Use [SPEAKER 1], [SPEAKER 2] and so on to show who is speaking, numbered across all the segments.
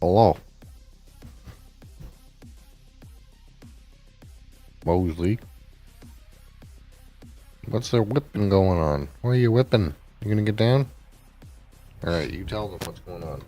[SPEAKER 1] Hello. Moseley. What's there whipping going on? Why are you whipping? You gonna get down? Alright, you tell them what's going on.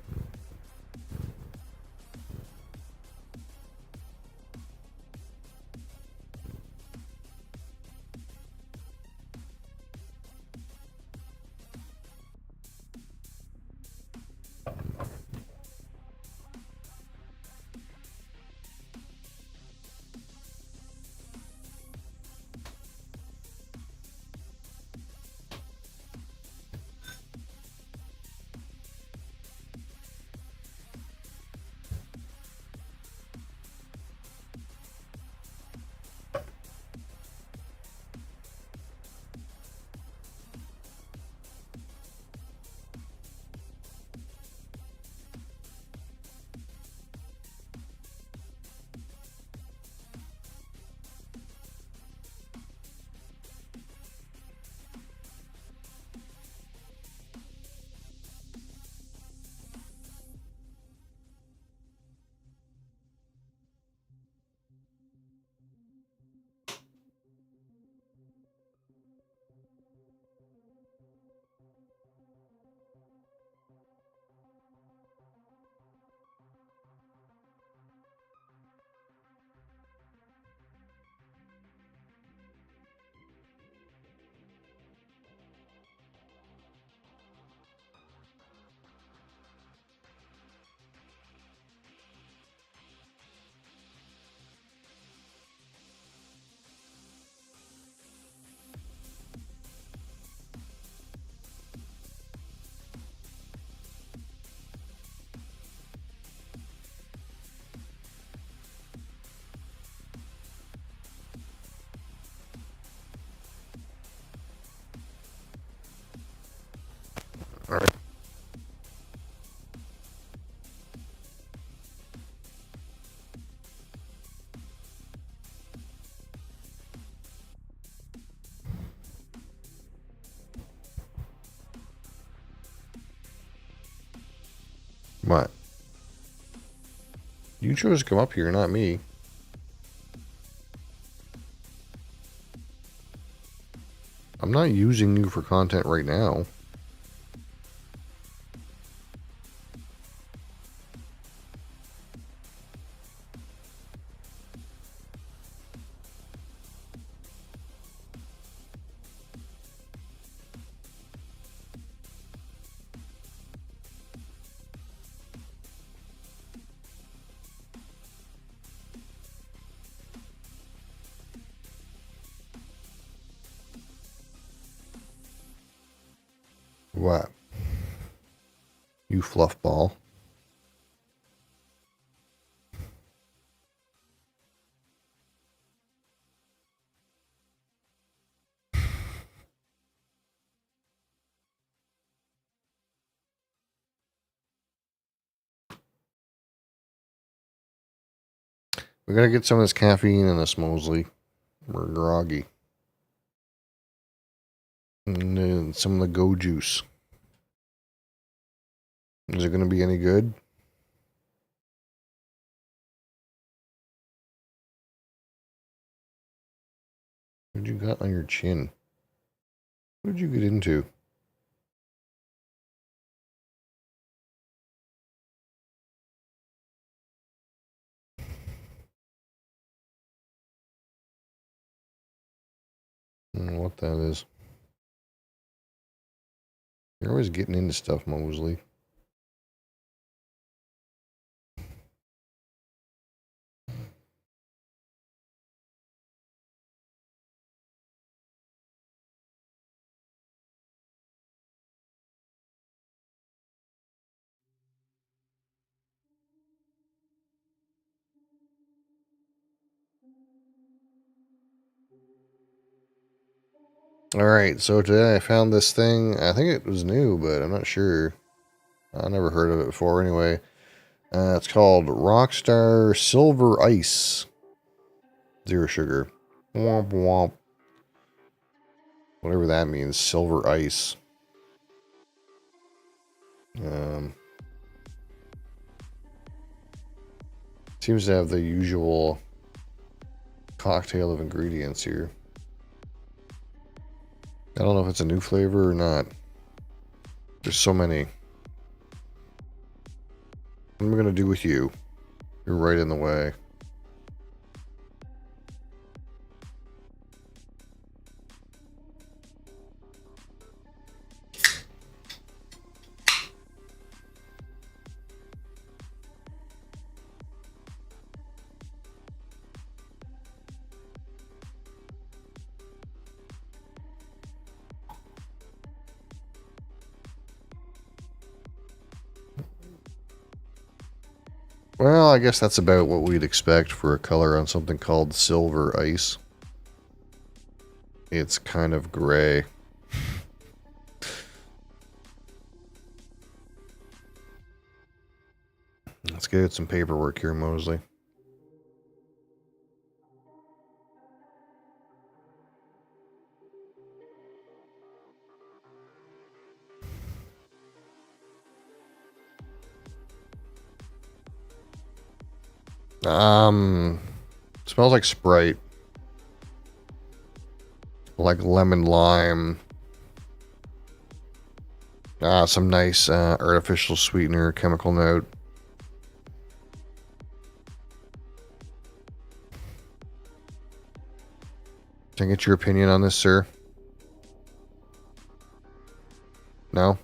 [SPEAKER 1] Alright. What? You chose to come up here, not me. I'm not using you for content right now. What? You fluff ball. We gotta get some of this caffeine in us, Moseley. We're groggy. And then some of the go juice. Is it gonna be any good? What you got on your chin? What did you get into? I don't know what that is. You're always getting into stuff, Moseley. Alright, so today I found this thing. I think it was new, but I'm not sure. I never heard of it before anyway. It's called Rockstar Silver Ice. Zero sugar. Womp womp. Whatever that means. Silver ice. Seems to have the usual cocktail of ingredients here. I don't know if it's a new flavor or not. There's so many. What am I gonna do with you? You're right in the way. Well, I guess that's about what we'd expect for a color on something called silver ice. It's kind of gray. Let's get some paperwork here, Moseley. Smells like Sprite. Like lemon lime. Some nice artificial sweetener, chemical note. Can I get your opinion on this, sir? No?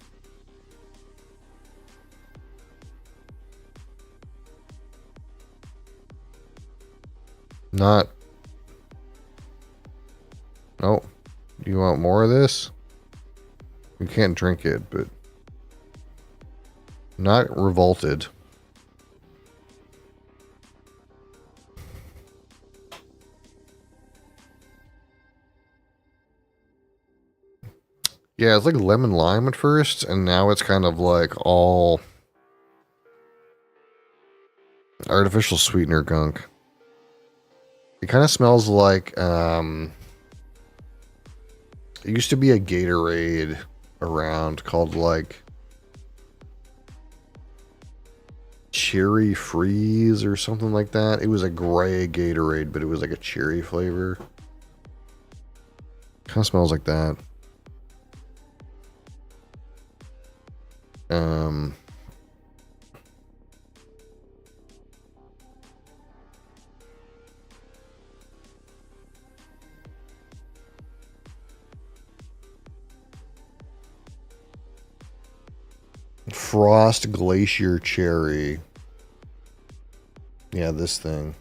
[SPEAKER 1] Not. No. You want more of this? You can't drink it, but not revolted. Yeah, it's like lemon lime at first, and now it's kind of like all artificial sweetener gunk. It kind of smells like it used to be a Gatorade around called like Cherry Freeze or something like that. It was a gray Gatorade, but it was like a cherry flavor. Kind of smells like that. Frost Glacier Cherry. Yeah, this thing.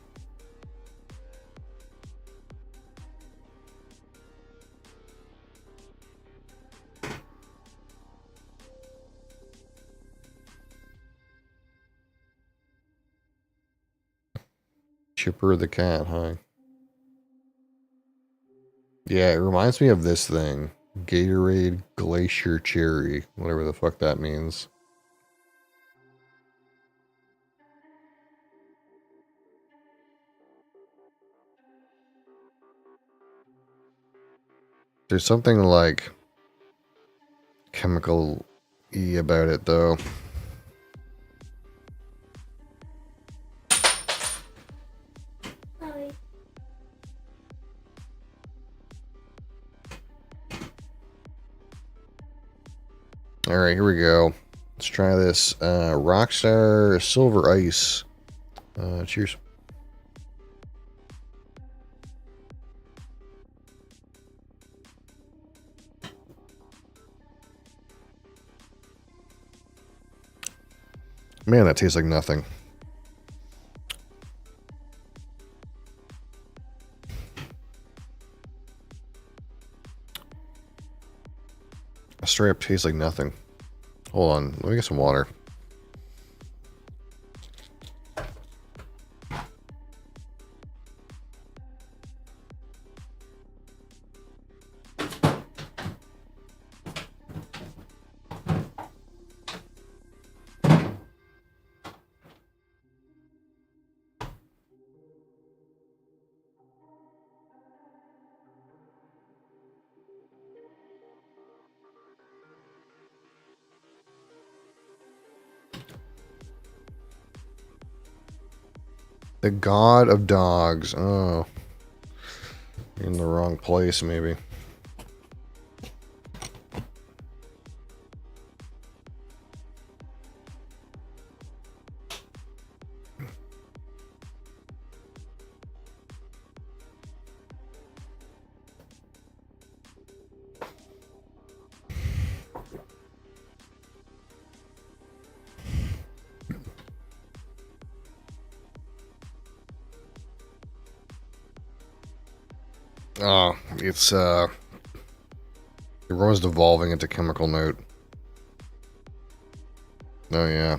[SPEAKER 1] Chipper the cat, huh? Yeah, it reminds me of this thing. Gatorade Glacier Cherry. Whatever the fuck that means. There's something like chemical-y about it, though. Alright, here we go. Let's try this Rockstar Silver Ice. Cheers. Man, that tastes like nothing. Straight up tastes like nothing. Hold on, let me get some water. The god of dogs. Oh, you're in the wrong place, maybe. Oh, it's everyone's devolving into chemical note. Oh yeah.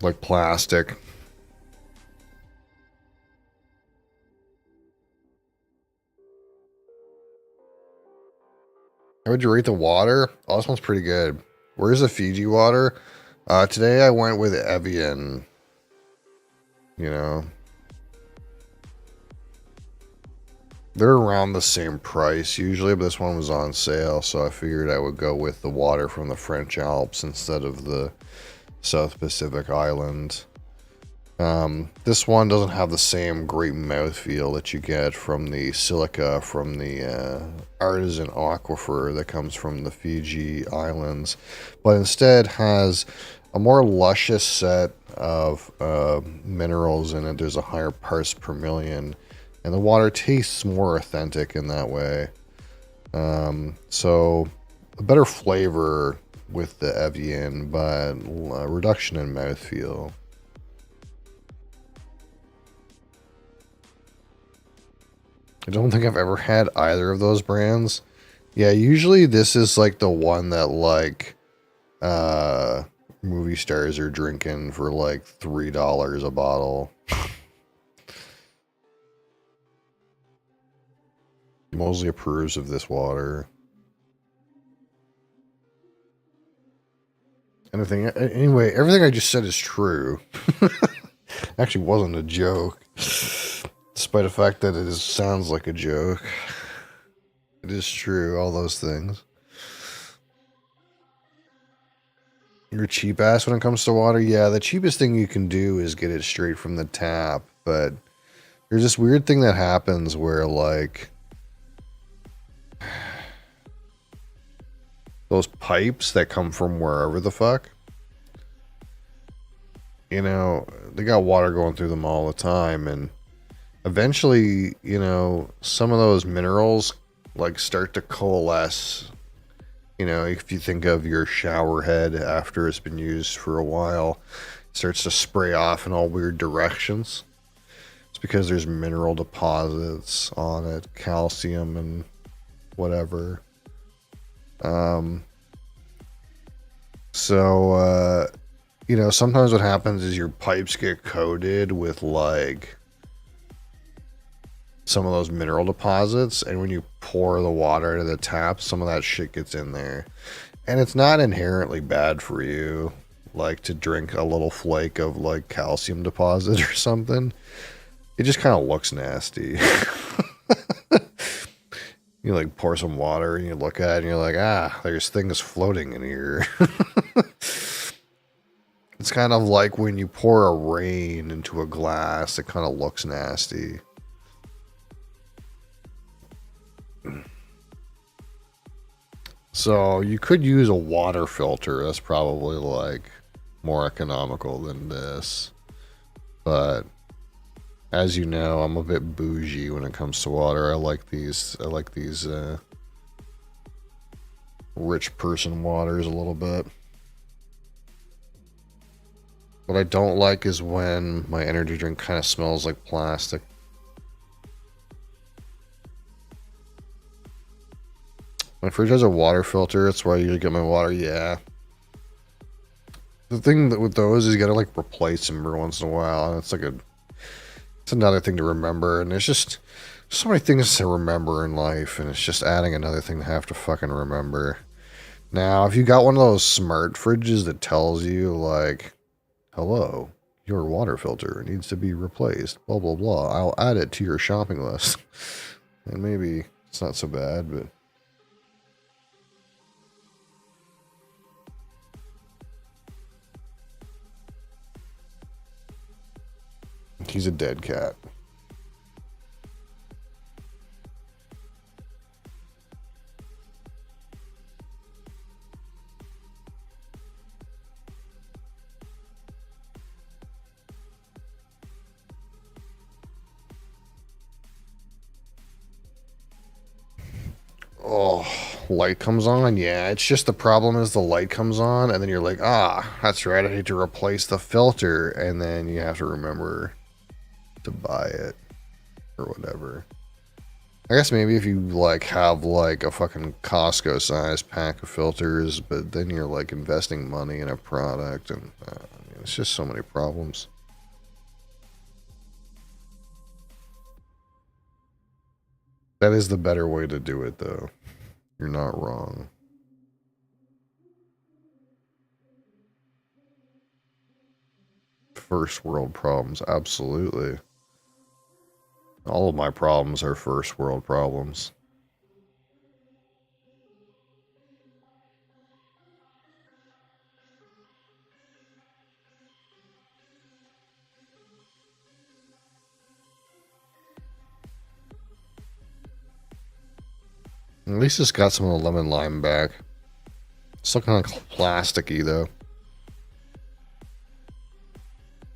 [SPEAKER 1] Like plastic. How would you rate the water? Oh, this one's pretty good. Where's the Fiji water? Today I went with Evian. You know, they're around the same price usually, but this one was on sale, so I figured I would go with the water from the French Alps instead of the South Pacific Islands. This one doesn't have the same great mouthfeel that you get from the silica from the artisan aquifer that comes from the Fiji Islands, but instead has a more luscious set of minerals in it. There's a higher parts per million, and the water tastes more authentic in that way. So a better flavor with the Evian, but a reduction in mouthfeel. I don't think I've ever had either of those brands. Yeah, usually this is like the one that like movie stars are drinking for like $3 a bottle. Moseley approves of this water. Anyway, everything I just said is true. Actually wasn't a joke. Despite the fact that sounds like a joke. It is true, all those things. You're cheap ass when it comes to water? Yeah, the cheapest thing you can do is get it straight from the tap, but there's this weird thing that happens where, like, those pipes that come from wherever the fuck, you know, they got water going through them all the time, and eventually, you know, some of those minerals like start to coalesce. You know, if you think of your shower head after it's been used for a while, it starts to spray off in all weird directions. It's because there's mineral deposits on it, calcium and whatever. You know, sometimes what happens is your pipes get coated with like some of those mineral deposits, and when you pour the water into the tap, some of that shit gets in there, and it's not inherently bad for you, like to drink a little flake of like calcium deposit or something. It just kind of looks nasty. You like pour some water and you look at it and you're like, ah, there's things floating in here. It's kind of like when you pour a rain into a glass, it kind of looks nasty. So you could use a water filter. That's probably like more economical than this. But as you know, I'm a bit bougie when it comes to water. I like these rich person waters a little bit. What I don't like is when my energy drink kind of smells like plastic. My fridge has a water filter. That's where I usually get my water. Yeah. The thing that with those is you gotta like replace them every once in a while, and it's another thing to remember. And there's just so many things to remember in life, and it's just adding another thing to have to fucking remember. Now, if you got one of those smart fridges that tells you like, hello, your water filter needs to be replaced, blah blah blah, I'll add it to your shopping list. And maybe it's not so bad, but He's a dead cat. Oh, light comes on? Yeah, it's just the problem is the light comes on, and then you're like, ah, that's right, I need to replace the filter, and then you have to remember to buy it or whatever. I guess maybe if you like have like a fucking Costco sized pack of filters, but then you're like investing money in a product, and I mean, it's just so many problems. That is the better way to do it, though. You're not wrong. First world problems, absolutely. All of my problems are first world problems. At least it's got some of the lemon lime back. Still kind of plasticky, though.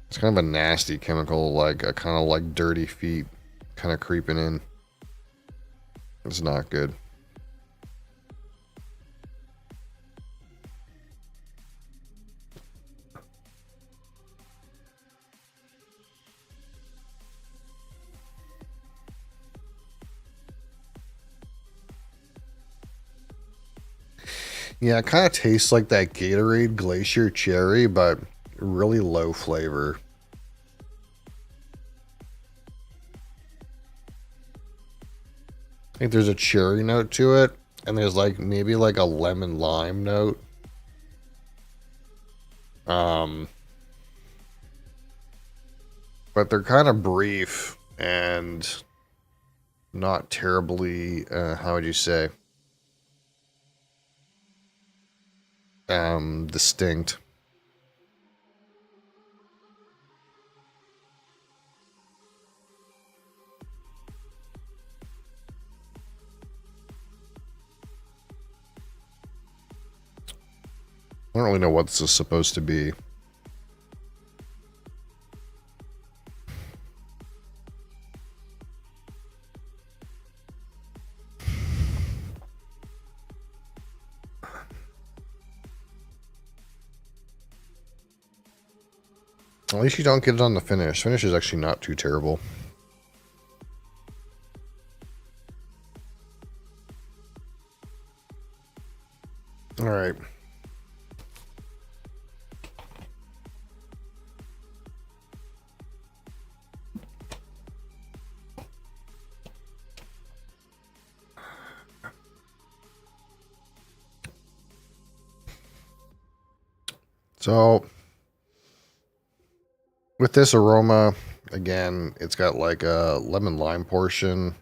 [SPEAKER 1] It's kind of a nasty chemical, like a kind of like dirty feet kind of creeping in. It's not good. Yeah, it kind of tastes like that Gatorade Glacier Cherry, but really low flavor. I think there's a cherry note to it, and there's like maybe like a lemon lime note. Um, but they're kind of brief and not terribly, how would you say, distinct. I don't really know what this is supposed to be. At least you don't get it on the finish. Finish is actually not too terrible. All right. So with this aroma, again, it's got like a lemon lime portion,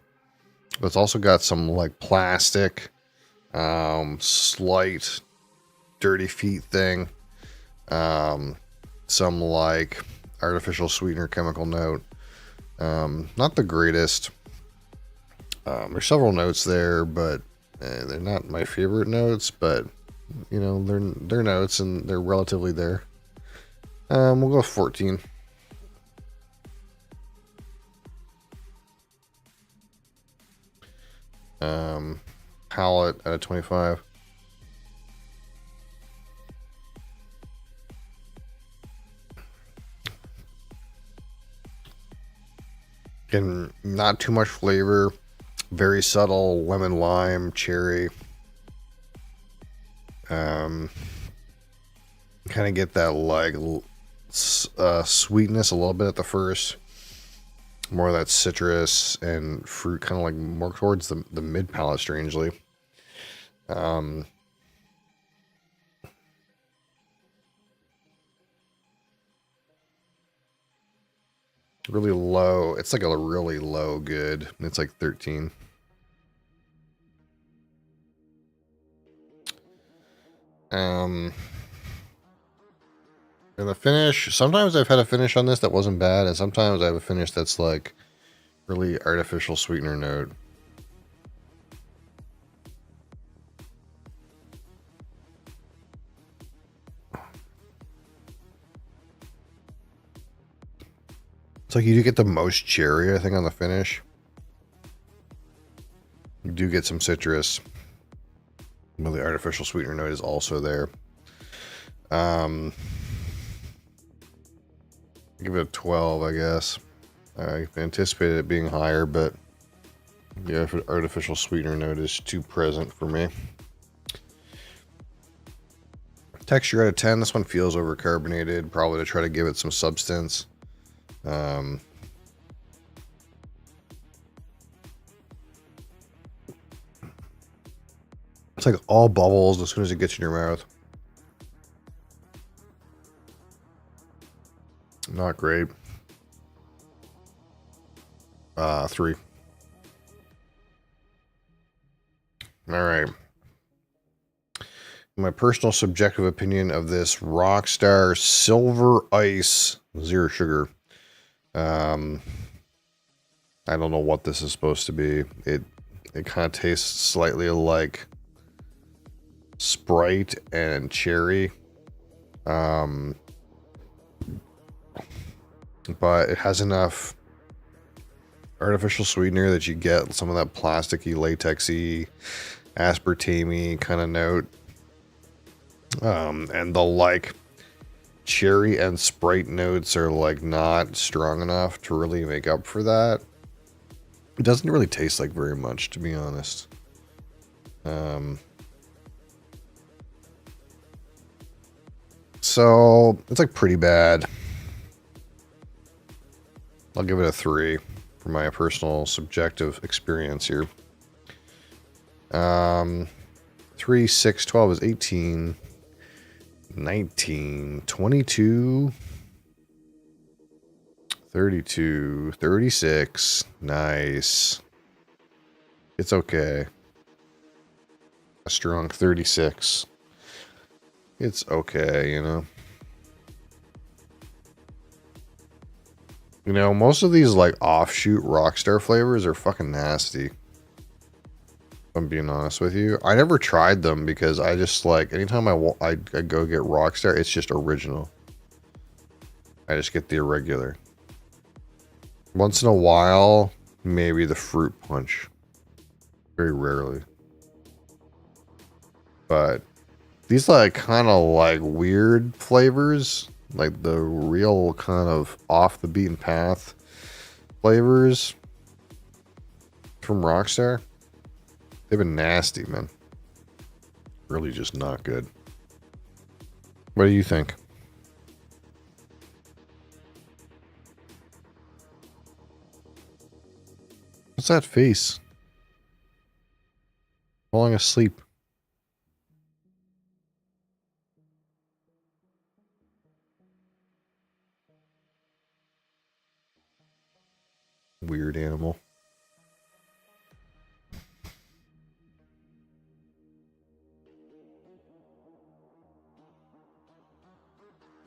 [SPEAKER 1] but it's also got some like plastic, slight dirty feet thing, some like artificial sweetener chemical note. Not the greatest. There's several notes there, but they're not my favorite notes, but you know, they're notes and they're relatively there. We'll go with 14. Palette at a 25. Again, not too much flavor. Very subtle lemon lime cherry. Kind of get that like sweetness a little bit at the first. More of that citrus and fruit, kind of like more towards the mid palate, strangely. Really low. It's like a really low good. It's like 13. Um, And the finish, sometimes I've had a finish on this that wasn't bad, and sometimes I have a finish that's like really artificial sweetener note. It's like you do get the most cherry, I think, on the finish. You do get some citrus. But the artificial sweetener note is also there. Give it a 12, I guess. I anticipated it being higher, but yeah, if an artificial sweetener note is too present for me. Texture out of 10. This one feels overcarbonated, probably to try to give it some substance. It's like all bubbles as soon as it gets in your mouth. Not great. 3. All right. My personal subjective opinion of this Rockstar Silver Ice, 0 sugar. I don't know what this is supposed to be. It kind of tastes slightly like Sprite and cherry. But it has enough artificial sweetener that you get some of that plasticky, latexy, aspartame kind of note. And the like cherry and Sprite notes are like not strong enough to really make up for that. It doesn't really taste like very much, to be honest. So it's like pretty bad. I'll give it a 3 for my personal subjective experience here. 3, 6, 12 is 18, 19, 22, 32, 36. Nice. It's okay. A strong 36. It's okay, you know. You know, most of these like offshoot Rockstar flavors are fucking nasty. If I'm being honest with you. I never tried them because I just like, anytime I go get Rockstar, it's just original. I just get the irregular. Once in a while, maybe the fruit punch. Very rarely. But these like kind of like weird flavors, like the real kind of off the beaten path flavors from Rockstar, they've been nasty, man. Really just not good. What do you think? What's that face? Falling asleep. Weird animal.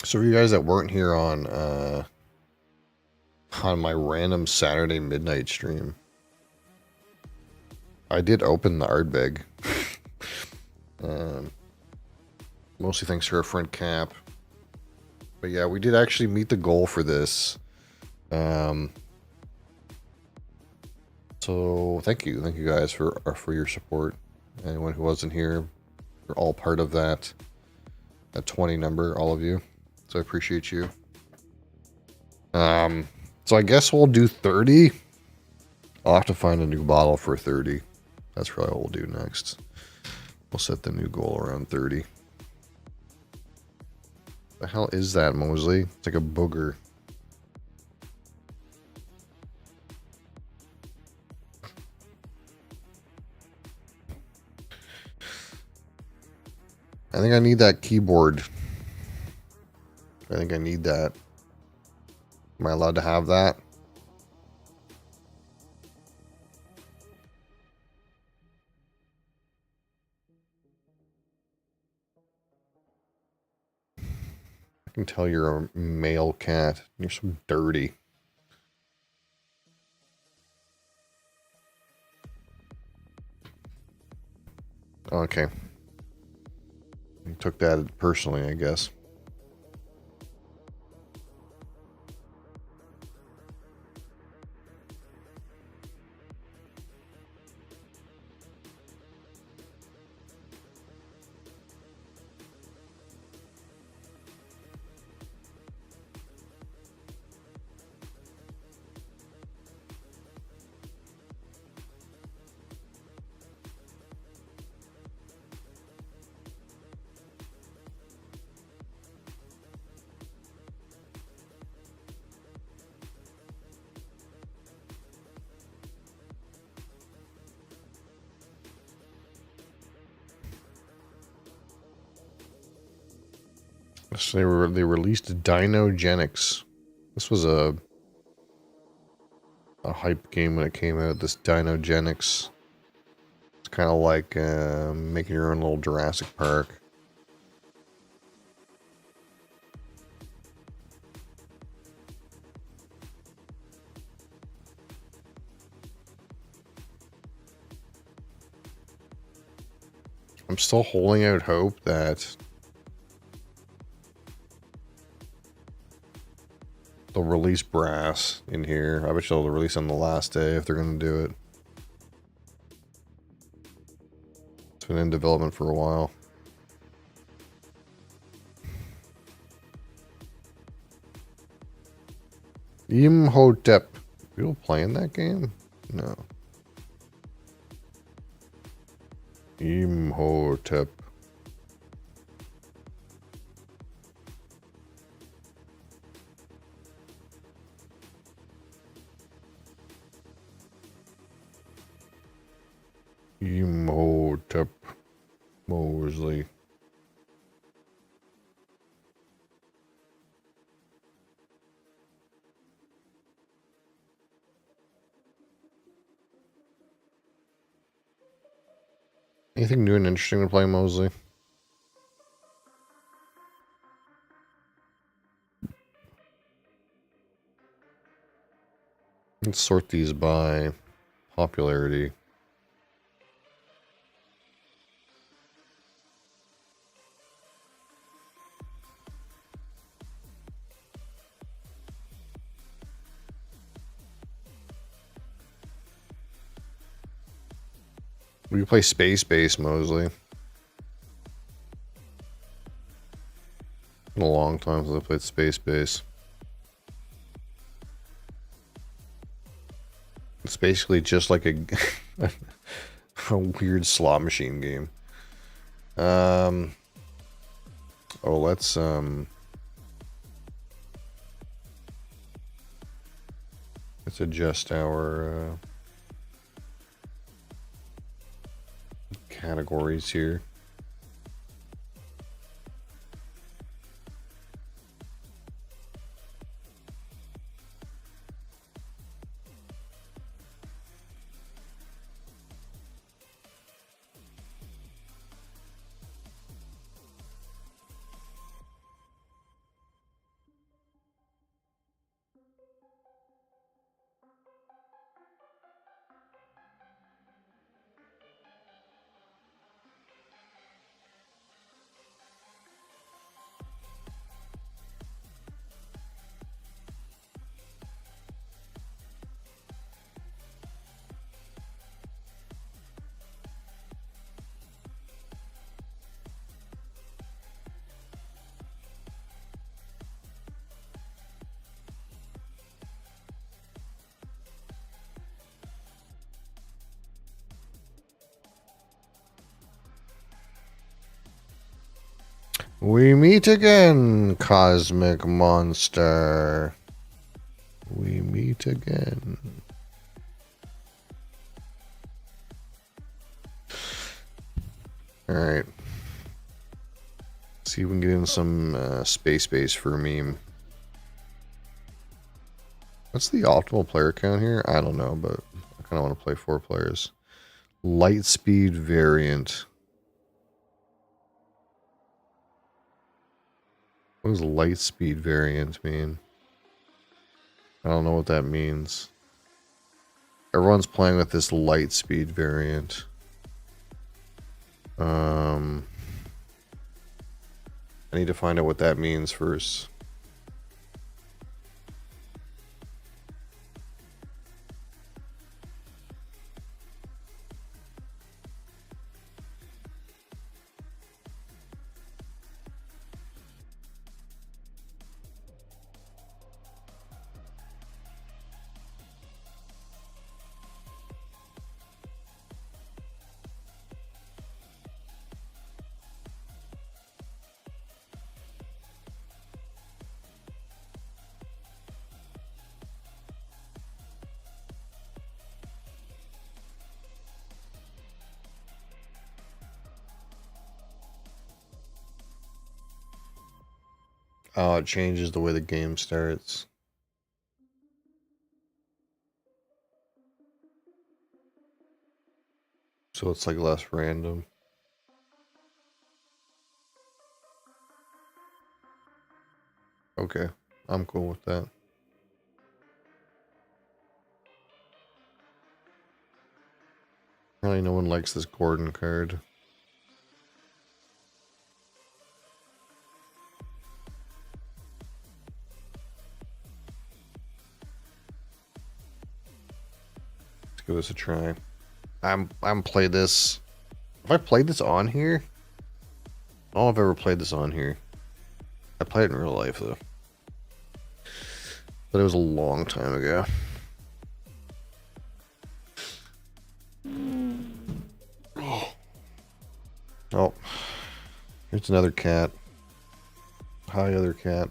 [SPEAKER 1] So for you guys that weren't here on my random Saturday midnight stream, I did open the Ardbeg. Mostly thanks to our friend Cap. But yeah, we did actually meet the goal for this. So thank you guys for your support. Anyone who wasn't here, you're all part of that 20 number, all of you. So I appreciate you. So I guess we'll do 30. I'll have to find a new bottle for 30. That's probably what we'll do next. We'll set the new goal around 30. The hell is that, Moseley? It's like a booger. I think I need that keyboard. I think I need that. Am I allowed to have that? can tell you're a male cat. You're so dirty. Okay. You took that personally, I guess. So they released Dinogenics. This was a hype game when it came out. This Dinogenics. It's kind of like making your own little Jurassic Park. I'm still holding out hope that they'll release Brass in here. I bet they'll release on the last day if they're going to do it. It's been in development for a while. Imhotep. People playing that game? No. Imhotep. Imhotep. Moseley. Anything new and interesting to play, Moseley? Let's sort these by popularity. We play Space Base, Moseley. Been a long time since I played Space Base. It's basically just like a weird slot machine game. Let's adjust our categories here. We meet again, cosmic monster. We meet again. Alright. See if we can get in some space base for a meme. What's the optimal player count here? I don't know, but I kind of want to play 4 players. Light speed variant. What does light speed variant mean? I don't know what that means. Everyone's playing with this light speed variant. I need to find out what that means first. Oh, it changes the way the game starts. So it's like less random. Okay, I'm cool with that. Probably no one likes this Gordon card. Let's give this a try. I'm played this. Have I played this on here? I don't know if I've ever played this on here. I played it in real life though. But it was a long time ago. Oh. Here's another cat. Hi, other cat.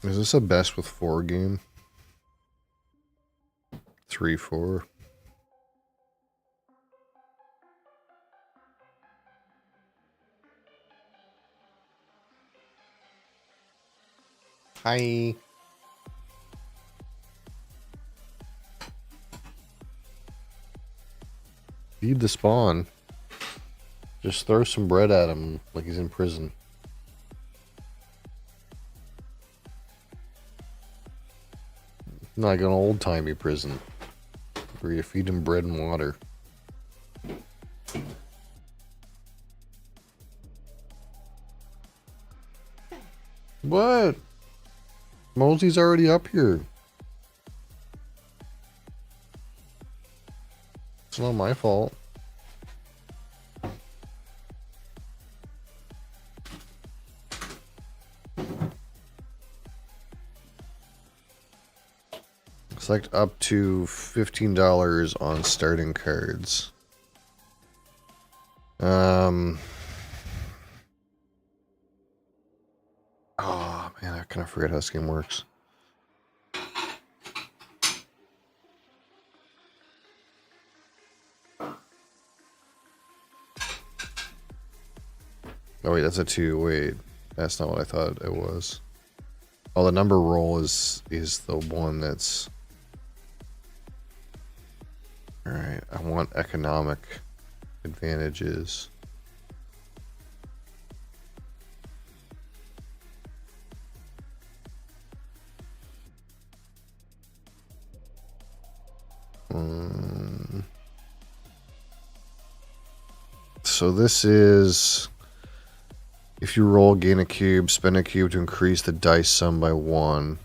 [SPEAKER 1] Is this a best with 4 game? 3-4. Hi. Feed the spawn. Just throw some bread at him like he's in prison. Like an old-timey prison where you feed him bread and water. What? Moseley's already up here. It's not my fault. Select up to $15 on starting cards. Oh man, I kind of forget how this game works. Oh wait, that's a 2. Wait, that's not what I thought it was. Oh, the number roll is the one that's... Alright, I want economic advantages. So this is... If you roll, gain a cube, spend a cube to increase the dice sum by 1.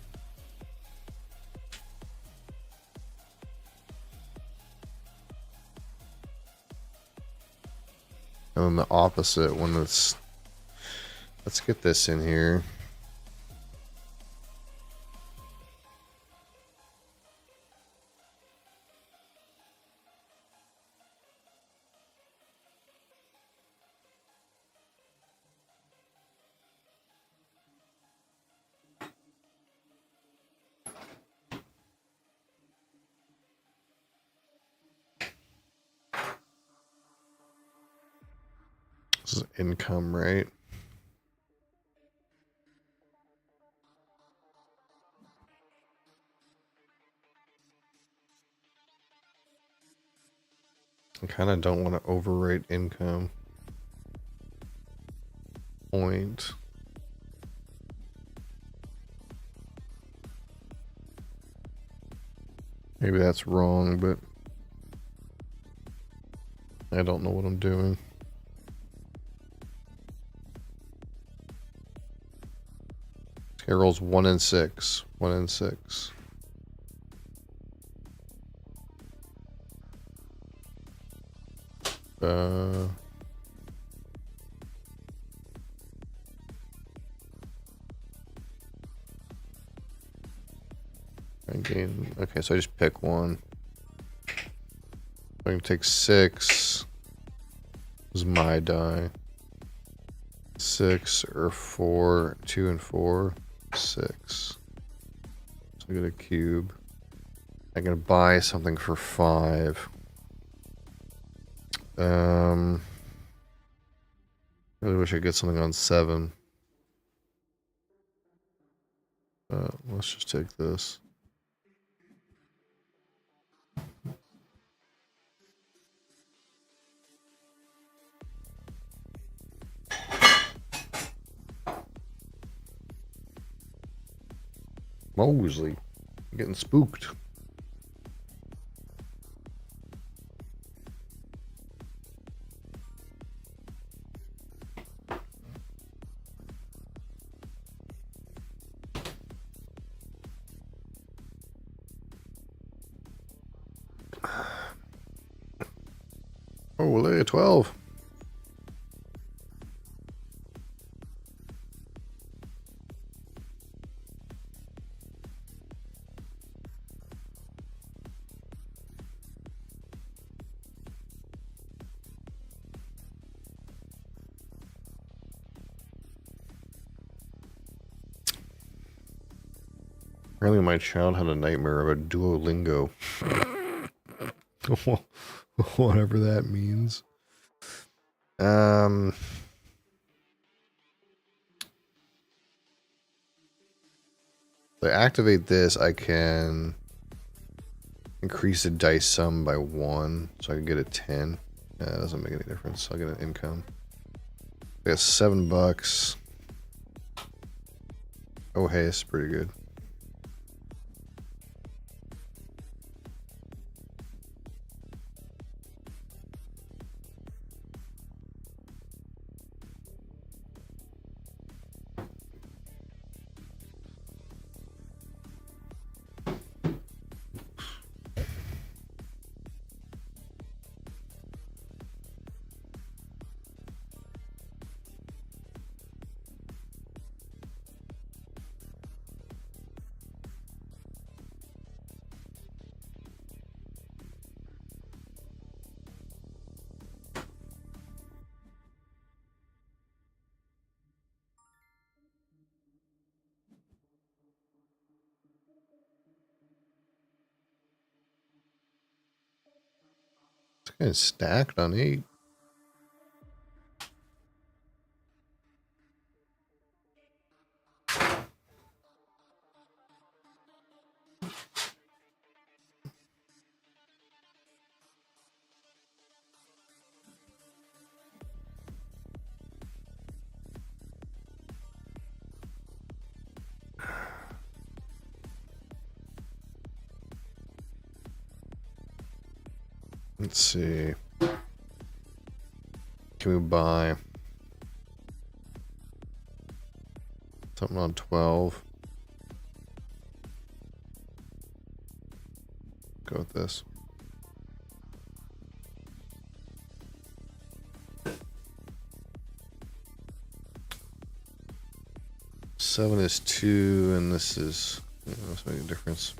[SPEAKER 1] And then the opposite when it's... Let's get this in here. This is income, right? I kind of don't want to overrate income. Point. Maybe that's wrong, but I don't know what I'm doing. This guy rolls 1 in 6. 1 in 6. Okay, so I just pick one. I can take 6. This is my die. 6 or 4. 2 and 4. 6. So I get a cube. I can buy something for 5. Really wish I could get something on 7. Let's just take this. Moseley. I'm getting spooked. Oh, lay 12. Apparently my child had a nightmare of a Duolingo. Whatever that means. If I activate this, I can increase the dice sum by 1, so I can get a 10. That doesn't make any difference. I'll get an income. I got $7. Oh, hey, it's pretty good. It's kind of stacked on 8. Let's see. Can we buy something on 12? Go with this. Seven is 2, and this is, that's making a difference.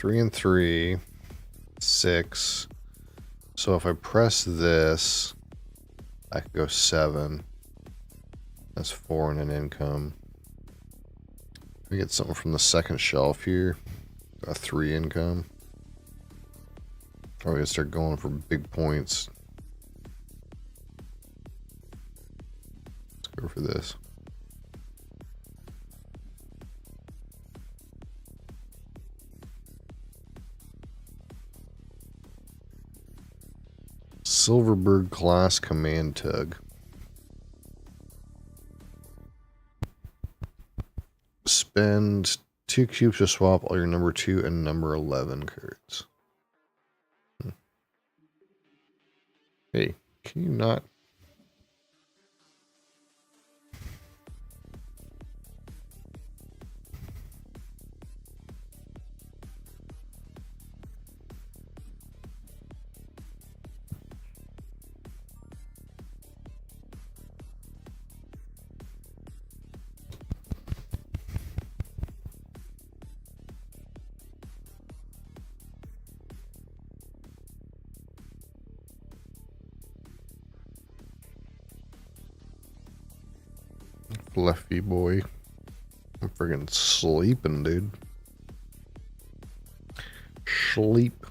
[SPEAKER 1] 3 and 3, 6. So if I press this, I could go 7. That's 4 and an income. We get something from the second shelf here. A 3 income. Or we gotta start going for big points. Let's go for this. Silverberg class command tug. Spend 2 cubes to swap all your number 2 and number 11 cards. Hey, can you not? Fluffy boy. I'm friggin' sleeping, dude. Sleep.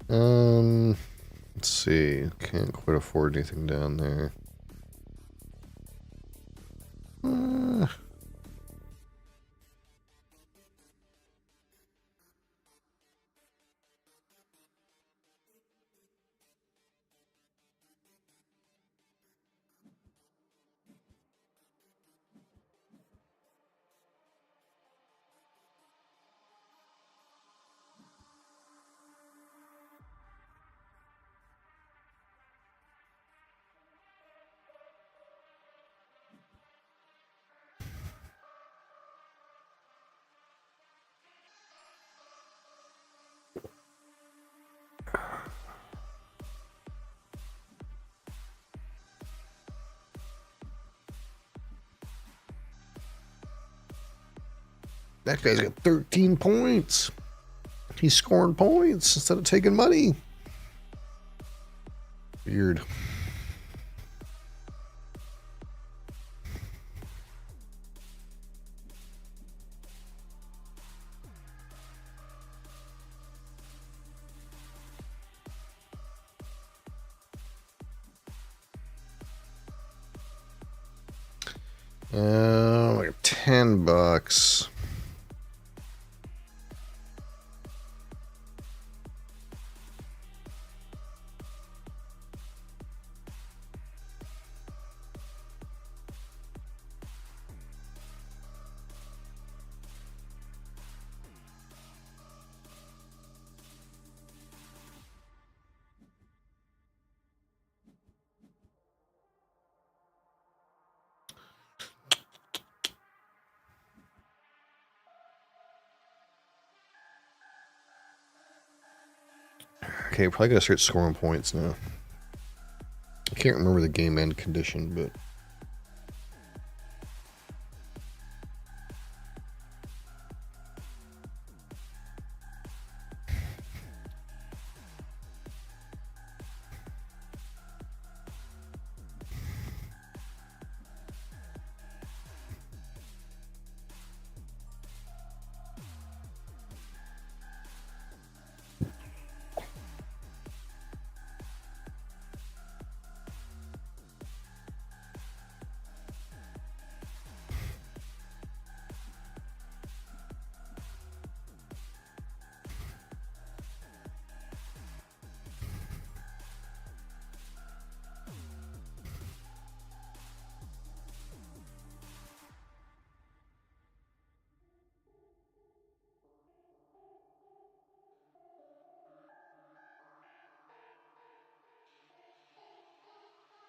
[SPEAKER 1] Let's see. Can't quite afford anything down there. That guy's got 13 points. He's scoring points instead of taking money. Weird. Like $10. Okay, probably gotta start scoring points now. I can't remember the game end condition, but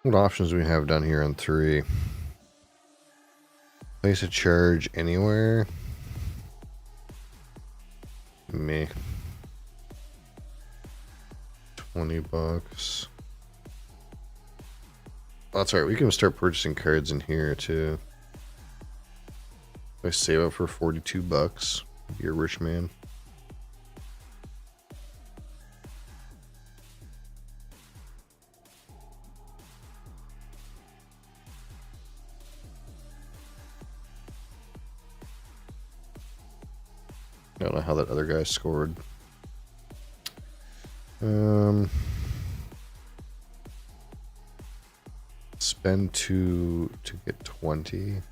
[SPEAKER 1] what options do we have down here on 3? Place a charge anywhere. Me. $20. That's alright, we can start purchasing cards in here too. If I save up for 42 bucks, be a rich man. I don't know how that other guy scored. Spend 2 to get 20.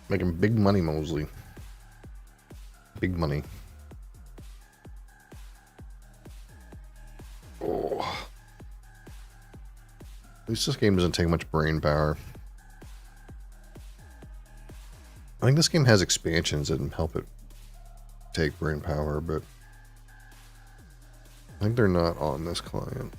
[SPEAKER 1] Making big money, Moseley. Big money. Oh. At least this game doesn't take much brain power. I think this game has expansions that help it take brain power, but I think they're not on this client.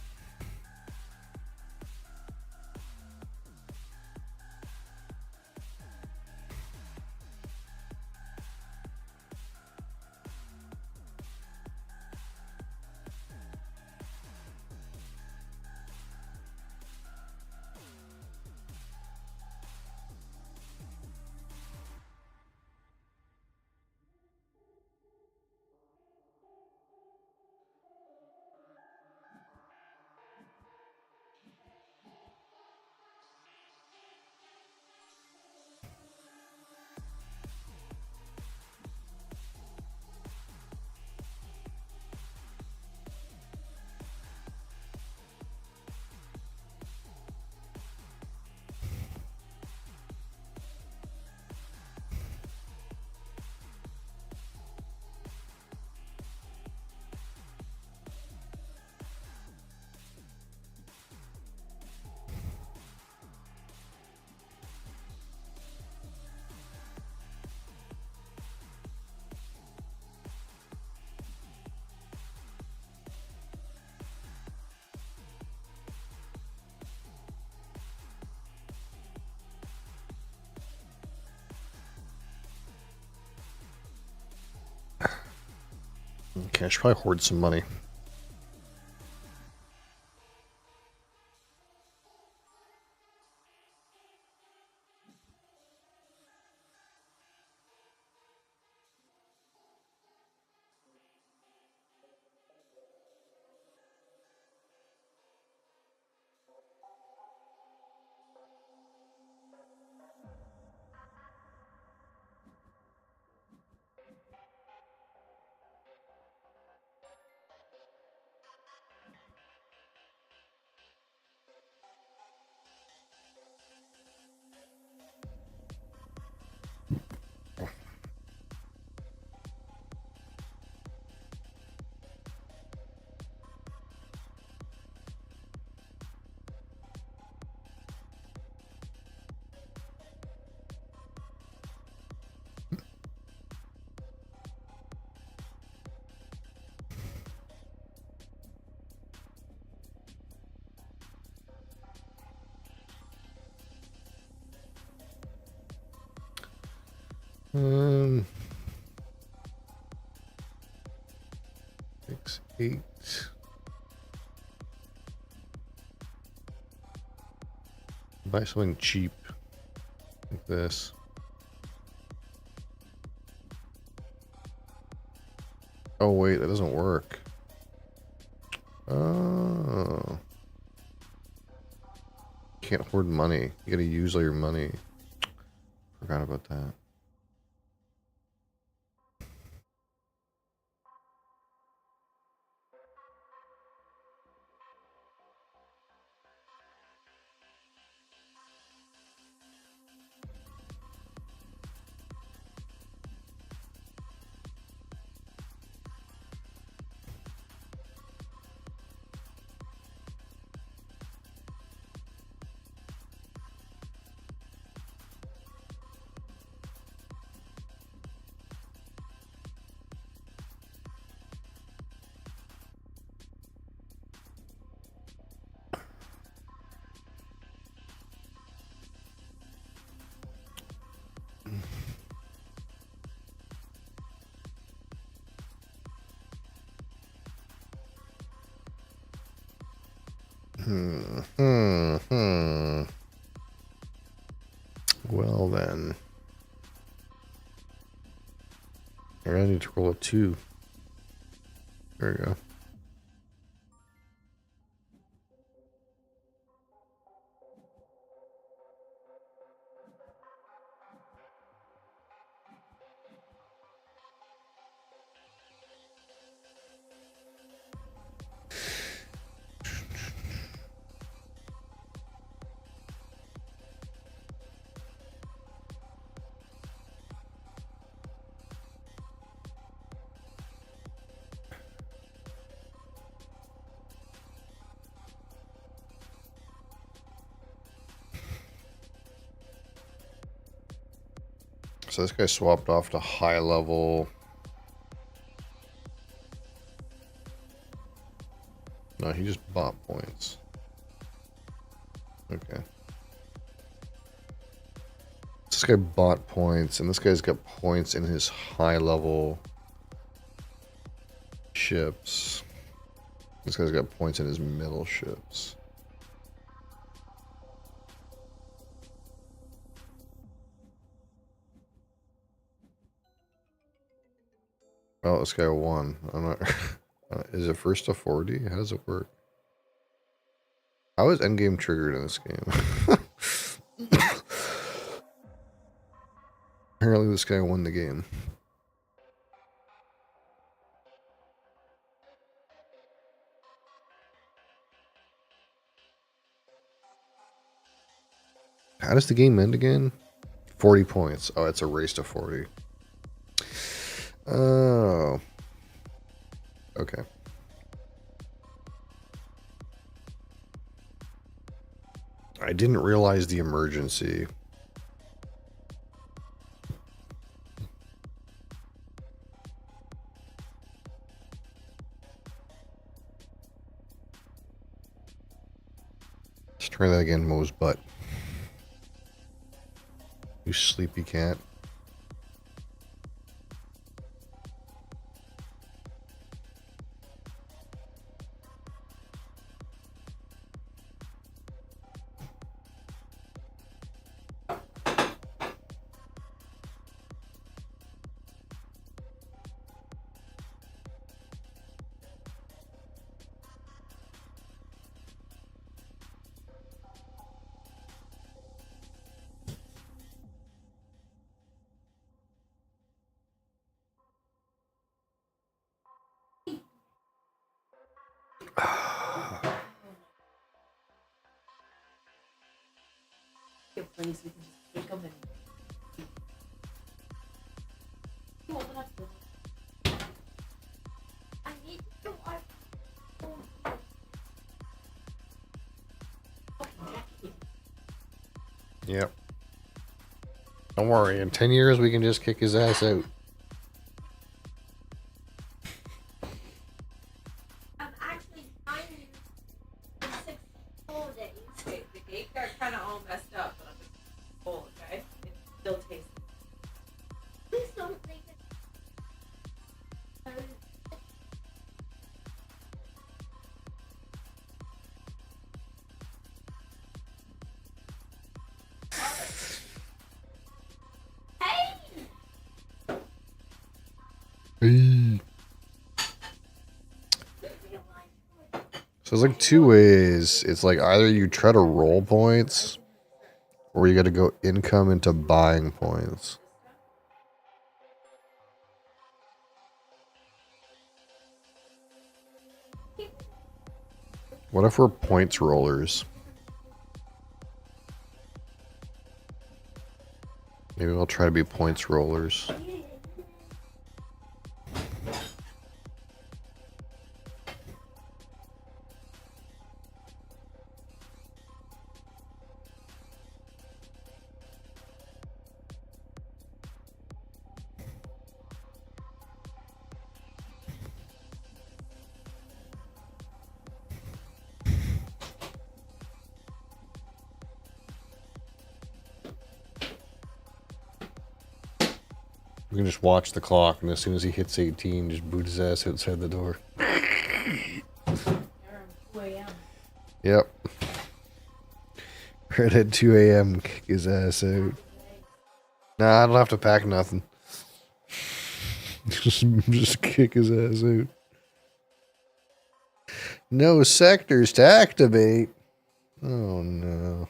[SPEAKER 1] Okay, I should probably hoard some money. Um, 6, 8. Buy something cheap like this. Oh wait, that doesn't work. Oh. Can't hoard money. You gotta use all your money. Forgot about that. Well then. I need to roll a 2. There we go. So this guy swapped off to high level. No, he just bought points. Okay. This guy bought points, and this guy's got points in his high level ships. This guy's got points in his middle ships. Oh, this guy won. I'm not. Is it first to 40? How does it work? How is endgame triggered in this game? Apparently, this guy won the game. How does the game end again? 40 points. Oh, it's a race to 40. Oh. Okay. I didn't realize the emergency. Let's try that again, Mo's butt. You sleepy cat. Yep. Don't worry, in 10 years we can just kick his ass out.
[SPEAKER 2] I'm actually trying to 6 whole days. Okay, the cake got kind of all messed up, but I'm full, okay? It still tastes.
[SPEAKER 1] Hey. So it's like two ways. It's like either you try to roll points, or you got to go income into buying points. What if we're points rollers? Maybe we'll try to be points rollers. We can just watch the clock, and as soon as he hits 18, just boot his ass outside the door. Yep. Right at 2 a.m., kick his ass out. Nah, I don't have to pack nothing. just kick his ass out. No sectors to activate. Oh no.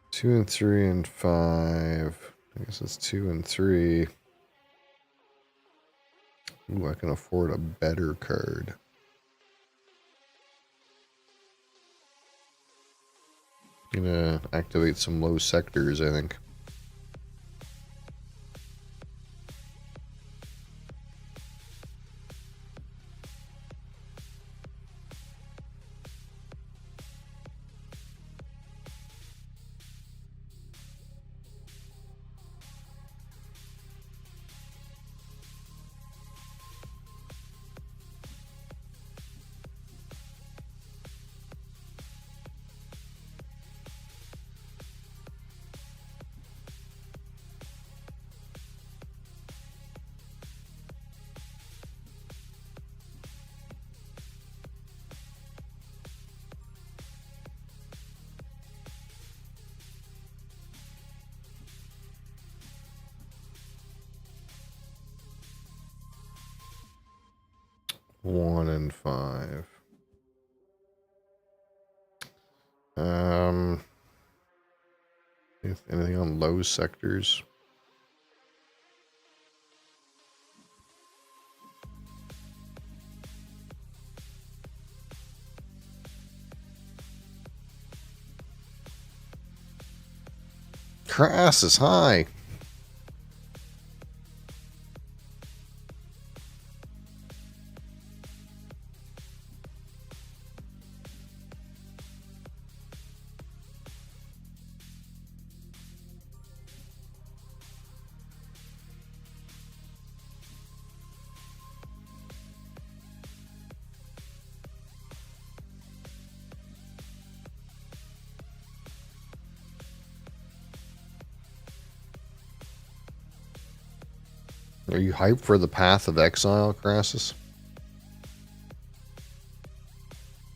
[SPEAKER 1] Two and 3 and 5. I guess it's 2 and 3. Ooh, I can afford a better card. Gonna activate some low sectors, I think. One and 5. Anything on low sectors? Crass is high. Are you hyped for the Path of Exile, Crassus?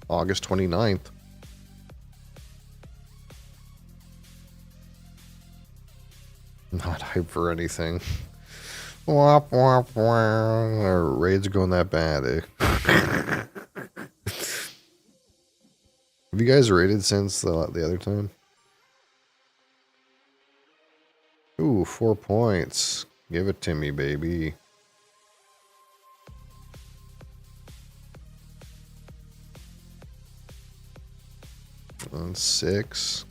[SPEAKER 1] August 29th. Not hyped for anything. Womp womp womp. Our raids going that bad, eh? Have you guys raided since the other time? Ooh, 4 points. Give it to me, baby. On 6.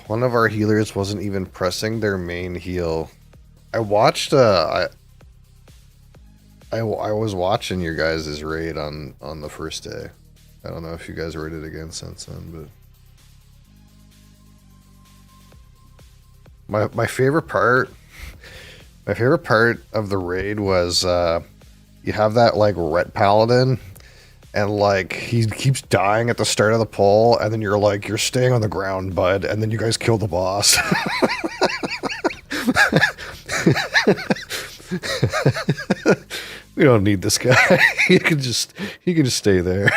[SPEAKER 1] One of our healers wasn't even pressing their main heal. I watched I was watching your guys' raid on the first day. I don't know if you guys raided again since then, but my favorite part of the raid was you have that like Ret Paladin, and like he keeps dying at the start of the pull, and then you're staying on the ground, bud, and then you guys kill the boss. We don't need this guy. He can just stay there.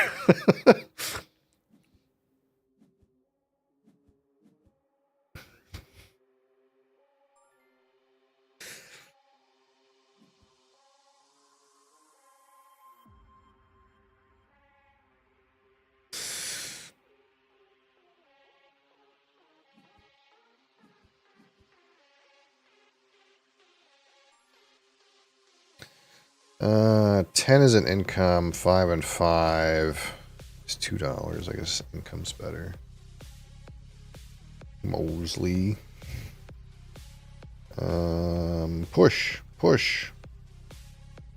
[SPEAKER 1] 10 is an income, 5 and 5. It's $2. I guess income's better. Moseley. Push.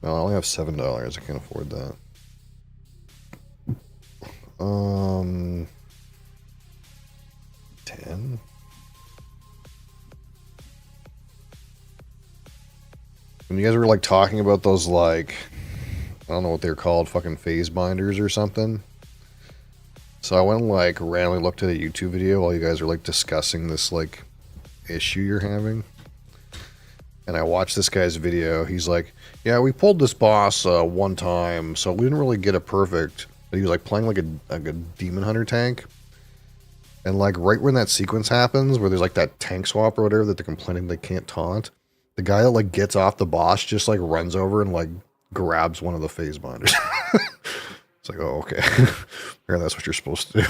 [SPEAKER 1] No, I only have $7. I can't afford that. 10. When you guys were like talking about those like, I don't know what they're called, fucking phase binders or something. So I went and like randomly looked at a YouTube video while you guys were like discussing this like issue you're having. And I watched this guy's video. He's like, yeah, we pulled this boss one time, so we didn't really get it perfect. But he was like playing like a demon hunter tank. And like right when that sequence happens, where there's like that tank swap or whatever that they're complaining they can't taunt, the guy that like gets off the boss just like runs over and like grabs one of the phase binders. It's like, oh, okay. Apparently that's what you're supposed to do.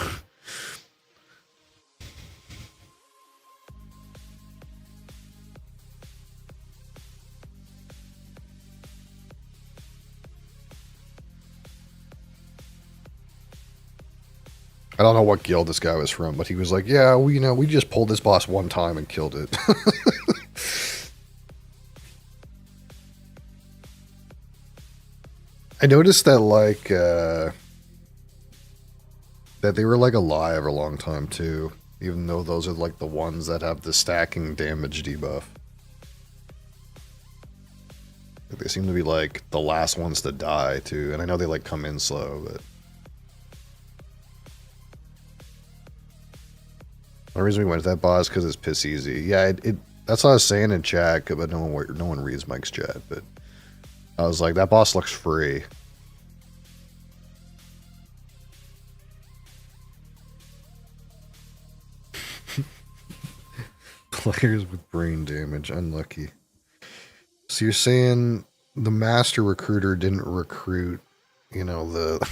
[SPEAKER 1] I don't know what guild this guy was from, but he was like, yeah, we just pulled this boss one time and killed it. I noticed that like that they were like alive a long time too, even though those are like the ones that have the stacking damage debuff. They seem to be like the last ones to die too, and I know they like come in slow, but the reason we went to that boss because it's piss easy. Yeah, it that's what I was saying in chat, but no one reads Mike's chat. But I was like, that boss looks free. Players with brain damage, unlucky. So you're saying the master recruiter didn't recruit, the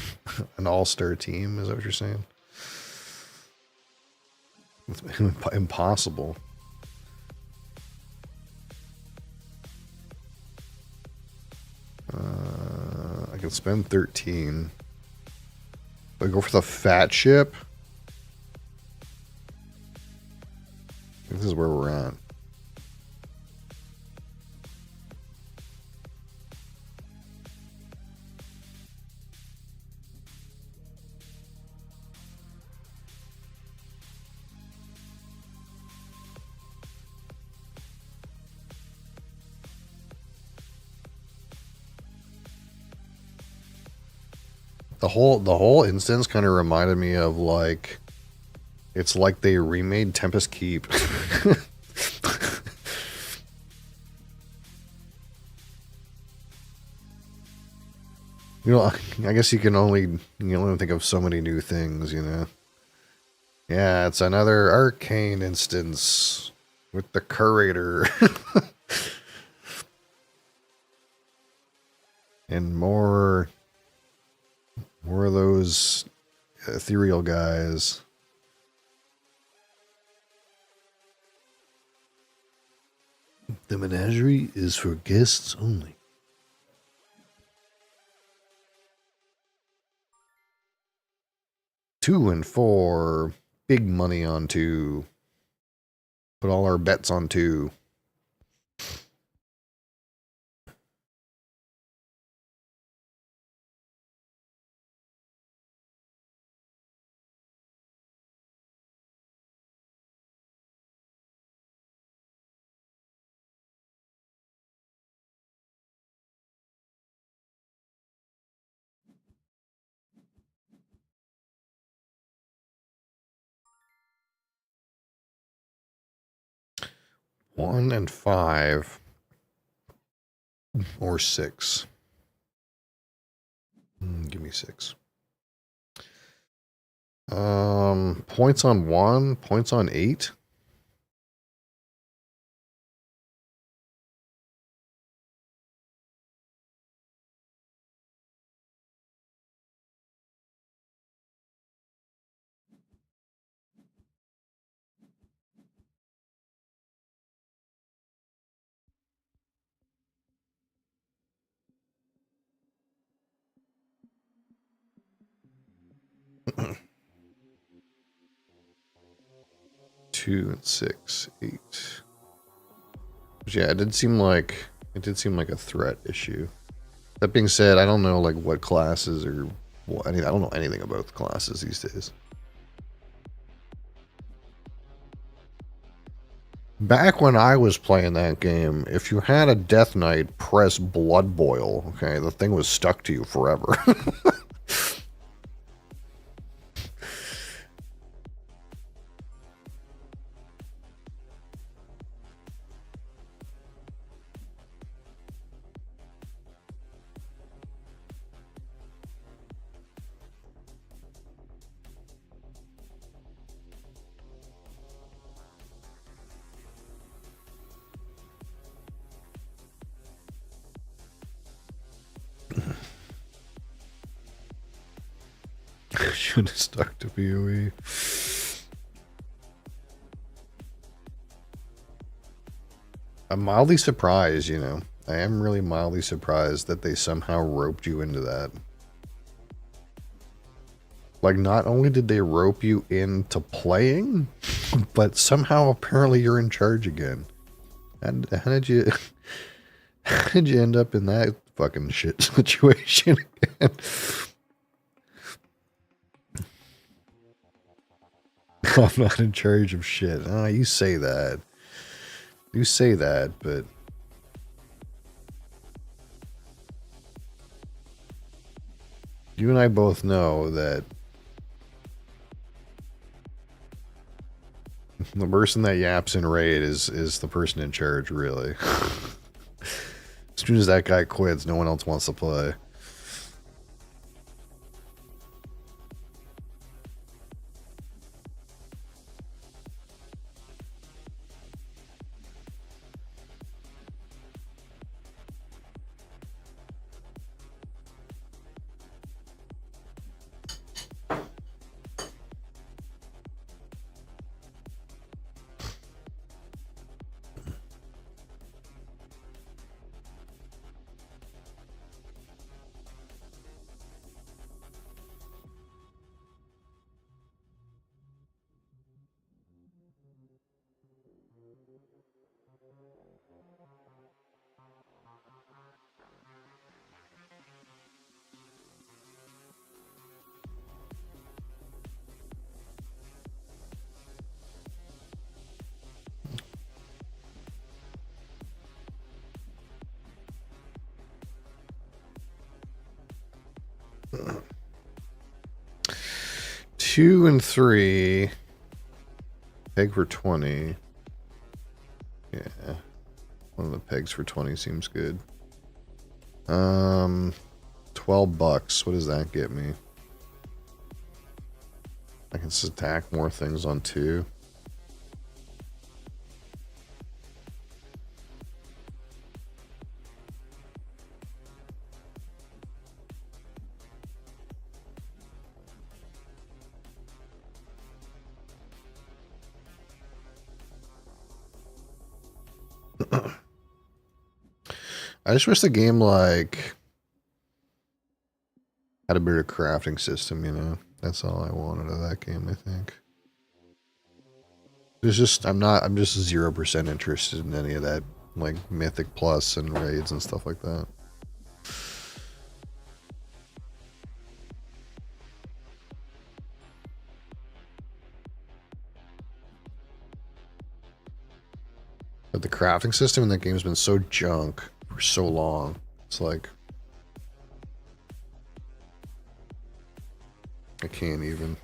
[SPEAKER 1] an all-star team? Is that what you're saying? It's impossible. I can spend 13. But I go for the fat ship. This is where we're at. The whole instance kind of reminded me of like, it's like they remade Tempest Keep. I guess you can only think of so many new things, Yeah, it's another arcane instance with the curator. And more of those ethereal guys. The menagerie is for guests only. Two and four. Big money on two. Put all our bets on two. One and five. Or six. Give me 6. Points on 1, points on 8. Two and 6, 8. But yeah, it did seem like a threat issue. That being said, I don't know like what classes or what, I don't know anything about the classes these days. Back when I was playing that game, if you had a Death Knight press Blood Boil, okay, the thing was stuck to you forever. Should have stuck to PoE. I'm mildly surprised, you know. I am really mildly surprised that they somehow roped you into that. Like, not only did they rope you into playing, but somehow apparently you're in charge again. How did you how did you end up in that fucking shit situation again? I'm not in charge of shit. Ah, you say that. You say that, but you and I both know that the person that yaps in raid is the person in charge, really. As soon as that guy quits, no one else wants to play. Two and 3. Peg for 20. Yeah. One of the pegs for 20 seems good. 12 bucks. What does that get me? I can stack more things on 2. I just wish the game like had a better crafting system, you know. That's all I wanted of that game, I think. There's just I'm just 0% interested in any of that like Mythic Plus and raids and stuff like that. But the crafting system in that game has been so junk for so long. It's like I can't even.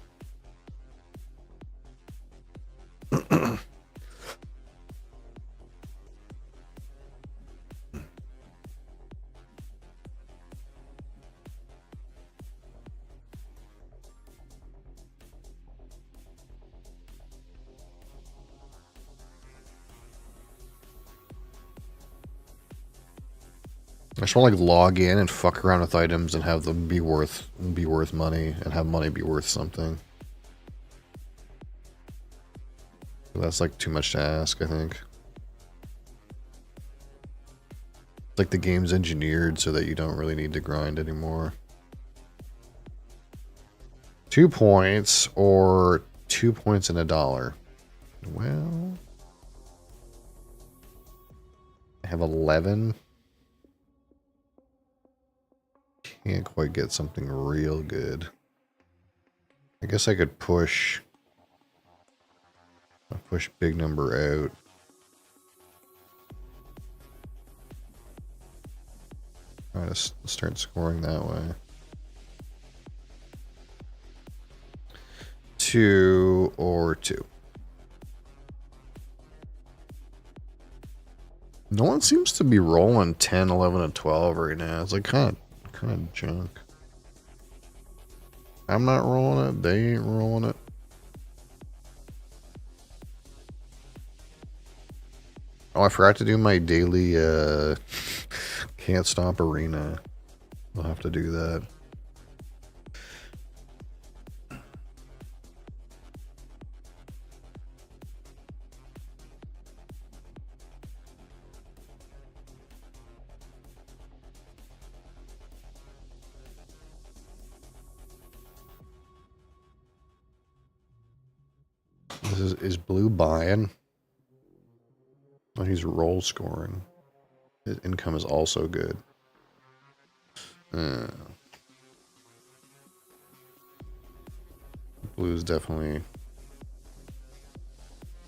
[SPEAKER 1] I just want to like log in and fuck around with items and have them be worth money and have money be worth something. But that's like too much to ask, I think. Like the game's engineered so that you don't really need to grind anymore. 2 points or 2 points and $1. Well, I have 11. Can't quite get something real good. I guess I could push big number out. Try to start scoring that way. 2 or 2. No one seems to be rolling 10, 11, and 12 right now. It's like kind of junk. I'm not rolling it. They ain't rolling it. Oh, I forgot to do my daily Can't Stop Arena. I'll have to do that. Is Blue buying? Oh, he's roll scoring. His income is also good. Blue's definitely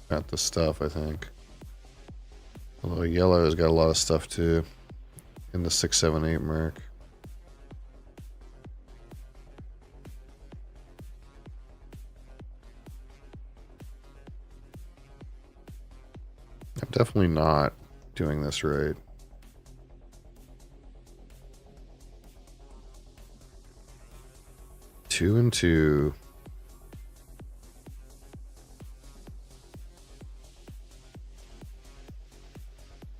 [SPEAKER 1] got the stuff, I think. Although yellow has got a lot of stuff too. In the 6, 7, 8 mark. I'm definitely not doing this right. Two and 2.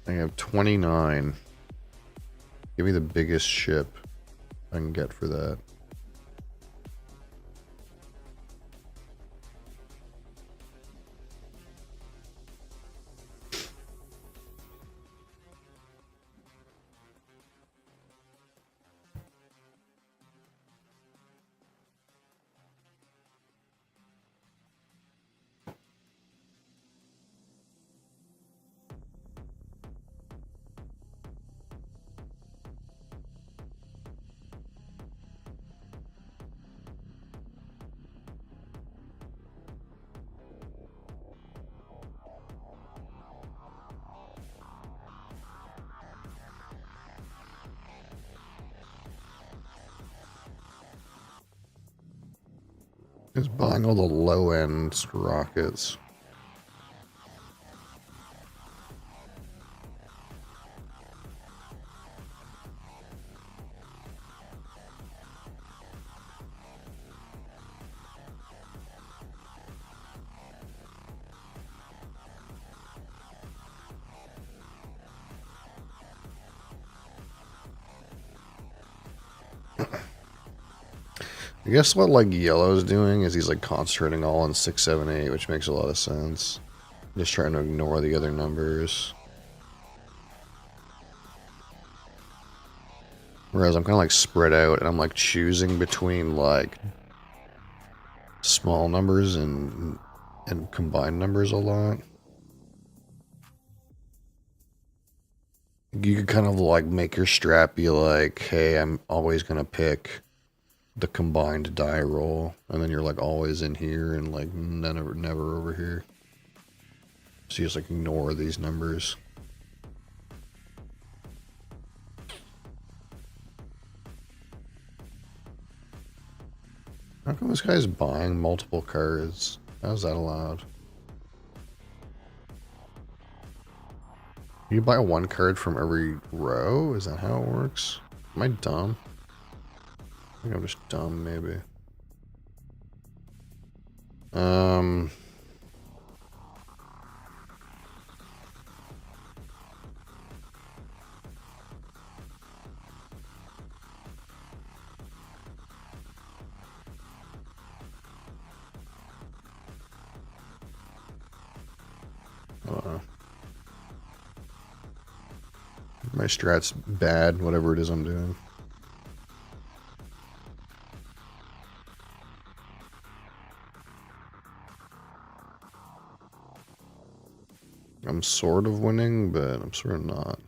[SPEAKER 1] I have 29. Give me the biggest ship I can get for that. Just buying all the low end rockets. I guess what like yellow's doing is he's like concentrating all on 6, 7, 8, which makes a lot of sense. Just trying to ignore the other numbers. Whereas I'm kind of like spread out and I'm like choosing between like small numbers and combined numbers a lot. You could kind of like make your strat be like, hey, I'm always going to pick the combined die roll, and then you're like always in here and like never over here. So you just like ignore these numbers. How come this guy's buying multiple cards? How's that allowed? You buy one card from every row? Is that how it works? Am I dumb? I think I'm just dumb, maybe. My strat's bad, whatever it is I'm doing. I'm sort of winning, but I'm sort of not.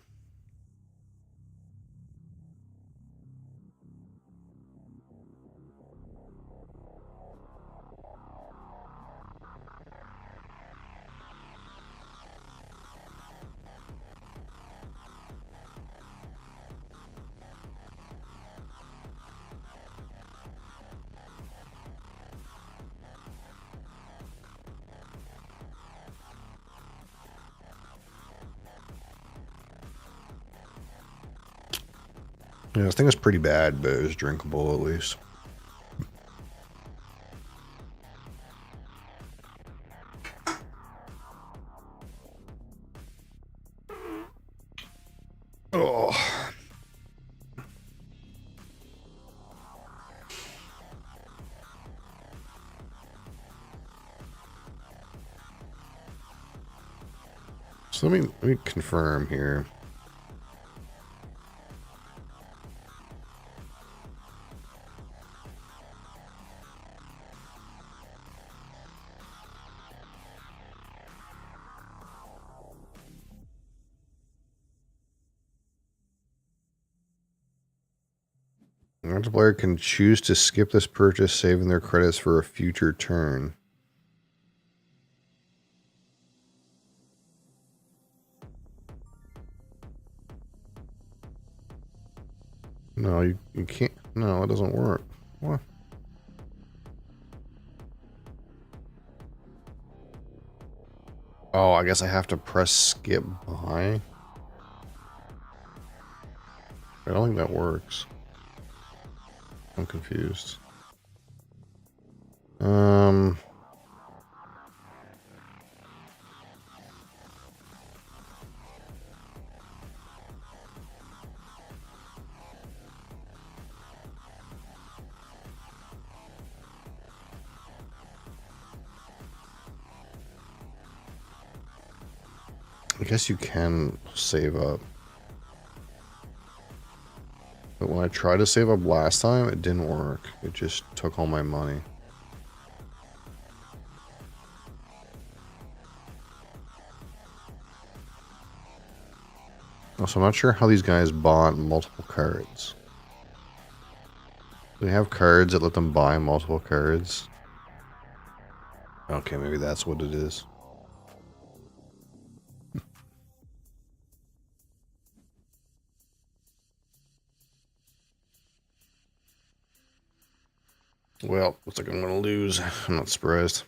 [SPEAKER 1] Yeah, this thing is pretty bad, but it was drinkable at least. Oh. So let me confirm here. The player can choose to skip this purchase, saving their credits for a future turn. No, you can't. No, it doesn't work. What? Oh, I guess I have to press skip by. I don't think that works. I'm confused. I guess you can save up. But when I tried to save up last time, it didn't work. It just took all my money. Also, I'm not sure how these guys bought multiple cards. Do they have cards that let them buy multiple cards? Okay, maybe that's what it is. Well, looks like I'm gonna lose. I'm not surprised.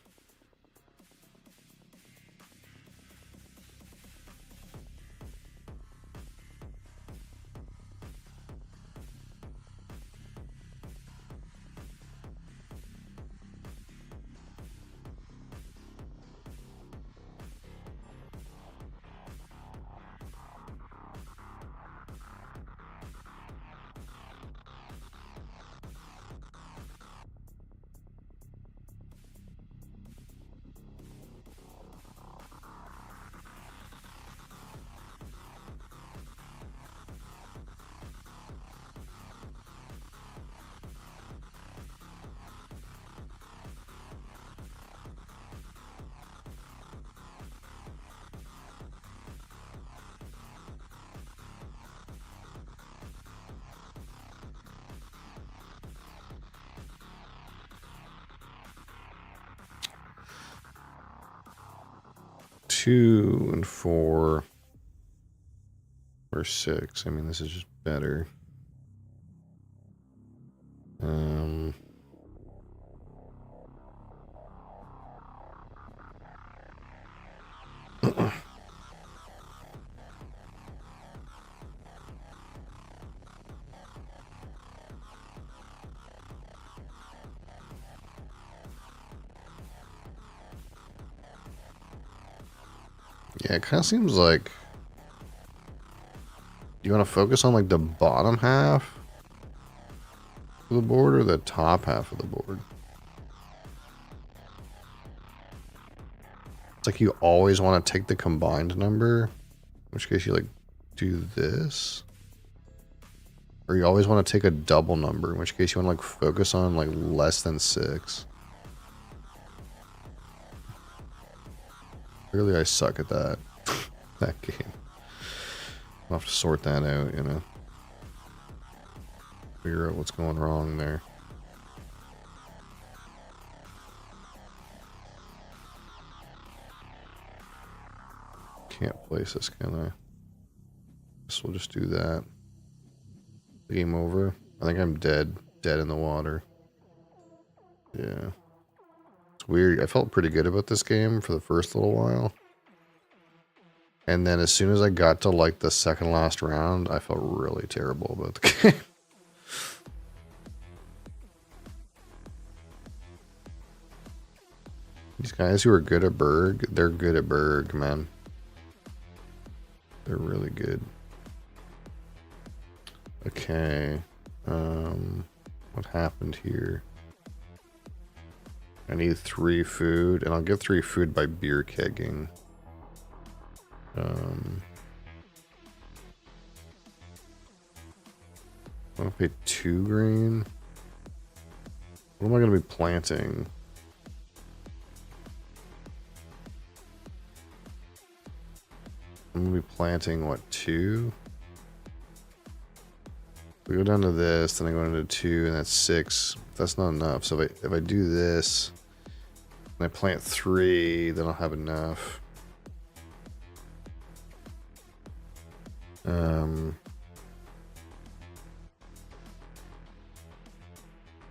[SPEAKER 1] Two and four or six. I mean, this is just better. Yeah, it kind of seems like you want to focus on like the bottom half of the board or the top half of the board. It's like you always want to take the combined number, in which case you like do this. Or you always want to take a double number, in which case you want to like focus on like less than 6. Clearly I suck at that. That game. I'll have to sort that out, you know. Figure out what's going wrong there. Can't place this, can I? Guess we'll just do that. Game over. I think I'm dead. Dead in the water. Yeah. It's weird. I felt pretty good about this game for the first little while. And then as soon as I got to like the second last round, I felt really terrible about the game. These guys who are good at Berg, they're good at Berg, man. They're really good. Okay. What happened here? I need 3 food, and I'll get 3 food by beer kegging. I'm gonna pay 2 green. What am I gonna be planting? I'm gonna be planting what, 2? We go down to this, then I go into 2, and that's 6. That's not enough. So if I do this, and I plant 3, then I'll have enough.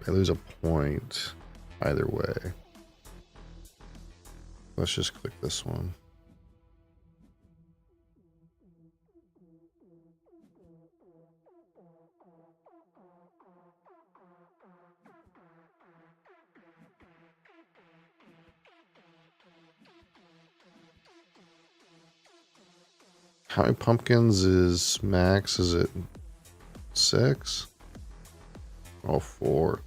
[SPEAKER 1] I lose a point either way. Let's just click this one. How many pumpkins is max? Is it 6? Oh, 4.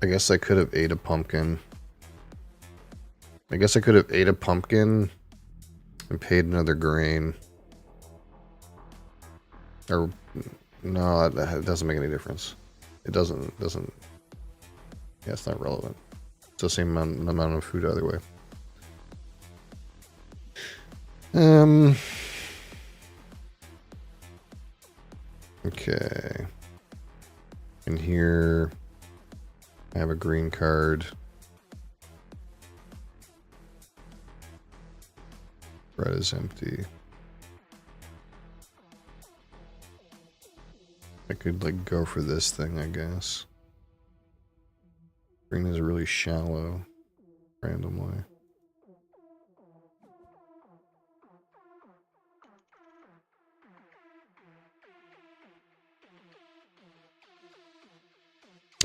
[SPEAKER 1] I guess I could have ate a pumpkin. I guess I could have ate a pumpkin and paid another grain. Or, no, that doesn't make any difference. It doesn't, yeah, it's not relevant. It's the same amount of food either way. Okay. In here, I have a green card. Bread is empty. I could like go for this thing, I guess. Green is really shallow, randomly.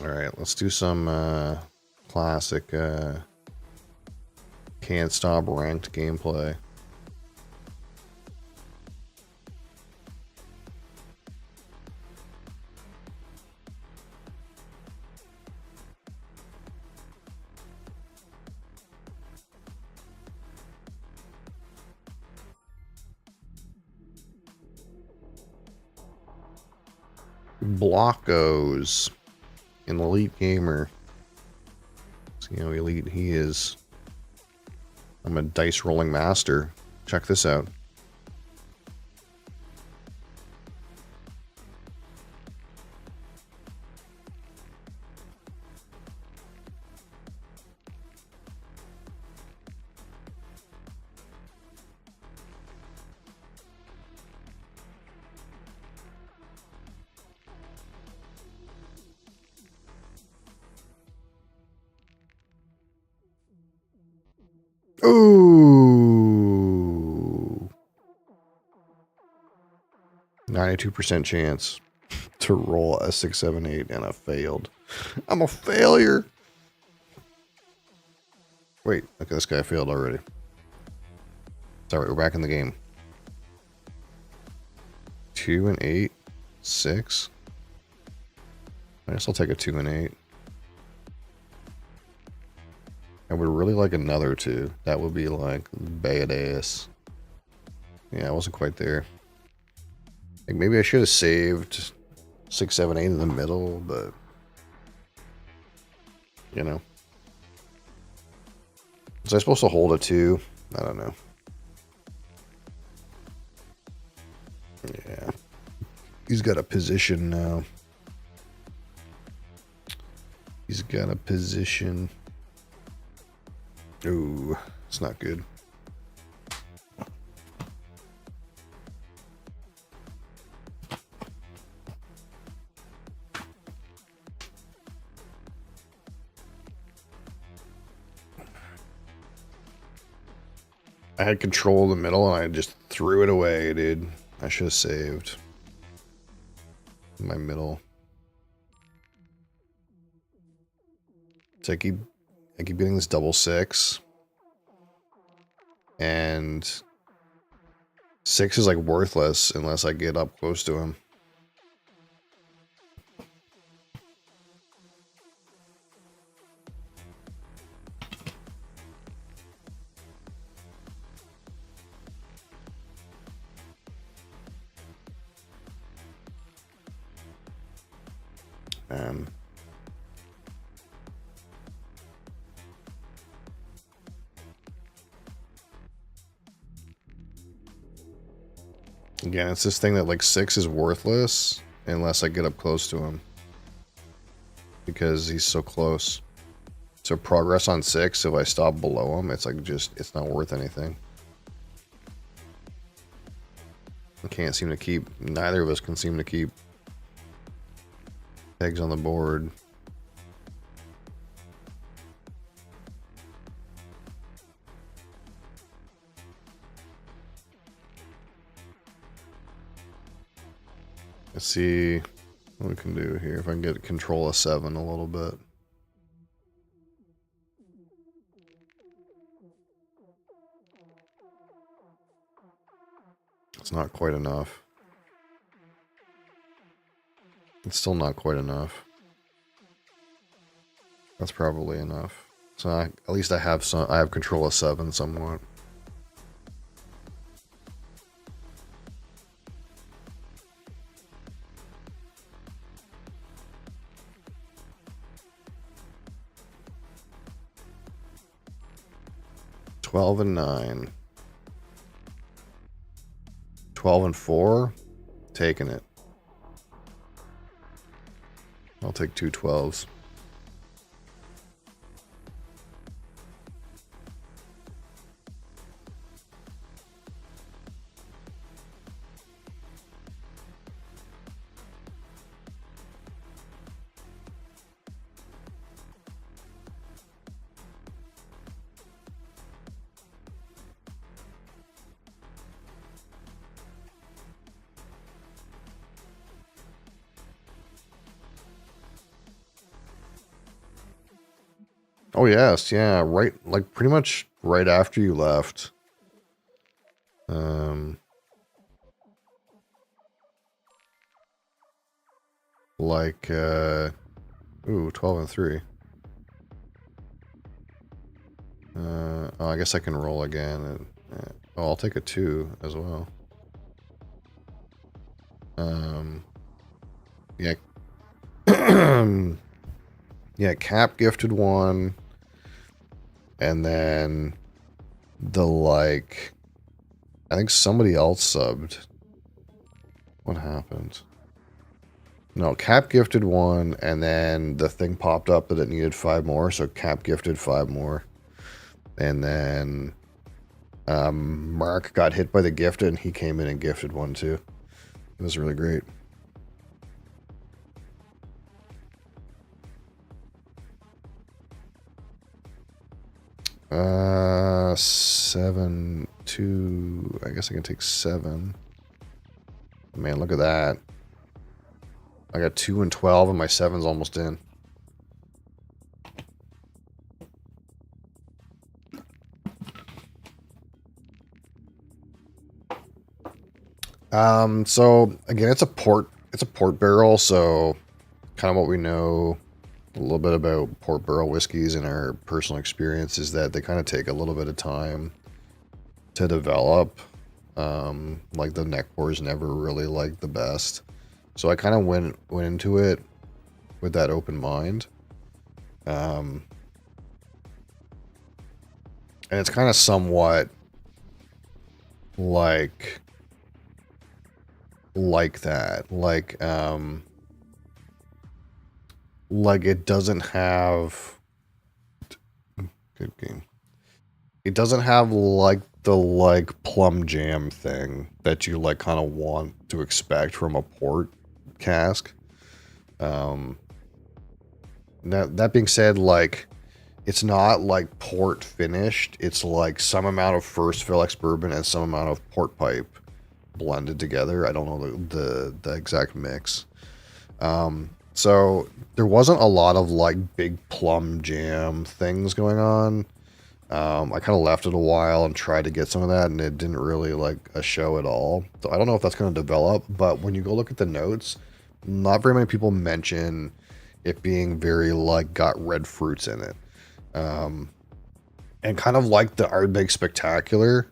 [SPEAKER 1] Alright, let's do some classic can't stop ranked gameplay. Blockos, an elite gamer. See how elite he is. I'm a dice rolling master. Check this out. Ooh. 92% chance to roll a 6, 7, 8 and I failed. I'm a failure. Wait, okay, this guy failed already. It's alright, we're back in the game. 2 and 8. 6. I guess I'll take a 2 and 8. I would really like another 2. That would be like badass. Yeah, I wasn't quite there. Like maybe I should have saved 6, 7, 8 in the middle, but you know. Was I supposed to hold a 2? I don't know. Yeah. He's got a position now. He's got a position. Ooh, it's not good. I had control of the middle and I just threw it away, dude. I should have saved my middle. So I keep getting this double 6. And 6 is like worthless unless I get up close to him. Again, it's this thing that like 6 is worthless unless I get up close to him. Because he's so close. So progress on 6, if I stop below him, it's like just, it's not worth anything. I can't seem to keep, neither of us can seem to keep pegs on the board. Let's see what we can do here. If I can get control of 7 a little bit. It's not quite enough. It's still not quite enough. That's probably enough. So at least I have some. I have control of 7 somewhat. $12 and 9. 12 and 4. Taking it. I'll take 2 12s. Oh yes, yeah, right, like pretty much right after you left. Like ooh, 12 and 3. Oh, I guess I can roll again and oh, I'll take a 2 as well. Yeah. Yeah, Cap gifted 1. And then the like, I think somebody else subbed. What happened? No, Cap gifted 1, and then the thing popped up that it needed 5 more, so Cap gifted 5 more. And then Mark got hit by the gifted, and he came in and gifted 1 too. It was really great. Uh, 7, 2. I guess I can take 7. Man, look at that. I got 2 and 12, and my 7's almost in. So again, it's a port it's a port barrel, so kind of what we know a little bit about port barrel whiskeys in our personal experience is that they kind of take a little bit of time to develop. Like the neck pour is never really like the best. So I kind of went into it with that open mind. And it's kind of somewhat like that. Like it doesn't have good game. It doesn't have like the like plum jam thing that you like kind of want to expect from a port cask. Um that being said, like it's not like port finished. It's like some amount of first fill ex bourbon and some amount of port pipe blended together. I don't know the exact mix. So there wasn't a lot of like big plum jam things going on. I kind of left it a while and tried to get some of that, and it didn't really like a show at all. So I don't know if that's going to develop, but when you go look at the notes, not very many people mention it being very like got red fruits in it. And kind of like the Ardbeg Spectacular,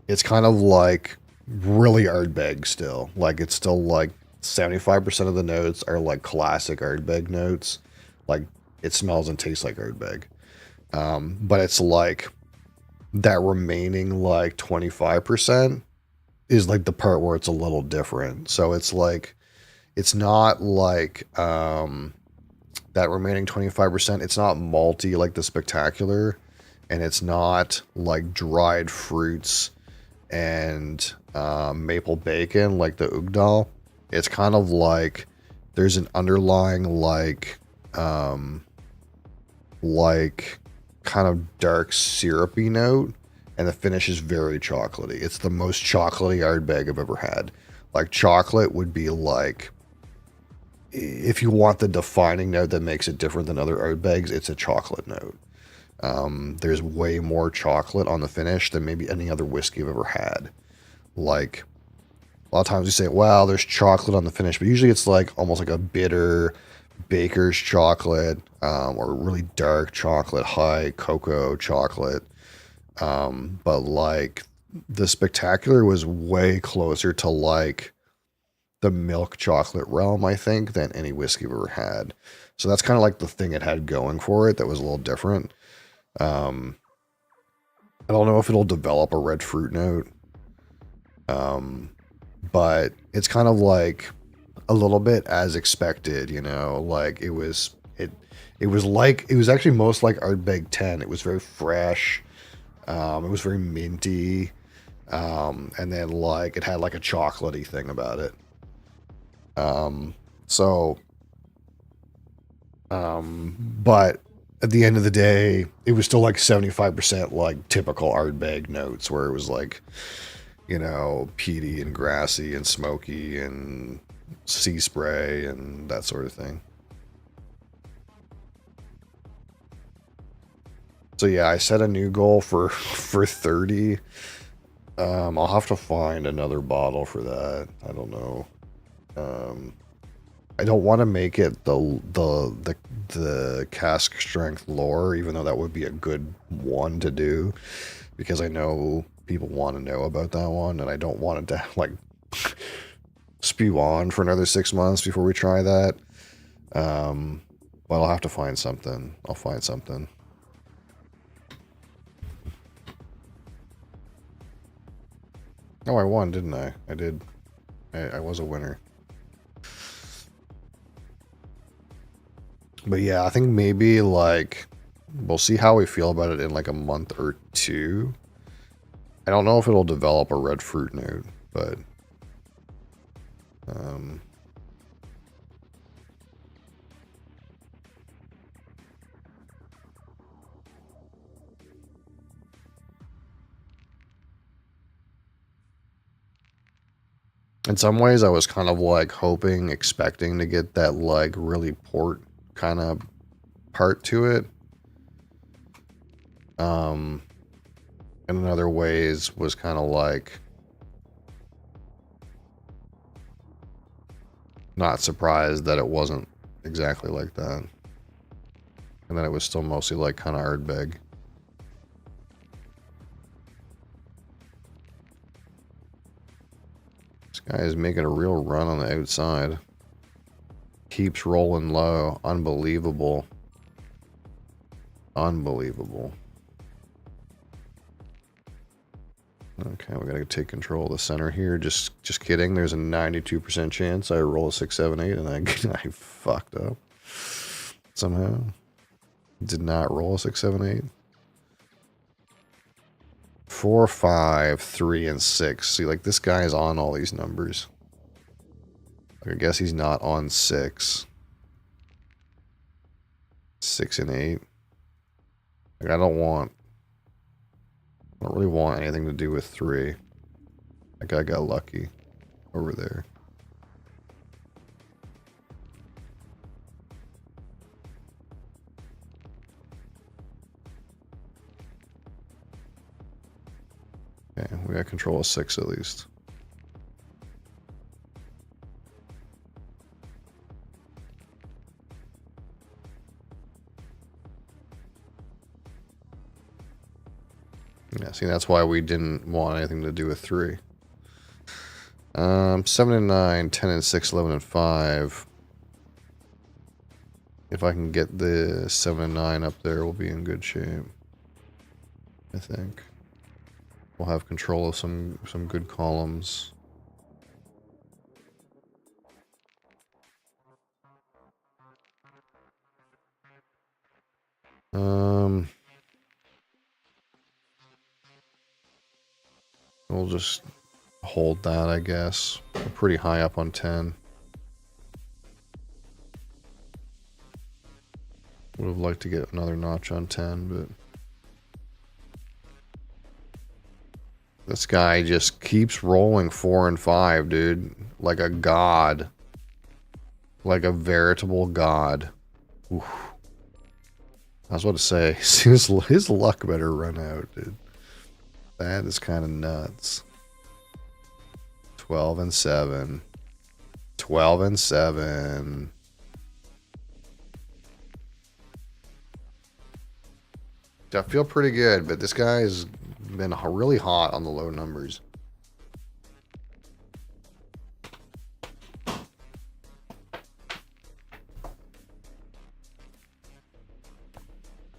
[SPEAKER 1] it's kind of like really Ardbeg still. Like it's still like 75% of the notes are like classic Ardbeg notes. Like it smells and tastes like Ardbeg. But it's like that remaining like 25% is like the part where it's a little different. So it's like, it's not like, that remaining 25%, it's not malty like the Spectacular, and it's not like dried fruits and maple bacon like the Ugdal. It's kind of like there's an underlying like kind of dark syrupy note, and the finish is very chocolatey. It's the most chocolatey Ardbeg I've ever had. Like chocolate would be like, if you want the defining note that makes it different than other Ardbegs, it's a chocolate note. There's way more chocolate on the finish than maybe any other whiskey I've ever had. Like a lot of times you say, wow, there's chocolate on the finish, but usually it's like almost like a bitter baker's chocolate, or really dark chocolate, high cocoa chocolate. But like the Spectacular was way closer to like the milk chocolate realm, I think, than any whiskey I've ever had. So that's kind of like the thing it had going for it that was a little different. I don't know if it'll develop a red fruit note. But it's kind of like a little bit as expected, you know, like it was actually most like Ardbeg 10. It was very fresh. It was very minty. And then like it had like a chocolatey thing about it. So but at the end of the day, it was still like 75% like typical Ardbeg notes where it was like, you know, peaty and grassy and smoky and sea spray and that sort of thing. So yeah, I set a new goal for 30. I'll have to find another bottle for that. I don't know. I don't want to make it the cask strength lore, even though that would be a good one to do, because I know people want to know about that one, and I don't want it to like spew on for another 6 months before we try that. But I'll have to find something. I'll find something. Oh, I won, didn't I? I did. I was a winner. But yeah, I think maybe like we'll see how we feel about it in like a month or two. I don't know if it'll develop a red fruit note, but in some ways I was kind of like hoping, expecting to get that like really port kind of part to it. And in other ways was kind of like Not surprised that it wasn't exactly like that. And then it was still mostly like kind of Ardbeg. This guy is making a real run on the outside. Keeps rolling low. Unbelievable. Unbelievable. Okay, we gotta take control of the center here. Just kidding. There's a 92% chance I roll a 6, 7, 8 and I fucked up. Somehow. Did not roll a 6, 7, 8. 4, 5, 3, and 6. See, like, this guy is on all these numbers. I guess he's not on 6. 6 and 8. Like, I don't really want anything to do with 3. That guy got lucky over there. Okay, we got control of 6 at least. Yeah, see, that's why we didn't want anything to do with 3. 7 and 9, 10 and 6, 11 and 5. If I can get the 7 and 9 up there, we'll be in good shape. I think. We'll have control of some good columns. We'll just hold that, I guess. We're pretty high up on 10. Would have liked to get another notch on 10, but this guy just keeps rolling 4 and 5, dude. Like a god. Like a veritable god. Oof. I was about to say, his luck better run out, dude. That is kind of nuts. 12 and 7. 12 and 7. I feel pretty good, but this guy's been really hot on the low numbers.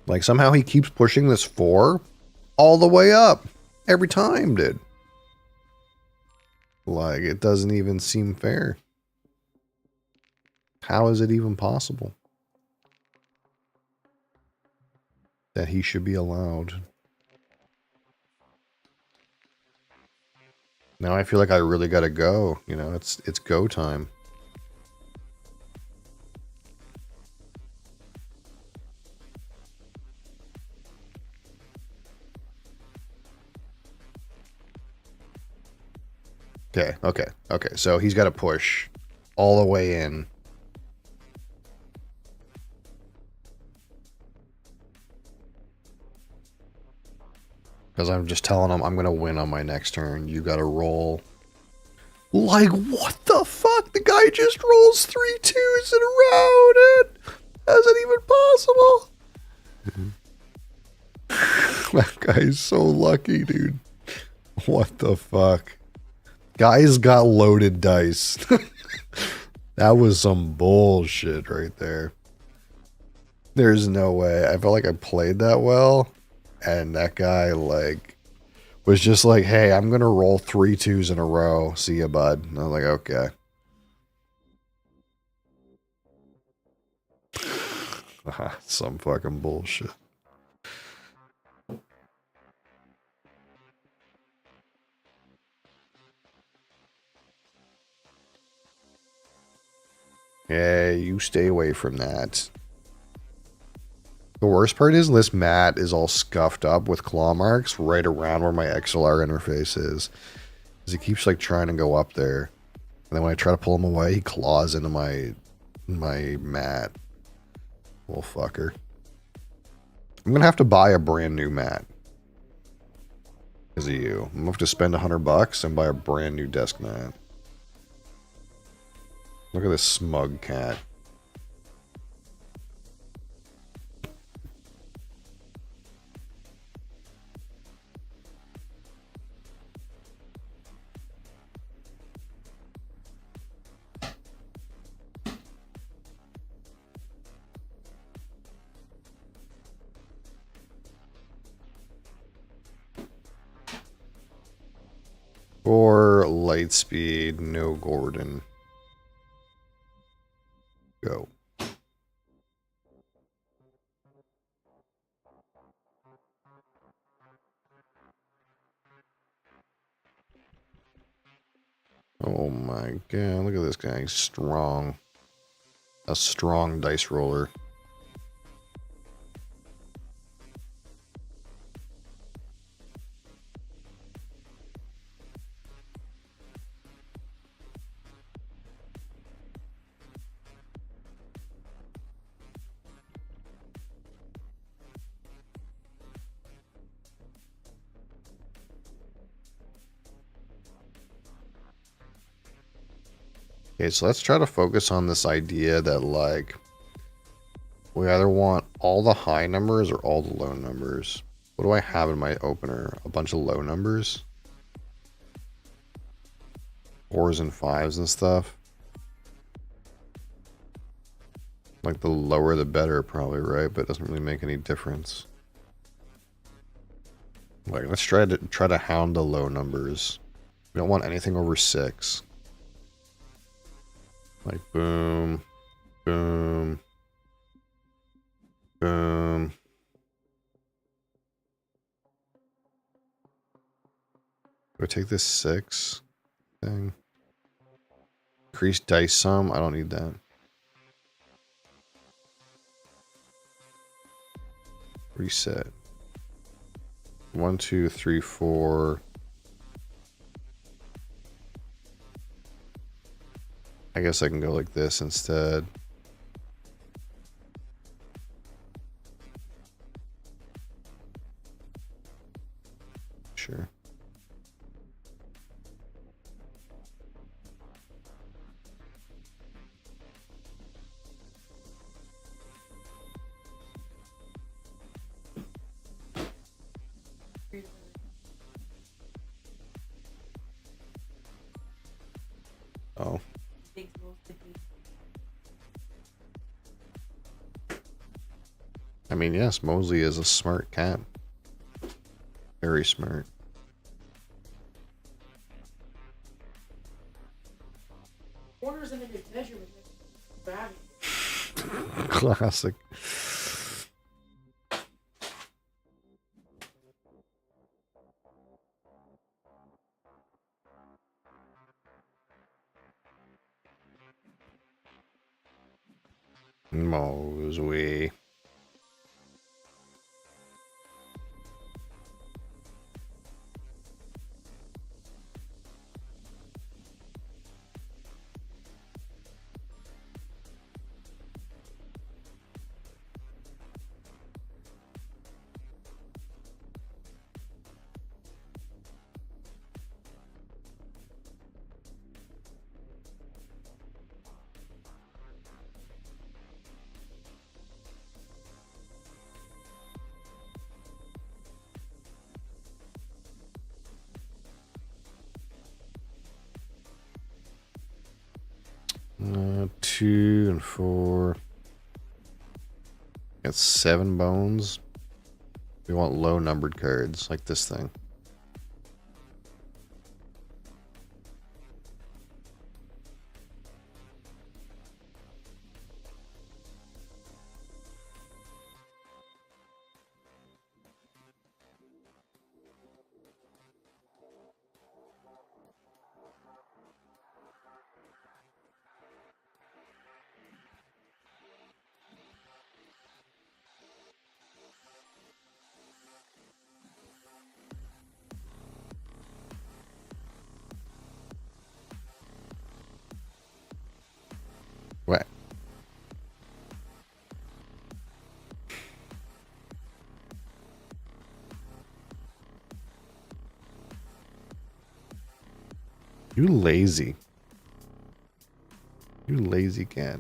[SPEAKER 1] Like, somehow he keeps pushing this 4 all the way up. Every time, dude. Like, it doesn't even seem fair. How is it even possible that he should be allowed? Now I feel like I really gotta go. You know, it's go time. Okay. So he's got to push all the way in. Because I'm just telling him I'm going to win on my next turn. You got to roll. Like, what the fuck? The guy just rolls 3 2s in a row, dude. How's it even possible? That guy's so lucky, dude. What the fuck? Guys got loaded dice. That was some bullshit right there. There's no way. I felt like I played that well. And that guy, like, was just like, hey, I'm going to roll 3 2s in a row. See ya, bud. And I was like, okay. Some fucking bullshit. Yeah, you stay away from that. The worst part is this mat is all scuffed up with claw marks right around where my XLR interface is. Because he keeps like trying to go up there. And then when I try to pull him away, he claws into my mat. Little fucker. I'm going to have to buy a brand new mat. Because of you. I'm going to have to spend $100 and buy a brand new desk mat. Look at this smug cat. For Lightspeed, no Gordon. Go. Oh my god, look at this guy. He's strong. A strong dice roller. Okay, so let's try to focus on this idea that, like, we either want all the high numbers or all the low numbers. What do I have in my opener? A bunch of low numbers? 4s and 5s and stuff. Like, the lower the better, probably, right? But it doesn't really make any difference. Like, let's try to hound the low numbers. We don't want anything over 6. Like, boom, boom, boom. Do I take this 6 thing? Increase dice sum? I don't need that. Reset. 1, 2, 3, 4. I guess I can go like this instead. Sure. Oh. I mean, yes, Moseley is a smart cat. Very smart.
[SPEAKER 2] Corners of his measurement bad.
[SPEAKER 1] Classic. Moseley. Two and 4. Got 7 bones. We want low numbered cards like this thing. What? You lazy. You lazy cat.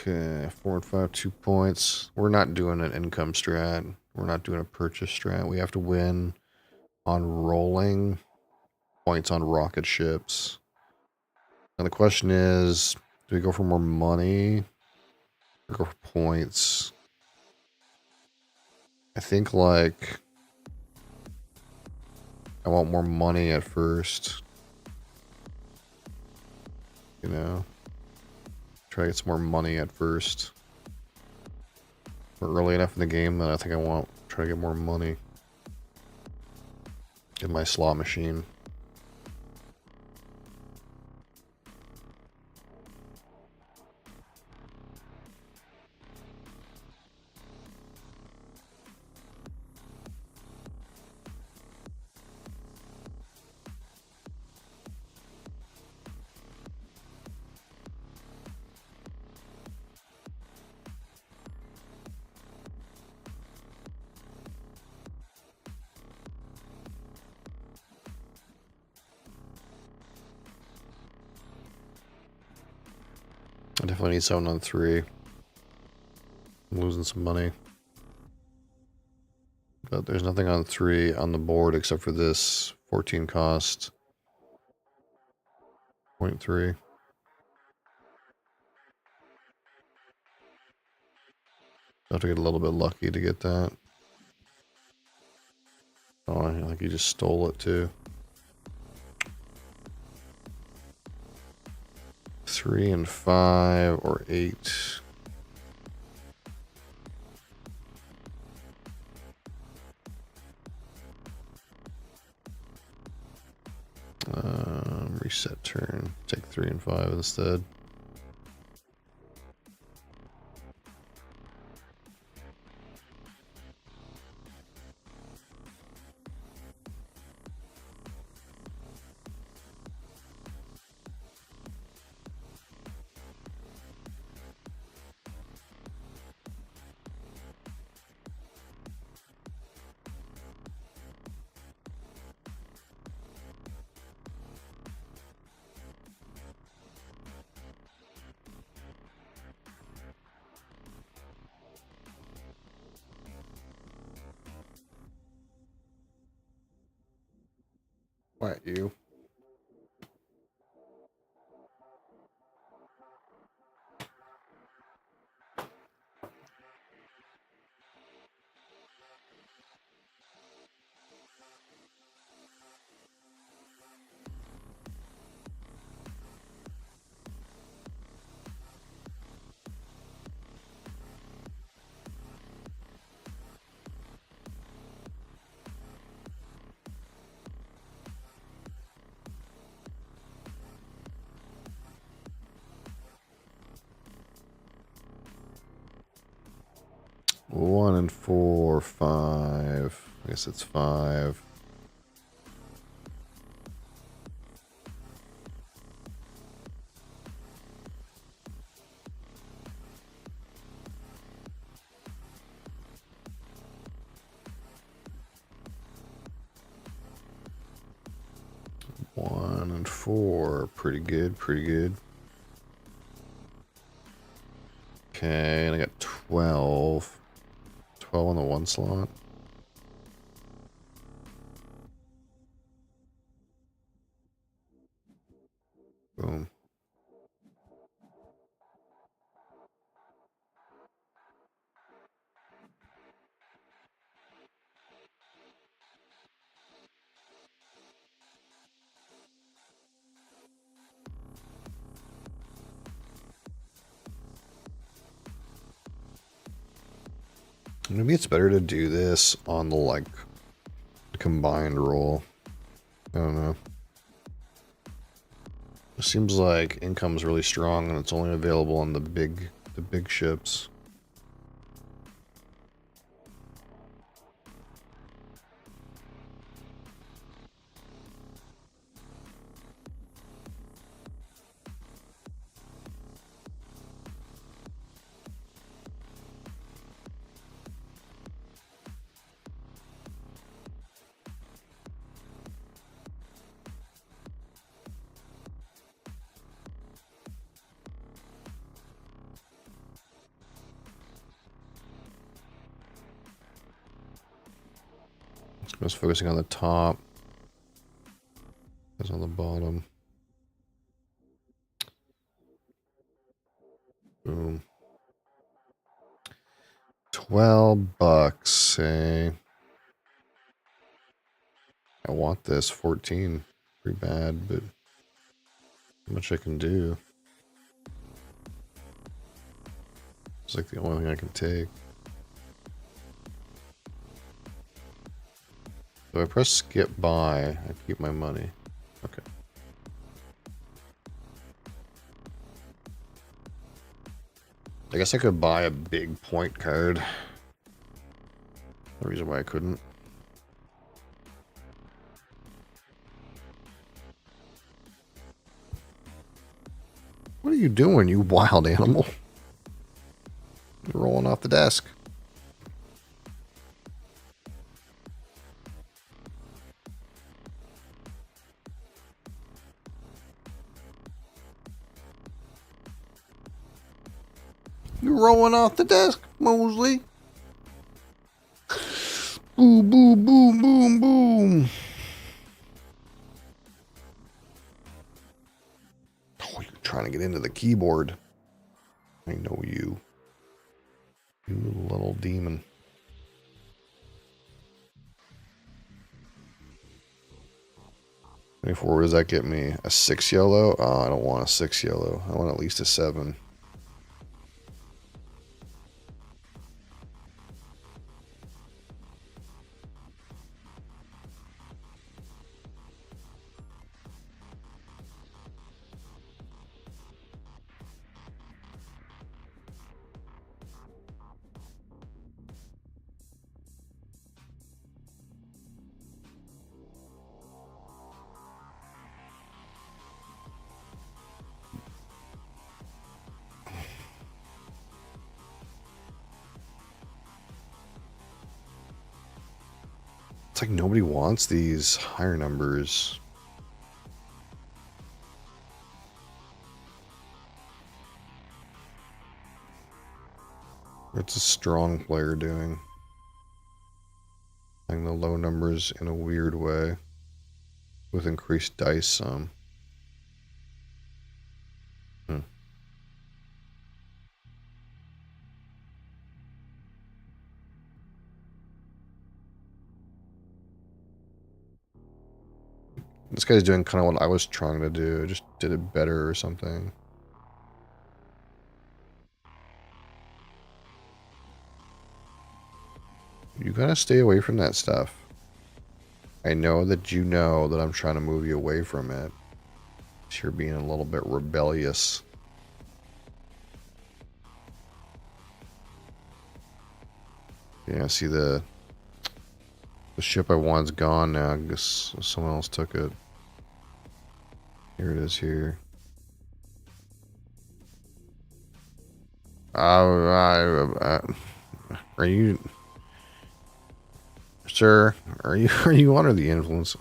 [SPEAKER 1] Okay, 4 and 5, 2 points. We're not doing an income strat. We're not doing a purchase strat. We have to win on rolling points on rocket ships. And the question is, do we go for more money or go for points? I think like I want more money at first. You know, try to get some more money at first. We're early enough in the game that I think I want to try to get more money in my slot machine. I definitely need 7 on 3. I'm losing some money. But there's nothing on 3 on the board except for this 14 cost. 0.3. I have to get a little bit lucky to get that. Oh, I think he just stole it too. 3 and 5 or 8. Reset turn. Take 3 and 5 instead. What, you? One and 4, 5. I guess it's 5. One and 4. Pretty good, pretty good. Okay, and I got 12. 12 on the 1 slot. Boom. Maybe it's better to do this on the, like, combined roll. I don't know. It seems like income's really strong and it's only available on the big ships. It's focusing on the top. It's on the bottom. Boom. $12, eh? I want this. 14. Pretty bad, but how much I can do. It's like the only thing I can take. So I press skip buy, I keep my money. Okay. I guess I could buy a big point card. No reason why I couldn't. What are you doing, you wild animal? You're rolling off the desk. You're rolling off the desk, Moseley. Boom, boom, boom, boom, boom. Oh, you're trying to get into the keyboard. I know you. You little demon. 24, what does that get me? A 6 yellow? Oh, I don't want a 6 yellow. I want at least a 7. It's like nobody wants these higher numbers. What's a strong player doing? Playing the low numbers in a weird way with increased dice sum. This guy's doing kind of what I was trying to do. I just did it better or something. You gotta stay away from that stuff. I know that you know that I'm trying to move you away from it. You're being a little bit rebellious. Yeah, see the ship I want's gone now. I guess someone else took it. Here it is here. Are you, sir? Are you under the influence?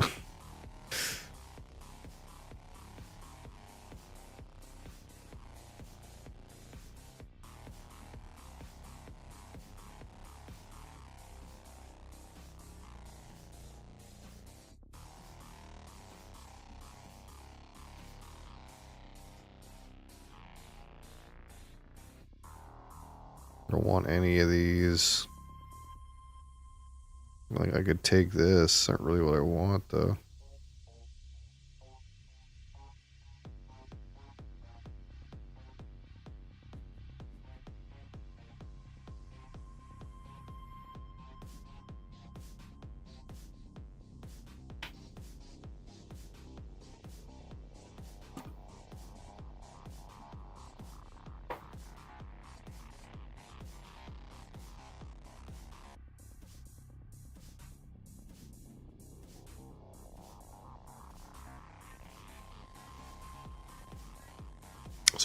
[SPEAKER 1] I don't want any of these. Like, I could take this. Not really what I want, though.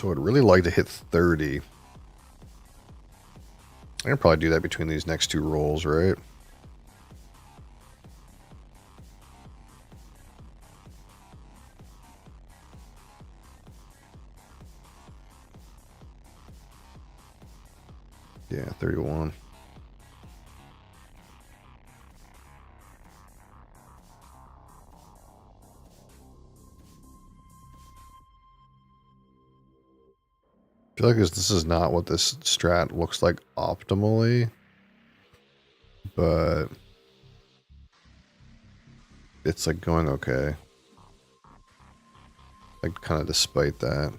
[SPEAKER 1] So I'd really like to hit 30. I can probably do that between these next two rolls, right? Yeah, 31. I feel like this is not what this strat looks like optimally, but it's like going okay. Like kind of despite that.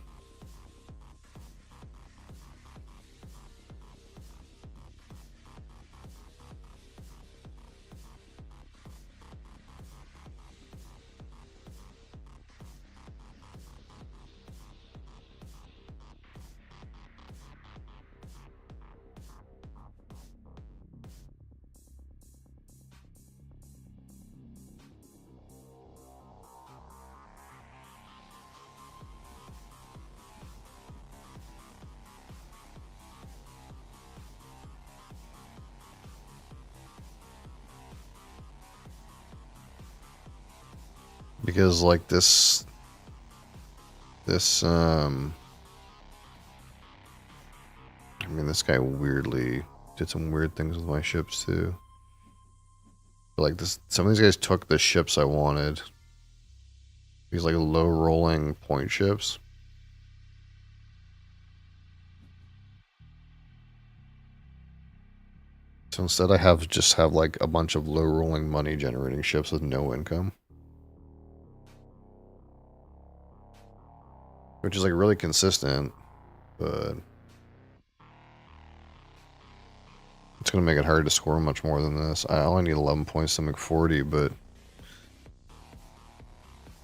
[SPEAKER 1] Because like this I mean, this guy weirdly did some weird things with my ships too. Like this, some of these guys took the ships I wanted. These like low rolling point ships. So instead, I just have like a bunch of low rolling money generating ships with no income, which is like really consistent, but it's gonna make it hard to score much more than this. I only need 11 points to make 40, but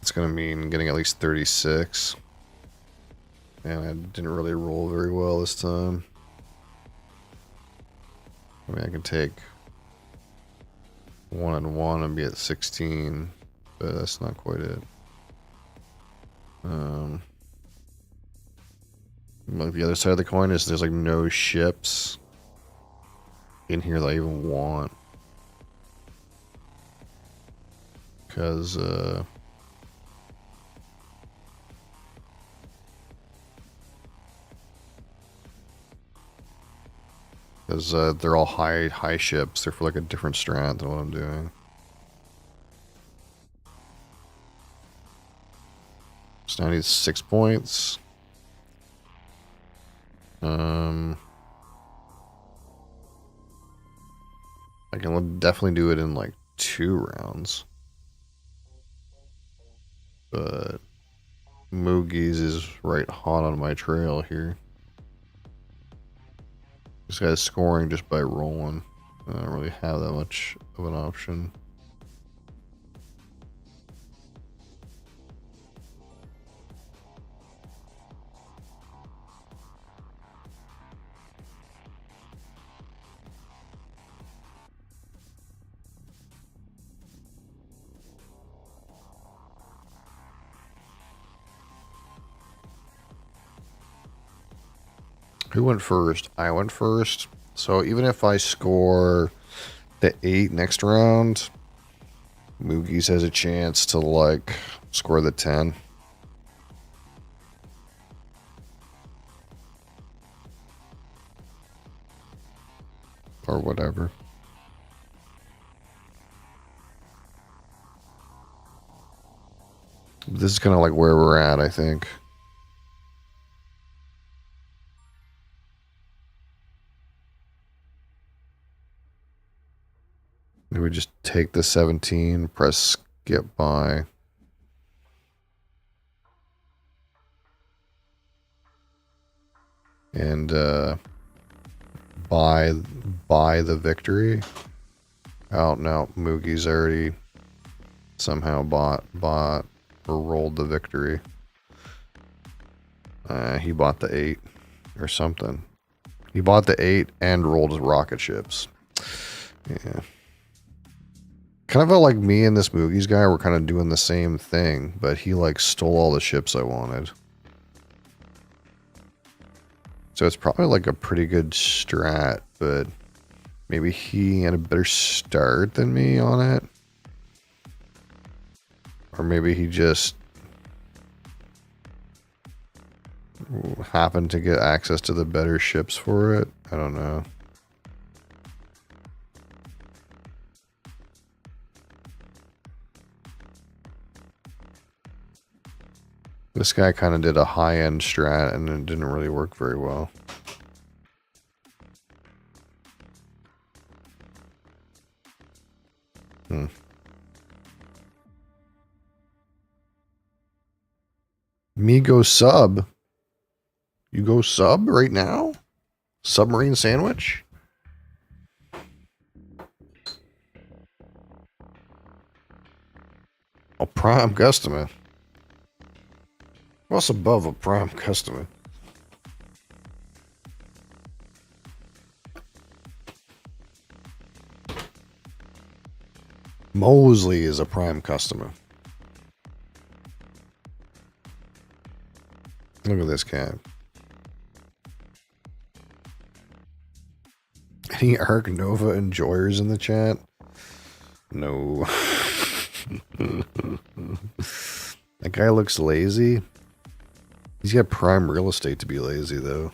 [SPEAKER 1] it's gonna mean getting at least 36. And I didn't really roll very well this time. I mean, I can take 1 and 1 and be at 16, but that's not quite it. Like the other side of the coin is there's like no ships in here that I even want. Because, they're all high ships. They're for like a different strat than what I'm doing. So now I need 6 points. I can definitely do it in like 2 rounds. But Moogies is right hot on my trail here. This guy's scoring just by rolling. I don't really have that much of an option. Who went first? I went first. So even if I score the 8 next round, Moogies has a chance to like score the 10. Or whatever. This is kind of like where we're at, I think. Maybe we just take the 17, press skip by. And buy the victory. Oh no, Moogie's already somehow bought or rolled the victory. He bought the 8 or something. He bought the 8 and rolled his rocket ships. Yeah. Kind of felt like me and this Moogie's guy were kind of doing the same thing, but he like stole all the ships I wanted. So it's probably like a pretty good strat, but maybe he had a better start than me on it. Or maybe he just happened to get access to the better ships for it. I don't know. This guy kind of did a high-end strat and it didn't really work very well. Me go sub. You go sub right now? Submarine sandwich? A prime customer. What's above a prime customer? Moseley is a prime customer. Look at this cat. Any Arc Nova enjoyers in the chat? No. That guy looks lazy. He's got prime real estate to be lazy, though.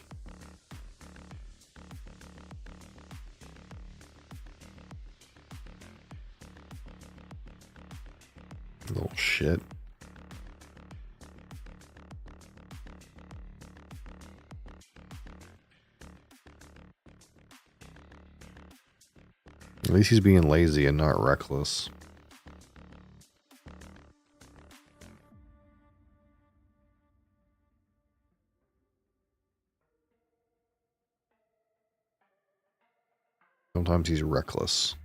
[SPEAKER 1] Little shit. At least he's being lazy and not reckless. Sometimes he's reckless.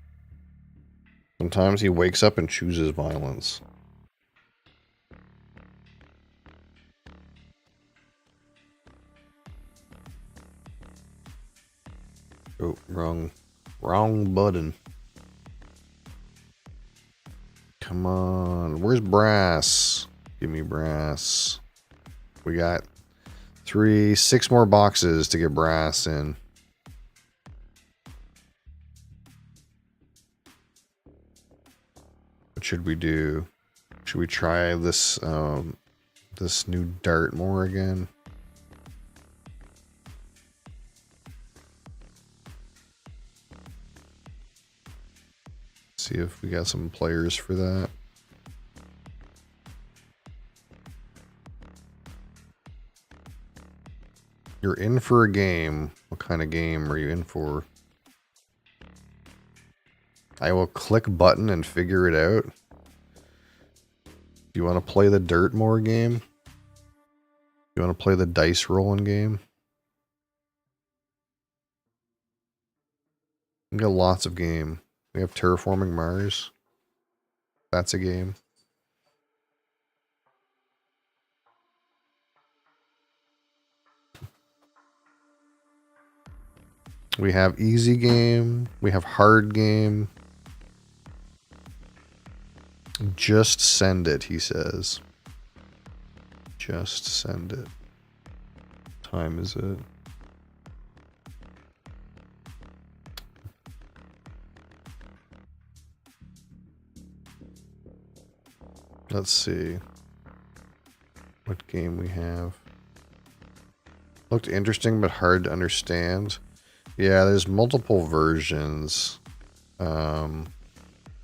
[SPEAKER 1] Sometimes he wakes up and chooses violence. Oh, wrong button. Come on. Where's brass? Give me brass. We got 6 more boxes to get brass in. What should we do? Should we try this this new dart more again? See if we got some players for that. You're in for a game. What kind of game are you in for? I will click button and figure it out. Do you want to play the dirt more game? You want to play the dice rolling game? We got lots of game. We have Terraforming Mars. That's a game. We have easy game. We have hard game. Just send it, he says. Just send it. What time is it? Let's see what game we have. Looked interesting but hard to understand. Yeah, there's multiple versions.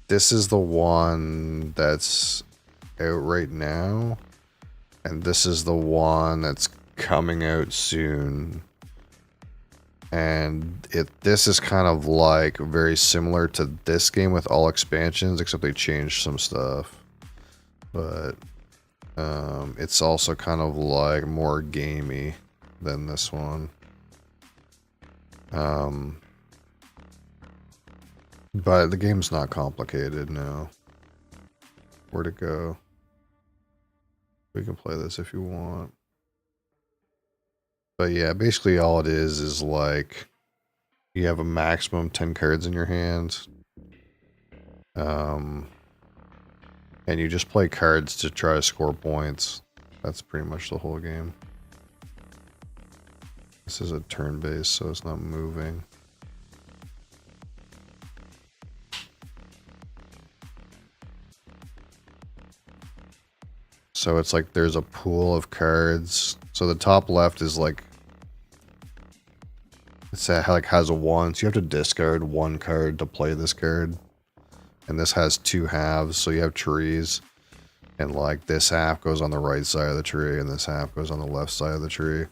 [SPEAKER 1] This is the one that's out right now, and this is the one that's coming out soon. And this is kind of like very similar to this game with all expansions, except they changed some stuff. But it's also kind of like more gamey than this one. But the game's not complicated, no. Where to go? We can play this if you want. But yeah, basically all it is like you have a maximum 10 cards in your hand. And you just play cards to try to score points. That's pretty much the whole game. This is a turn base, so it's not moving. So it's like there's a pool of cards. So the top left is like, it's like has a 1, so you have to discard 1 card to play this card. And this has 2 halves, so you have trees. And like this half goes on the right side of the tree, and this half goes on the left side of the tree.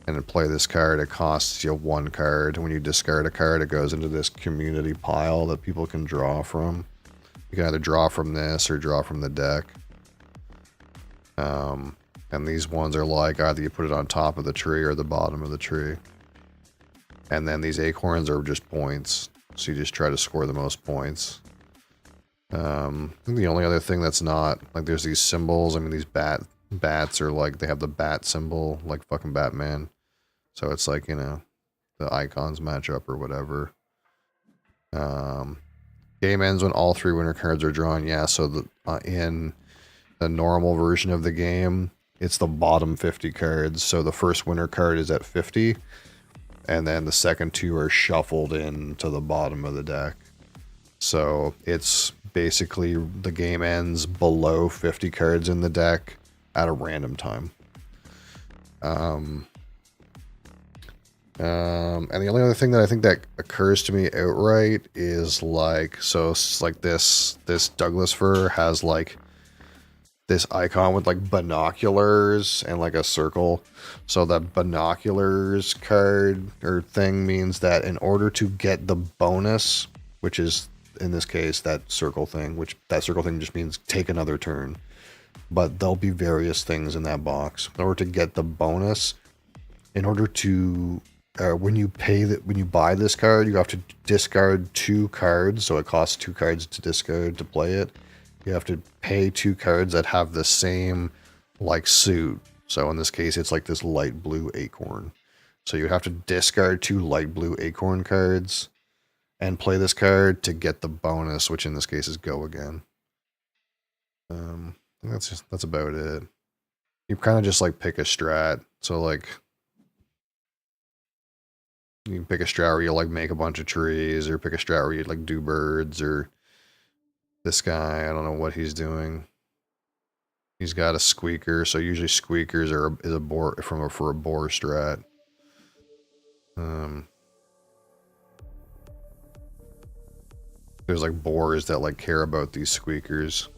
[SPEAKER 1] And to play this card, it costs you 1 card. When you discard a card, it goes into this community pile that people can draw from. You can either draw from this or draw from the deck. And these ones are like either you put it on top of the tree or the bottom of the tree. And then these acorns are just points. So you just try to score the most points. I think the only other thing that's not, like there's these symbols. I mean, these bats are like, they have the bat symbol, like fucking Batman. So it's like, you know, the icons match up or whatever. Game ends when all 3 winner cards are drawn. Yeah, so the, in the normal version of the game, it's the bottom 50 cards. So the first winner card is at 50. And then the second 2 are shuffled into the bottom of the deck. So it's basically the game ends below 50 cards in the deck at a random time. And the only other thing that I think that occurs to me outright is like, so it's like this Douglas fir has like this icon with like binoculars and like a circle. So the binoculars card or thing means that in order to get the bonus, which is in this case that circle thing, which that circle thing just means take another turn. But there'll be various things in that box. In order to get the bonus, in order to when you buy this card, you have to discard 2 cards. So it costs 2 cards to discard to play it. You have to pay 2 cards that have the same like suit. So in this case, it's like this light blue acorn. So you have to discard 2 light blue acorn cards and play this card to get the bonus, which in this case is go again. That's about it. You kind of just like pick a strat. So like you can pick a strat where you like make a bunch of trees, or pick a strat where you like do birds, or this guy, I don't know what he's doing. He's got a squeaker, so usually squeakers is a boar for a boar strat. There's like boars that like care about these squeakers.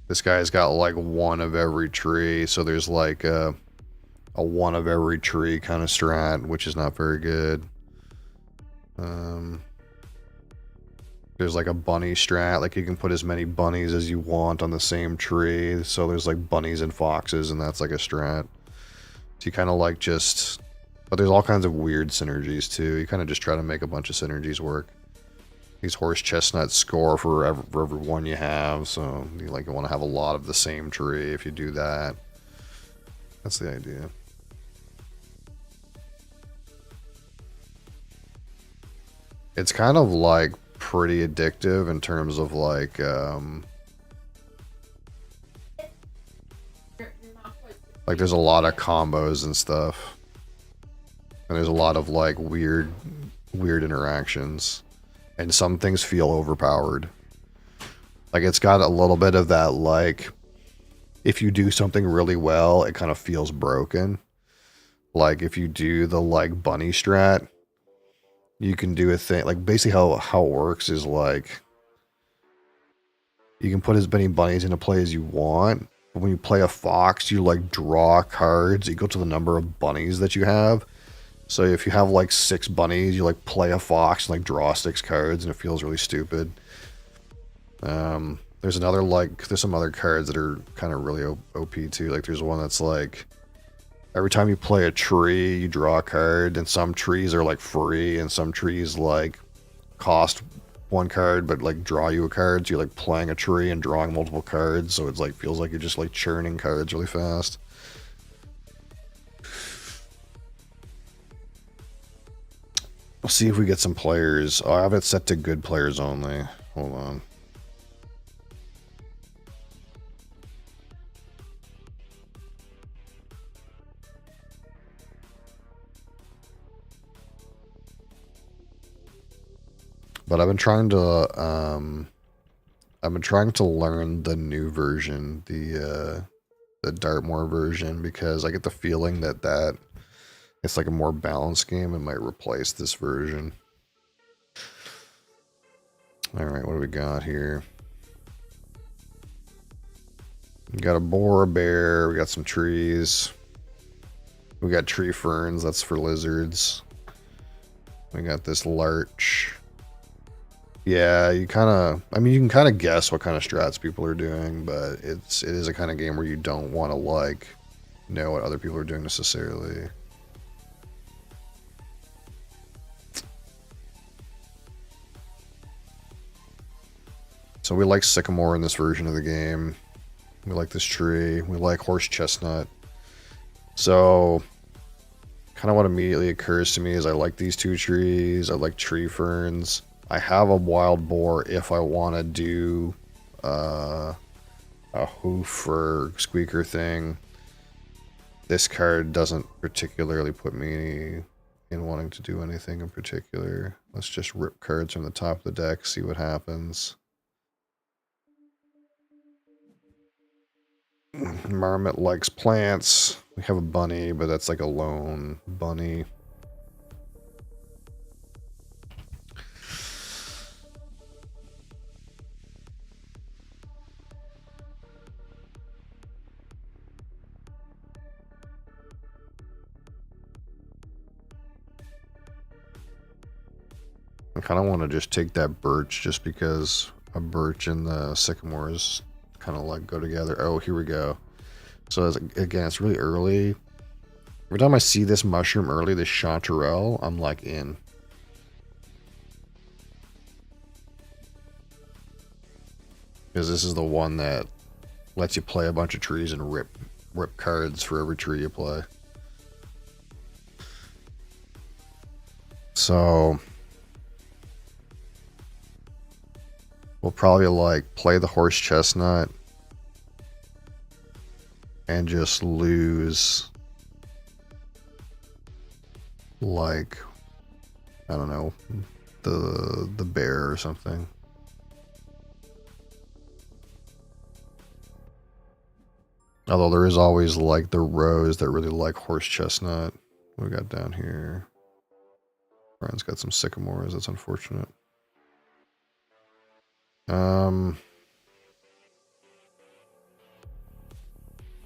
[SPEAKER 1] This guy's got like 1 of every tree, so there's like a 1 of every tree kind of strat, which is not very good. There's like a bunny strat, like you can put as many bunnies as you want on the same tree. So there's like bunnies and foxes, and that's like a strat. So you kind of like just, but there's all kinds of weird synergies too. You kind of just try to make a bunch of synergies work. These horse chestnuts score for every one you have, so you like want to have a lot of the same tree if you do that. That's the idea. It's kind of like pretty addictive in terms of like there's a lot of combos and stuff, and there's a lot of like weird interactions, and some things feel overpowered. Like it's got a little bit of that, like if you do something really well, it kind of feels broken. Like if you do the like bunny strat, you can do a thing, like basically how it works is like you can put as many bunnies into play as you want, but when you play a fox, you like draw cards equal to the number of bunnies that you have. So if you have like 6 bunnies, you like play a fox and like draw 6 cards, and it feels really stupid. There's another like there's some other cards that are kind of really OP too. Like there's one that's like every time you play a tree, you draw a card, and some trees are like free, and some trees like cost 1 card but like draw you a card. So you're like playing a tree and drawing multiple cards, so it's like feels like you're just like churning cards really fast. We'll see if we get some players. Oh, I have it set to good players only. Hold on. But I've been trying to learn the new version, the Dartmoor version, because I get the feeling that it's like a more balanced game and might replace this version. All right, what do we got here? We got a boar, a bear, we got some trees. We got tree ferns, that's for lizards. We got this larch. Yeah, you kind of, I mean, you can kind of guess what kind of strats people are doing, but it is a kind of game where you don't want to like know what other people are doing necessarily. So we like sycamore in this version of the game. We like this tree. We like horse chestnut. So kind of what immediately occurs to me is I like these two trees. I like tree ferns. I have a wild boar if I want to do a hoof or squeaker thing. This card doesn't particularly put me in wanting to do anything in particular. Let's just rip cards from the top of the deck, see what happens. Marmot likes plants. We have a bunny, but that's like a lone bunny. I kind of want to just take that birch just because a birch and the sycamores kind of like go together. Oh, here we go. So again, it's really early. Every time I see this mushroom early, this chanterelle, I'm like in. Because this is the one that lets you play a bunch of trees and rip cards for every tree you play. So we'll probably like play the horse chestnut and just lose like, I don't know, the bear or something. Although there is always like the rows that really like horse chestnut. What we got down here? Brian's got some sycamores. That's unfortunate.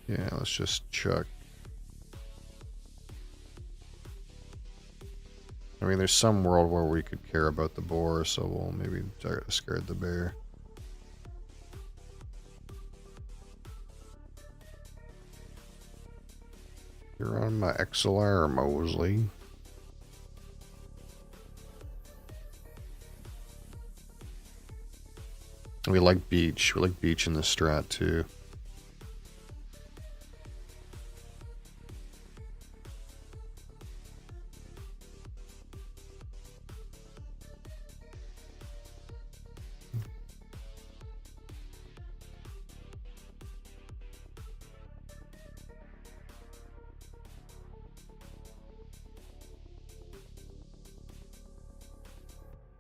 [SPEAKER 1] Yeah, let's just chuck. I mean, there's some world where we could care about the boar, so we'll maybe discard the bear. You're on my XLR, Moseley. We like beach. We like beach in this strat too.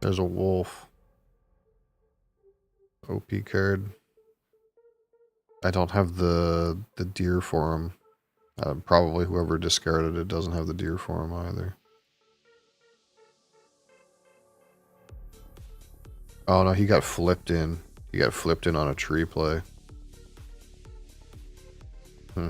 [SPEAKER 1] There's a wolf. OP card. I don't have the deer for him. Probably whoever discarded it doesn't have the deer for him either. Oh no, he got flipped in. He got flipped in on a tree play. Hmm.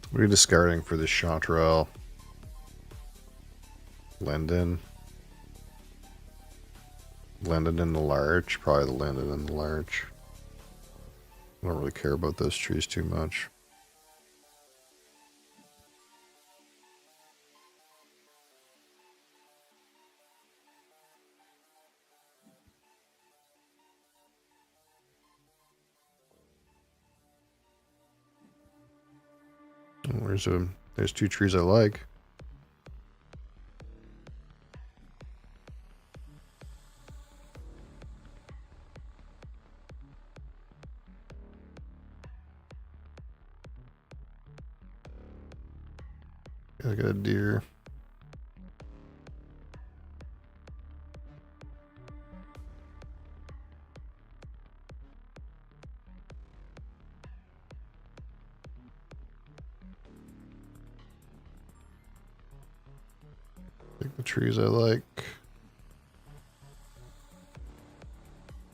[SPEAKER 1] What are you discarding for this chanterelle? Linden. Linden and the larch. Probably the linden and the larch. I don't really care about those trees too much. There's two trees I like. I got a deer. Pick the trees I like.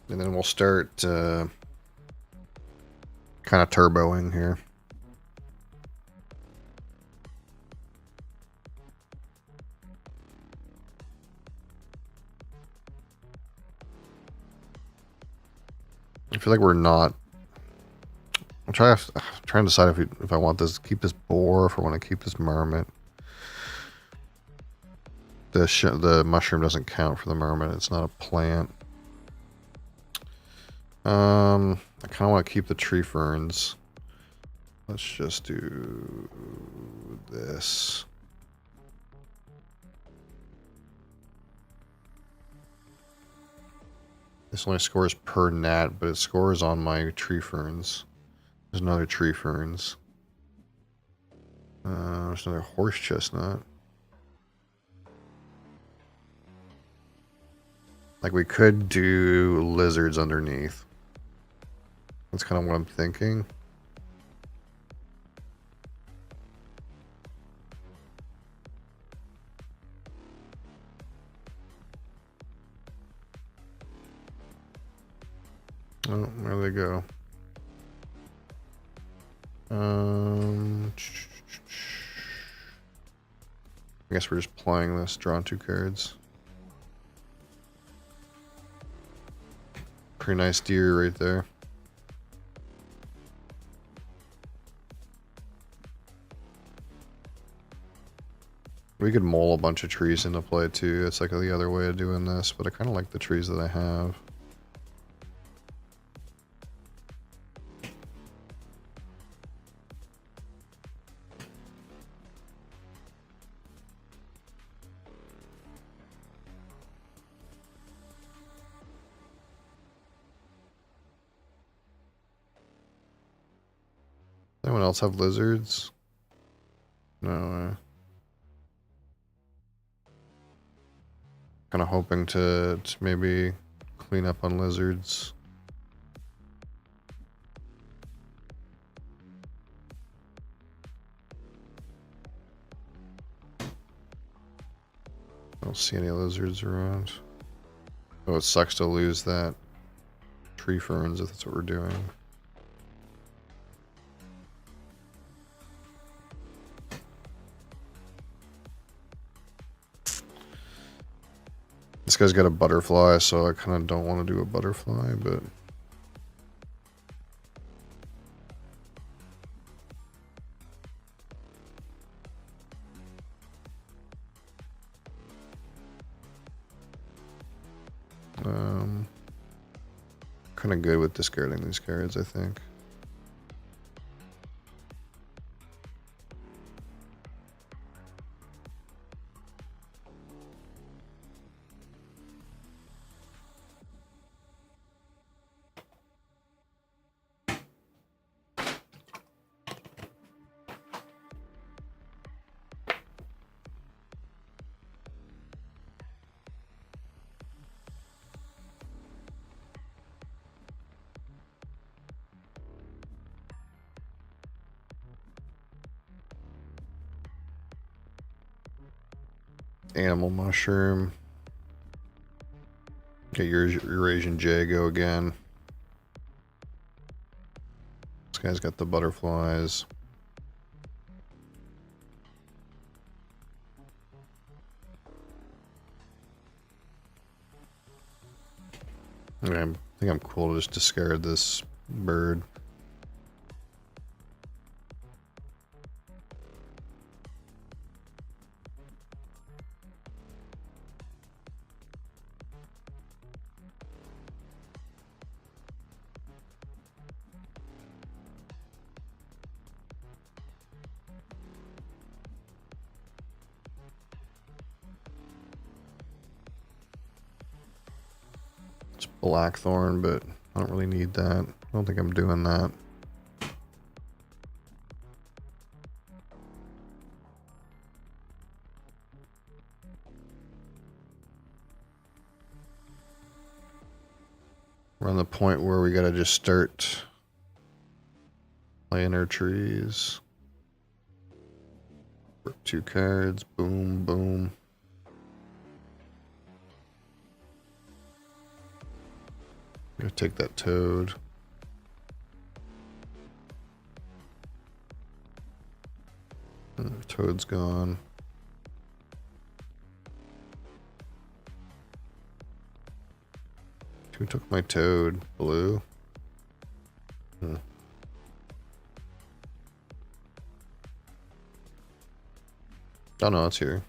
[SPEAKER 1] And then we'll start kind of turboing here. I feel like we're not. I'm trying to decide if I want this keep this boar, if I want to keep this marmot. The mushroom doesn't count for the marmot. It's not a plant. I kind of want to keep the tree ferns. Let's just do this. This only scores per gnat, but it scores on my tree ferns. There's another tree ferns. There's another horse chestnut. Like, we could do lizards underneath. That's kind of what I'm thinking. Oh, where do they go? I guess we're just playing this, drawing 2 cards. Pretty nice deer right there. We could mole a bunch of trees into play too. It's like the other way of doing this, but I kind of like the trees that I have. Anyone else have lizards? No. Kind of hoping to maybe clean up on lizards. I don't see any lizards around. Oh, it sucks to lose that tree ferns if that's what we're doing. This guy's got a butterfly, so I kind of don't want to do a butterfly, but... kind of good with discarding these cards, I think. Animal mushroom. Get your Eurasian Jago again. This guy's got the butterflies. Okay, I think I'm cool to just discard this bird. It's blackthorn, but I don't really need that. I don't think I'm doing that. We're on the point where we gotta just start playing our trees. 2 cards, boom, boom. Gotta take that toad. Toad's gone. Who took my toad? Blue? Oh no, it's here.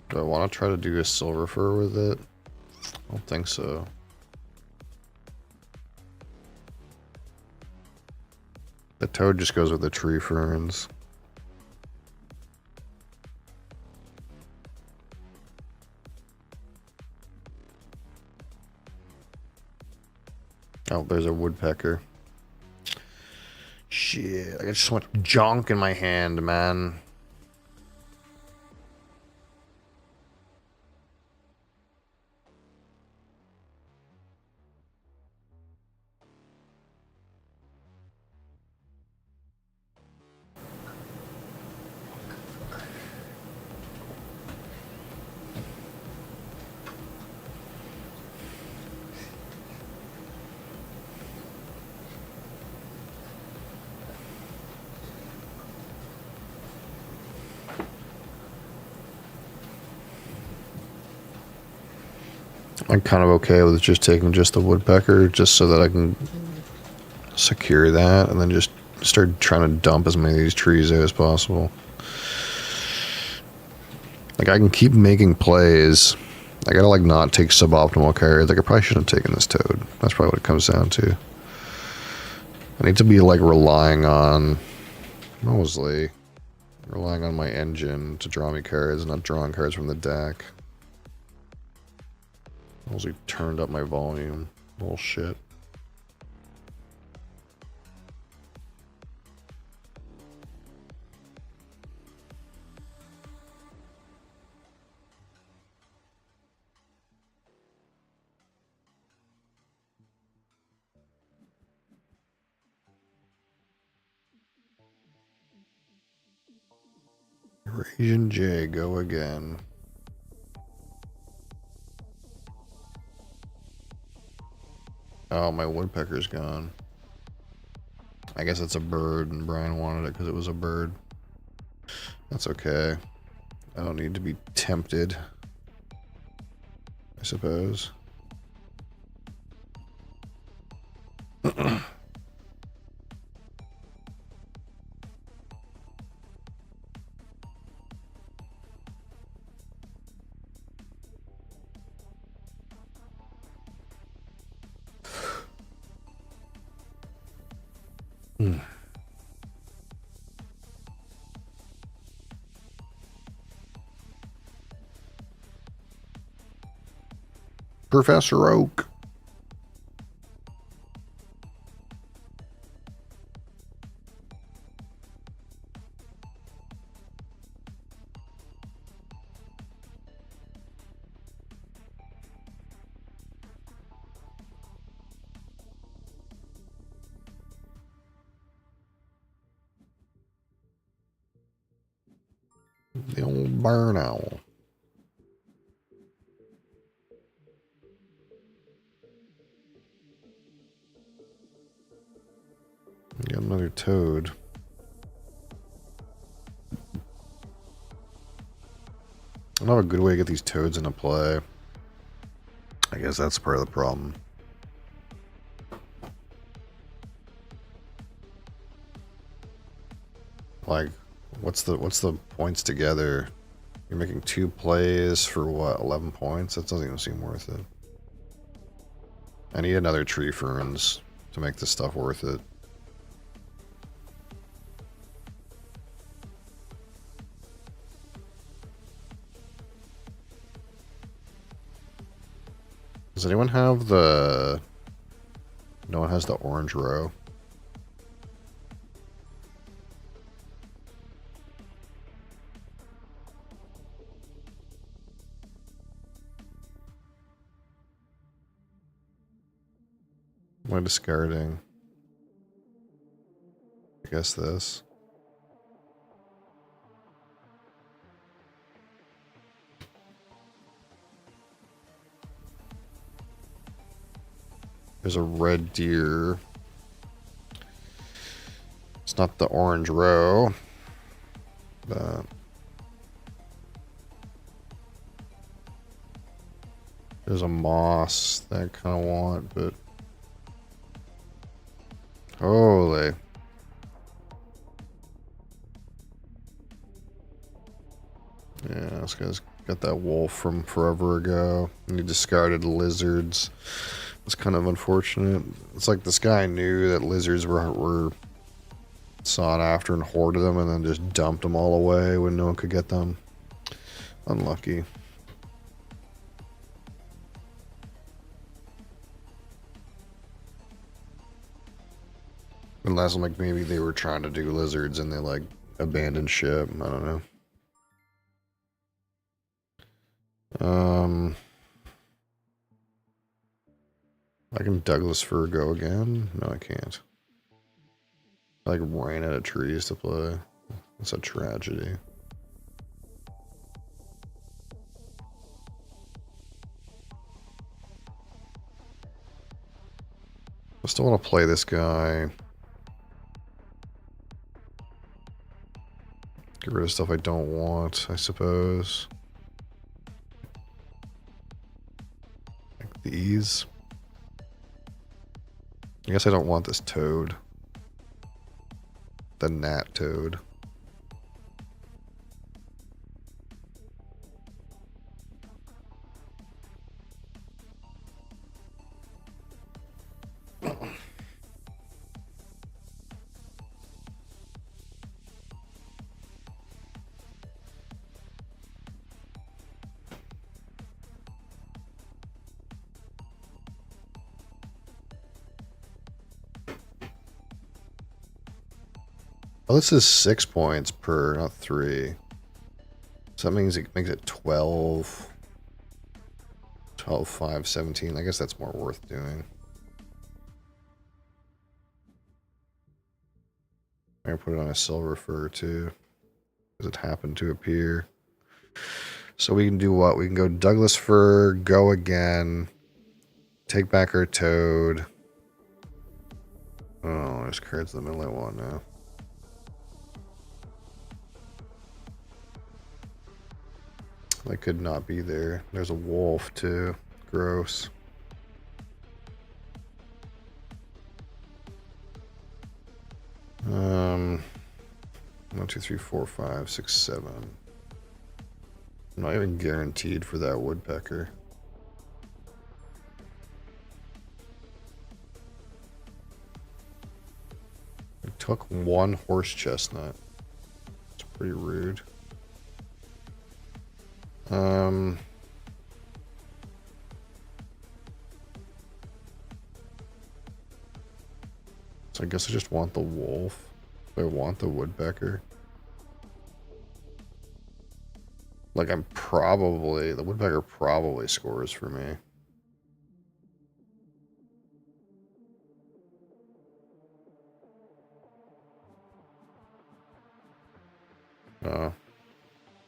[SPEAKER 1] Do I want to try to do a silver fur with it? I don't think so. The toad just goes with the tree ferns. Oh, there's a woodpecker. Shit, I got so much junk in my hand, man. I'm kind of okay with just taking just the woodpecker, just so that I can secure that, and then just start trying to dump as many of these trees out as possible. Like, I can keep making plays. I gotta, like, not take suboptimal cards. Like, I probably shouldn't have taken this toad. That's probably what it comes down to. I need to be, like, relying on Moseley. Relying on my engine to draw me cards, not drawing cards from the deck. Moseley turned up my volume. Bullshit. Eurasian J, go again. Oh, my woodpecker's gone. I guess it's a bird, and Brian wanted it because it was a bird. That's okay. I don't need to be tempted, I suppose. Professor Oak. The old barn owl. Got another toad. I don't have a good way to get these toads into play. I guess that's part of the problem. Like, what's the points together? You're making 2 plays for what, 11 points? That doesn't even seem worth it. I need another tree ferns to make this stuff worth it. Does anyone have the... No one has the orange row. Am I discarding? I guess this. There's a red deer. It's not the orange row. But there's a moss that I kind of want, but holy. Yeah, this guy's got that wolf from forever ago. And he discarded lizards. It's kind of unfortunate. It's like this guy knew that lizards were sought after and hoarded them and then just dumped them all away when no one could get them. Unlucky. Unless like maybe they were trying to do lizards and they like abandoned ship. I don't know. I can Douglas fir go again? No, I can't. I like ran out of trees to play. That's a tragedy. I still want to play this guy. Get rid of stuff I don't want, I suppose. Like these. I guess I don't want this toad. The gnat toad. Oh, this is 6 points per, not 3. So that means it makes it 12. 12, 5, 17. I guess that's more worth doing. I'm going to put it on a silver fir too. Because it happened to appear. So we can do what? We can go Douglas fir, go again. Take back our toad. Oh, there's cards in the middle I want now. That could not be there. There's a wolf too. Gross. One, 2, 3, 4, 5, 6, 7. I'm not even guaranteed for that woodpecker. I took one horse chestnut. It's pretty rude. So I guess I just want the wolf. I want the woodpecker. Like the woodpecker probably scores for me.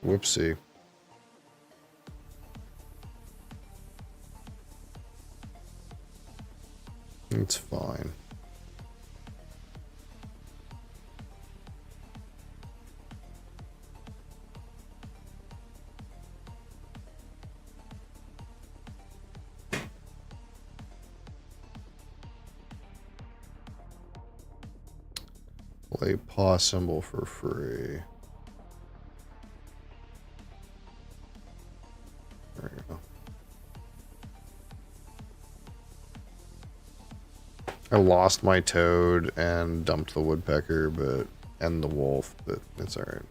[SPEAKER 1] Whoopsie. It's fine. Play paw symbol for free. There we go. I lost my toad and dumped the woodpecker, and the wolf, but it's alright.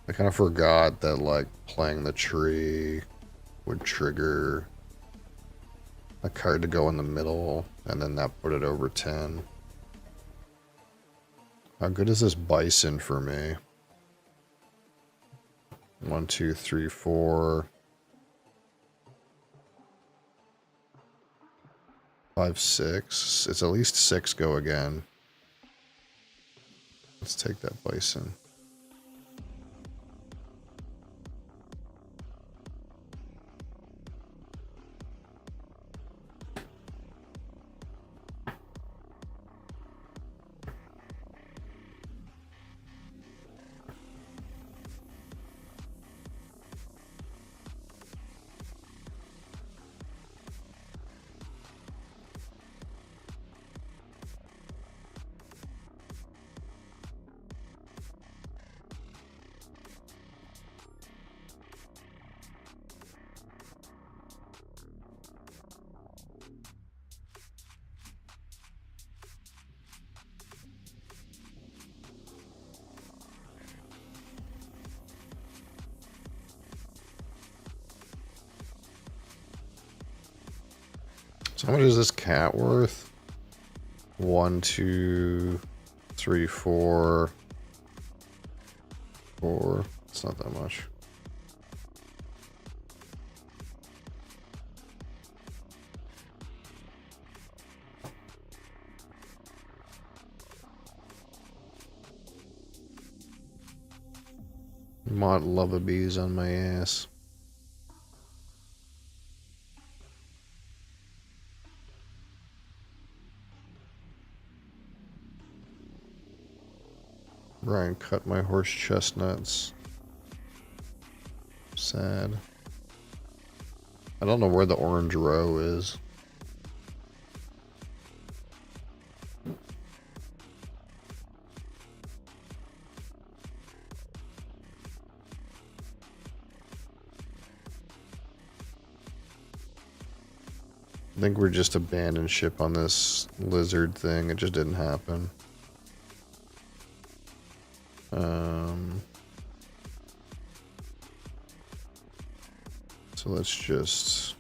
[SPEAKER 1] I kind of forgot that like playing the tree would trigger a card to go in the middle, and then that put it over 10. How good is this bison for me? 1, 2, 3, 4, 5, 6. It's at least 6 go again. Let's take that bison. So how much is this cat worth? 1, 2, 3, 4, 4. It's not that much. Mod Lullabies on my ass. Ryan cut my horse chestnuts. Sad. I don't know where the orange row is. I think we're just abandoned ship on this lizard thing. It just didn't happen. So let's just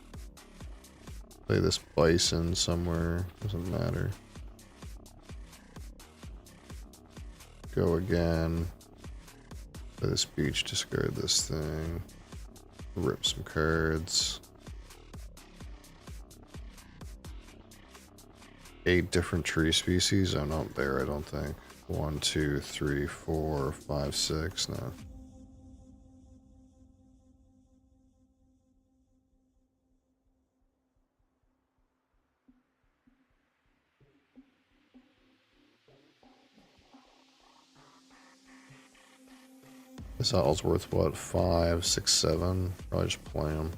[SPEAKER 1] play this bison somewhere. Doesn't matter. Go again. Play this beach, discard this thing. Rip some cards. 8 different tree species. Oh, not there, I don't think. 1, 2, 3, 4, 5, 6. No. This owl's worth what? 5, 6, 7. Probably just play them.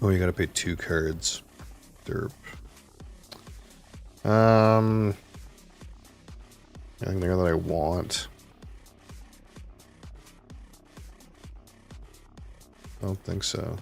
[SPEAKER 1] Oh, you gotta pay 2 cards. Derp. Anything there that I want? I don't think so.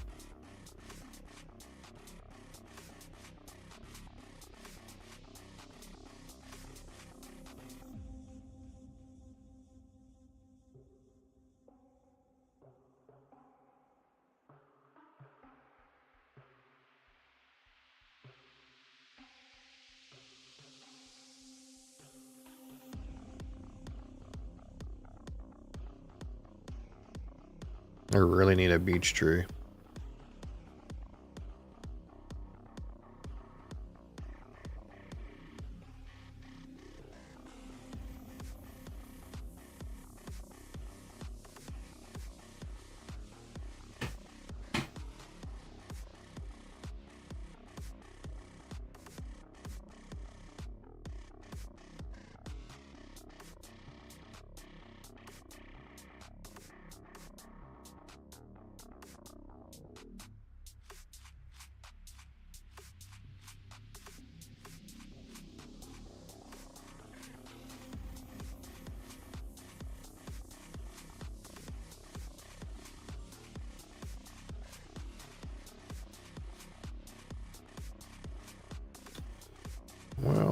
[SPEAKER 1] I really need a beech tree.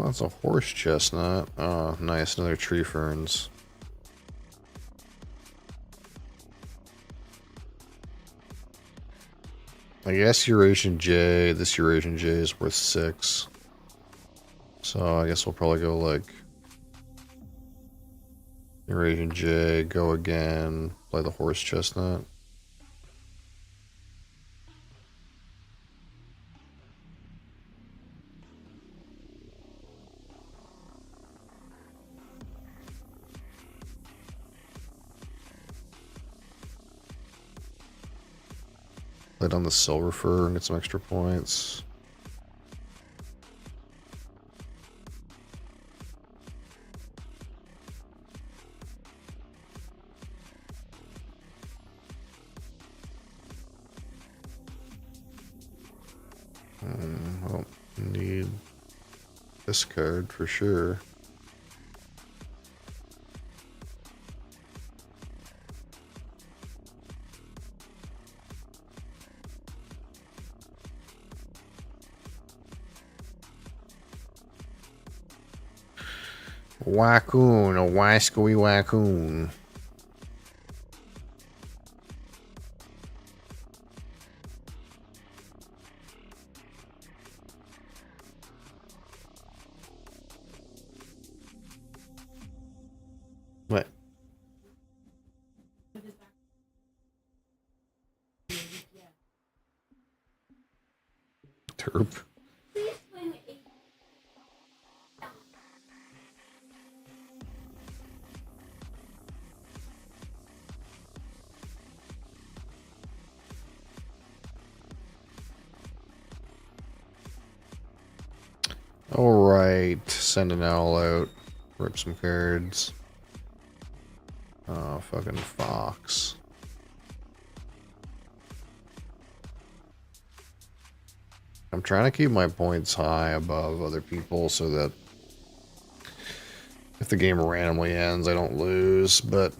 [SPEAKER 1] that's a horse chestnut. Oh, nice. Another tree ferns. I guess Eurasian J. This Eurasian J is worth 6. So I guess we'll probably go like Eurasian J, go again, play the horse chestnut. Play down the silver fir and get some extra points. Well, need this card for sure. Wackoon, a wascoey wackoon. What? Terp. Alright, send an owl out. Rip some cards. Oh, fucking fox. I'm trying to keep my points high above other people so that if the game randomly ends, I don't lose, but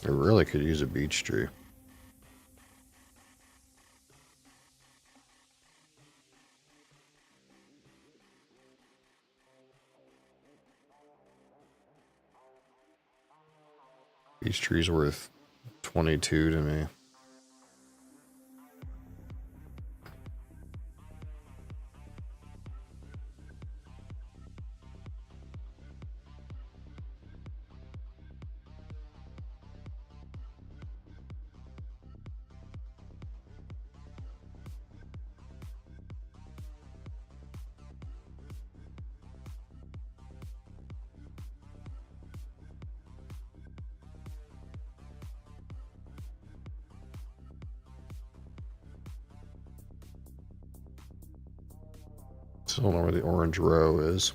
[SPEAKER 1] I really could use a beech tree. Beech tree's worth 22 to me. Still don't know where the orange row is.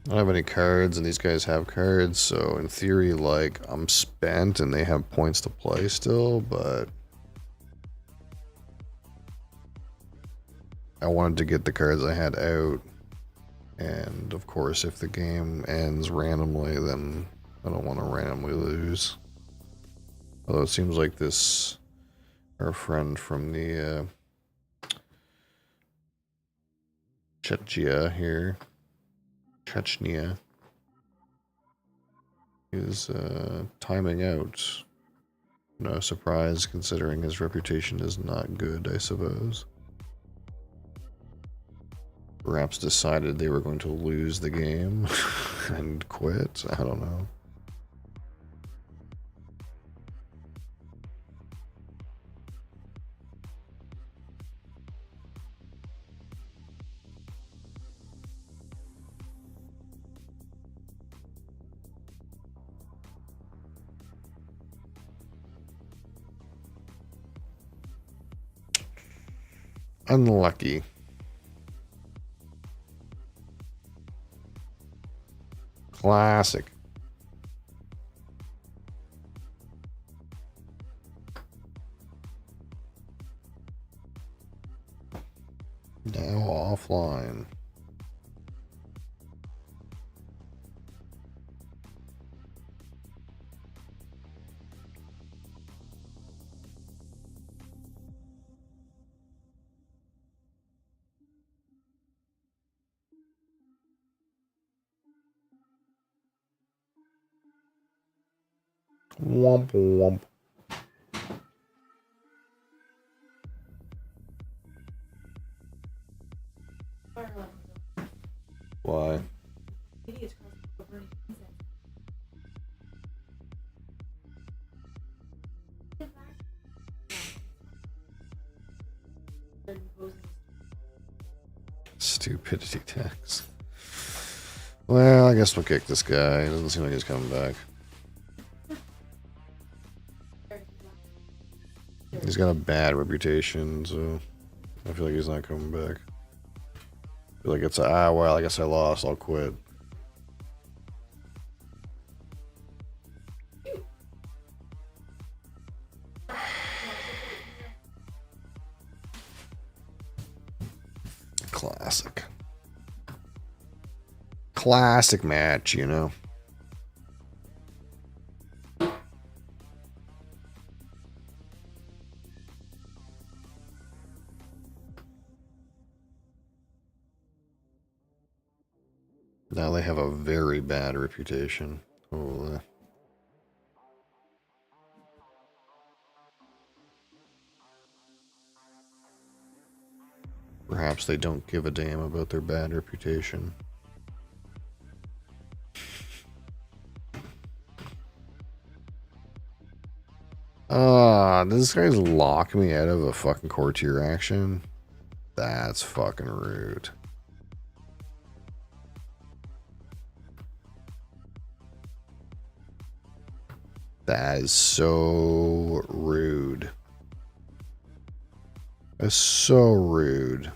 [SPEAKER 1] I don't have any cards, and these guys have cards, so in theory, like, I'm spent and they have points to play still, but I wanted to get the cards I had out, and of course, if the game ends randomly, then I don't want to randomly lose. Although it seems like this, our friend from the Chechnya here, Chechnya, is timing out. No surprise, considering his reputation is not good, I suppose. Perhaps decided they were going to lose the game and quit. I don't know. Unlucky. Classic. Now offline. Womp womp. Why? Stupidity tax. Well, I guess we'll kick this guy. It doesn't seem like he's coming back. He's got a bad reputation, so I feel like he's not coming back. I feel like it's well, I guess I lost. I'll quit. Classic. Classic match, you know. Now they have a very bad reputation. Holy. Perhaps they don't give a damn about their bad reputation. This guy's lock me out of a fucking courtier action? That's fucking rude. That is so rude. That's so rude.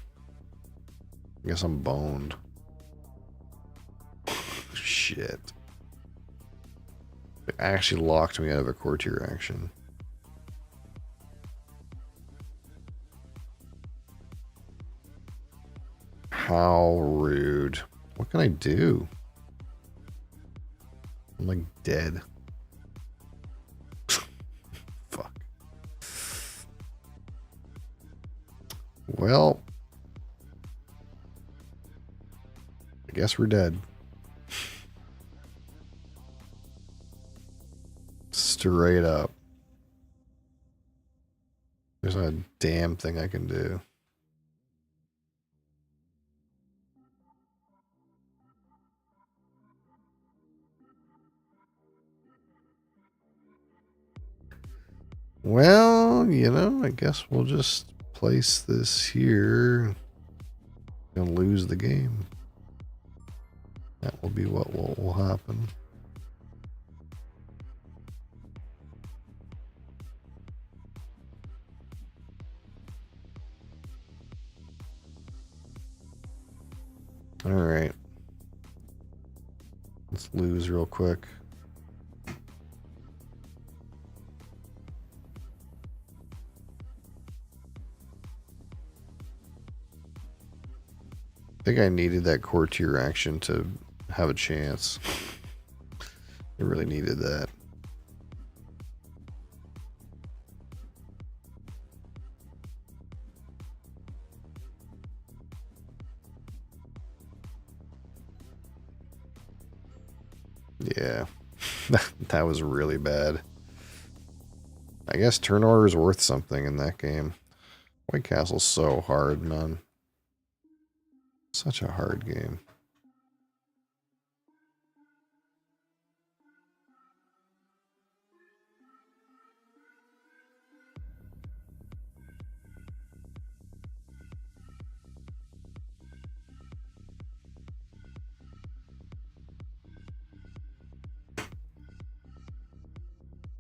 [SPEAKER 1] I guess I'm boned. Shit. It actually locked me out of a courtier action. How rude. What can I do? I'm like dead. Fuck. Well, I guess we're dead. Straight up. There's not a damn thing I can do. Well, you know, I guess we'll just place this here and lose the game. That will be what will happen. All right. Let's lose real quick. I think I needed that courtier action to have a chance. I really needed that. Yeah, that was really bad. I guess turn order is worth something in that game. White Castle's so hard, man. Such a hard game.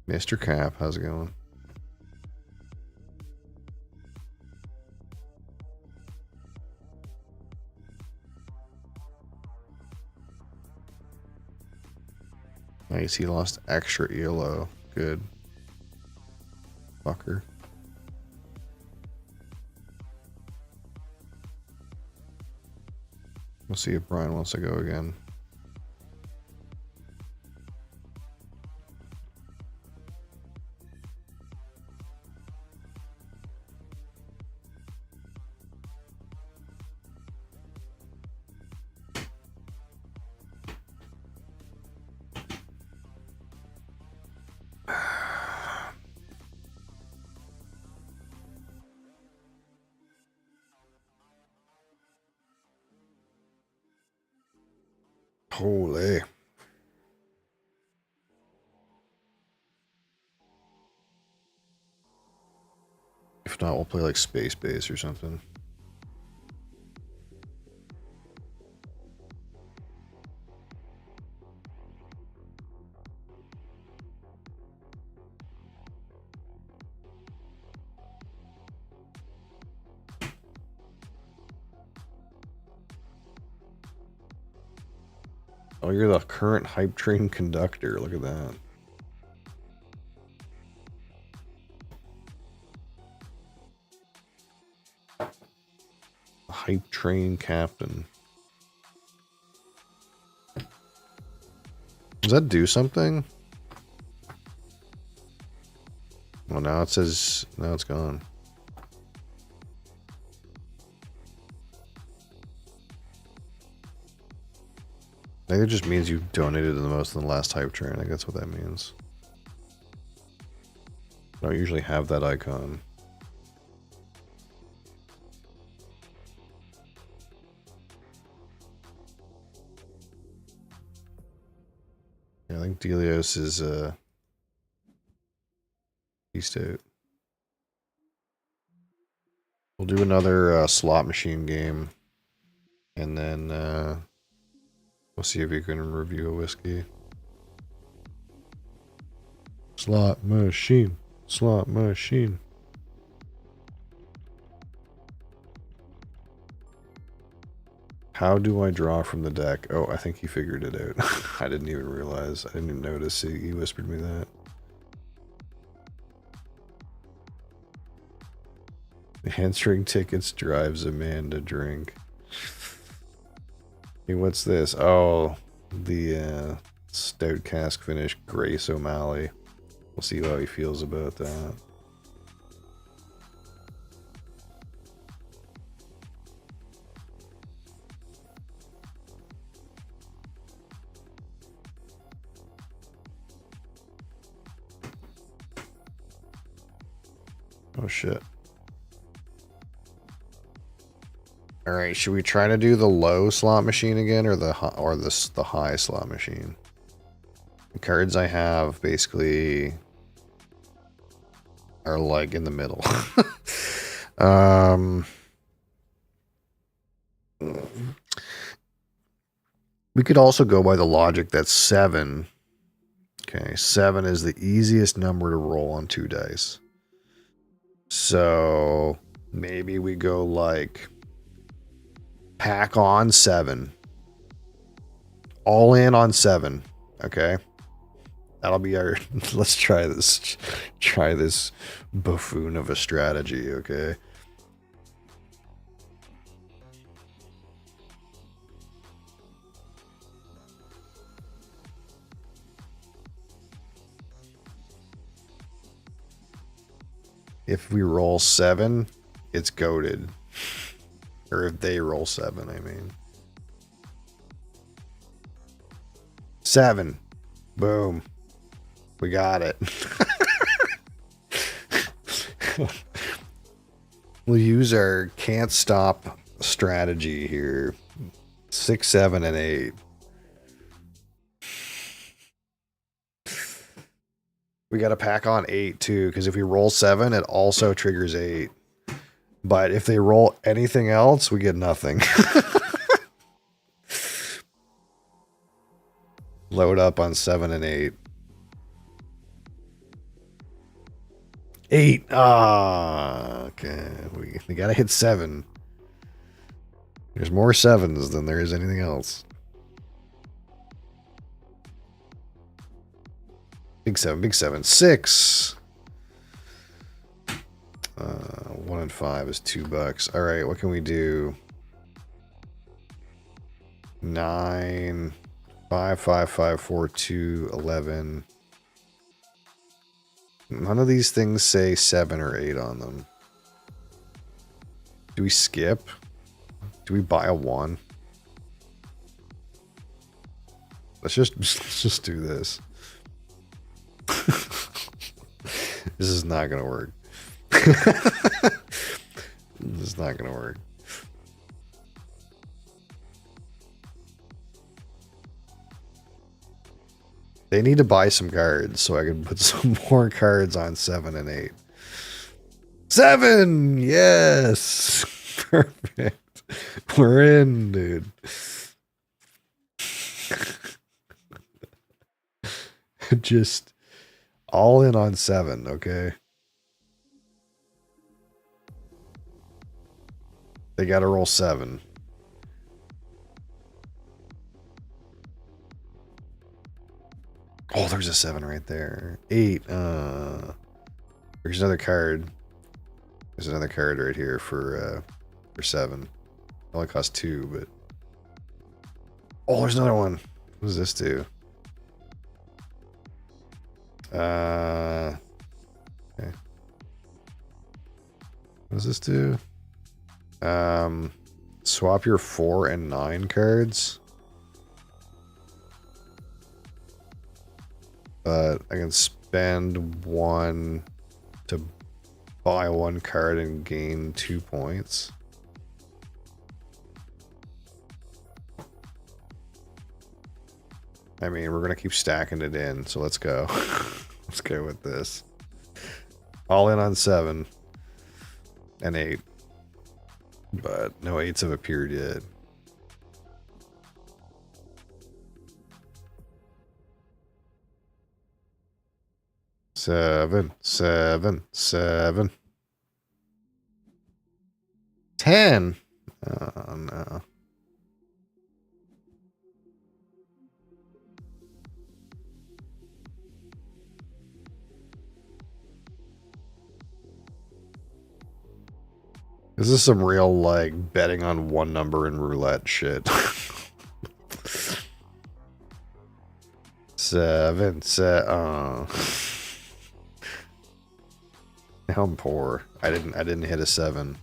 [SPEAKER 1] Mr. Cap, how's it going? Nice, he lost extra ELO. Good. Fucker. We'll see if Brian wants to go again. Holy. If not, we'll play like Space Base or something. Oh, you're the current hype train conductor. Look at that. Hype train captain. Does that do something? Well, now it says, now it's gone. I think it just means you donated the most in the last hype train. I think that's what that means. I don't usually have that icon. Yeah, I think Delios is East out. We'll do another slot machine game, and then we'll see if you can review a whiskey. Slot machine, slot machine. How do I draw from the deck? Oh, I think he figured it out. I didn't even realize. I didn't even notice. He whispered me that. The hamstring tickets drives a man to drink. Hey, what's this? Oh, the stout cask finish Grace O'Malley. We'll see how he feels about that. Oh shit. All right, should we try to do the low slot machine again, or the high slot machine? The cards I have basically are like in the middle. We could also go by the logic that 7. Okay, 7 is the easiest number to roll on 2 dice. So maybe we go like pack on 7. All in on 7. Okay. That'll be our, let's try this. Try this buffoon of a strategy, okay? If we roll 7, it's goated. Or if they roll 7, I mean. 7. Boom. We got it. We'll use our can't stop strategy here. 6, 7, and 8. We got to pack on 8 too, because if we roll 7, it also triggers 8. But if they roll anything else, we get nothing. Load up on 7 and 8. 8. Ah, okay. We got to hit 7. There's more 7s than there is anything else. Big seven, big seven. 6. 1 and 5 is $2. All right, what can we do? 9, 5, 5, 5, 4, 2, 11. None of these things say 7 or 8 on them. Do we skip? Do we buy a 1? Let's just do this. This is not gonna work. This is not gonna work. They need to buy some cards so I can put some more cards on 7 and 8. 7! Yes! Perfect. We're in, dude. Just all in on 7, okay? They gotta roll 7. Oh, there's a 7 right there. 8. There's another card. There's another card right here for 7. It only costs 2, but... Oh, there's another one. What does this do? Okay. What does this do? Swap your 4 and 9 cards. But I can spend 1 to buy 1 card and gain 2 points. I mean, we're going to keep stacking it in, so let's go. Let's go with this. All in on 7 and 8. But no 8s have appeared yet. Seven, 10. Oh no. This is some real, like, betting on one number in roulette shit. 7, now I'm poor. I didn't hit a 7.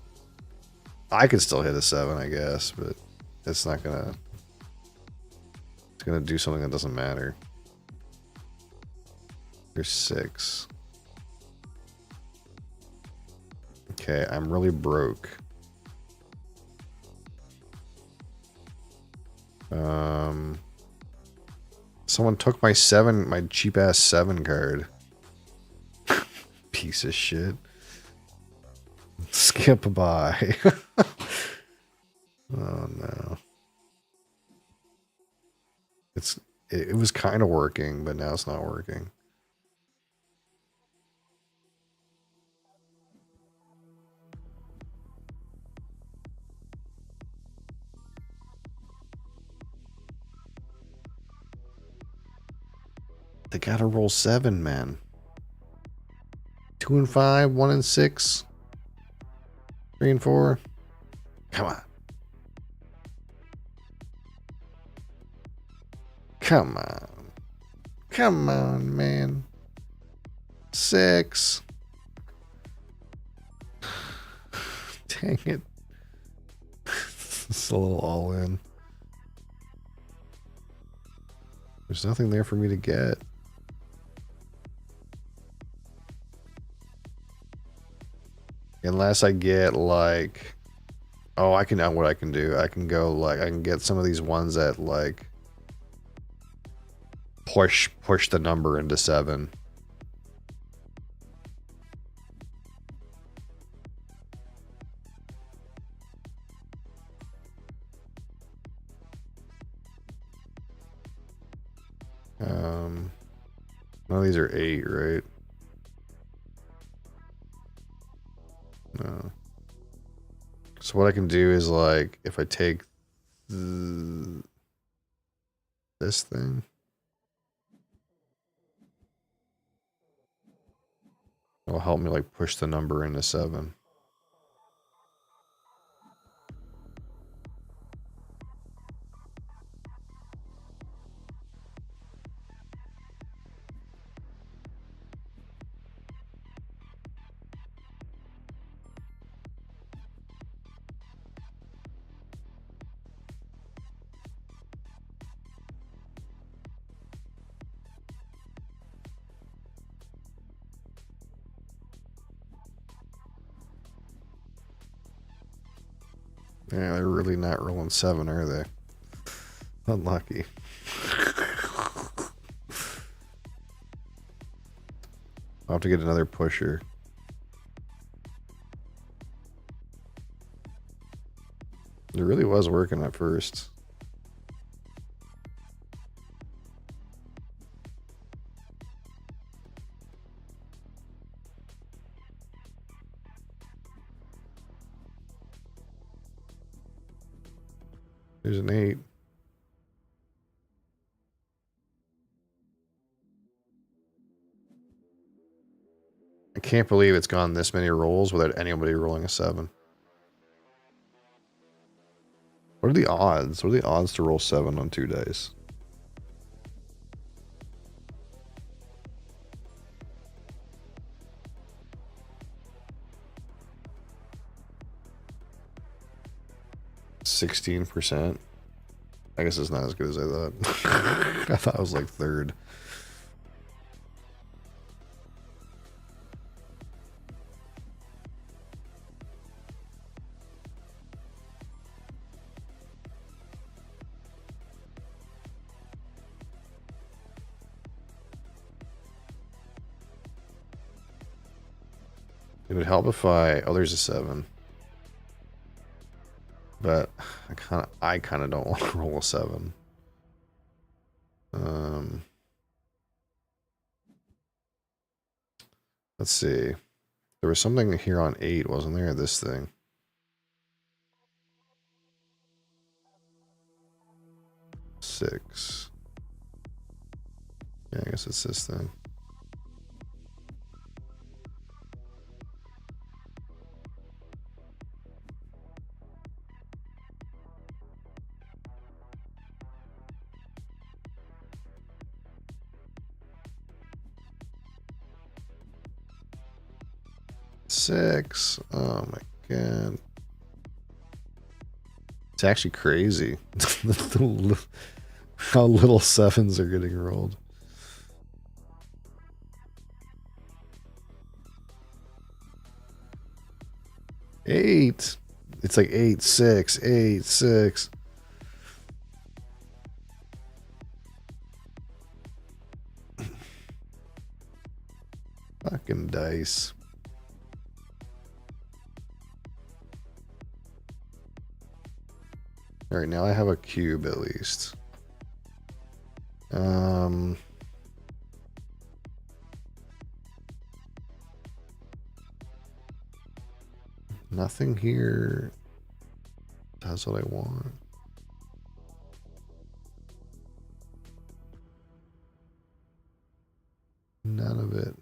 [SPEAKER 1] I could still hit a 7, I guess, but it's not gonna... It's gonna do something that doesn't matter. Here's 6. Okay, I'm really broke. Someone took my cheap ass 7 card. Piece of shit. Skip by. Oh no. It was kind of working, but now it's not working. They gotta roll 7, man. 2 and 5, 1 and 6, 3 and 4. Come on. Come on. Come on, man. 6. Dang it. It's a little all in. There's nothing there for me to get. Unless I get like, oh, I know what I can do. I can go like, I can get some of these ones that like push the number into 7. None of these are 8, right? No. So what I can do is like, if I take this thing, It'll help me like push the number into 7. Yeah, they're really not rolling 7, are they? Unlucky. I'll have to get another pusher. It really was working at first. There's an 8. I can't believe it's gone this many rolls without anybody rolling a 7. What are the odds? What are the odds to roll 7 on 2 dice? %16. I guess it's not as good as I thought. I thought it was like 3rd. It would help if oh, there's a 7. But I kind of don't want to roll a 7. Let's see. There was something here on 8, wasn't there? This thing. Six. Yeah, I guess it's this thing. Six. Oh my god. It's actually crazy how little 7s are getting rolled. Eight. It's like 8, 6, 8, 6. Fucking dice. All right, now I have a cube at least. Nothing here. That's what I want. None of it.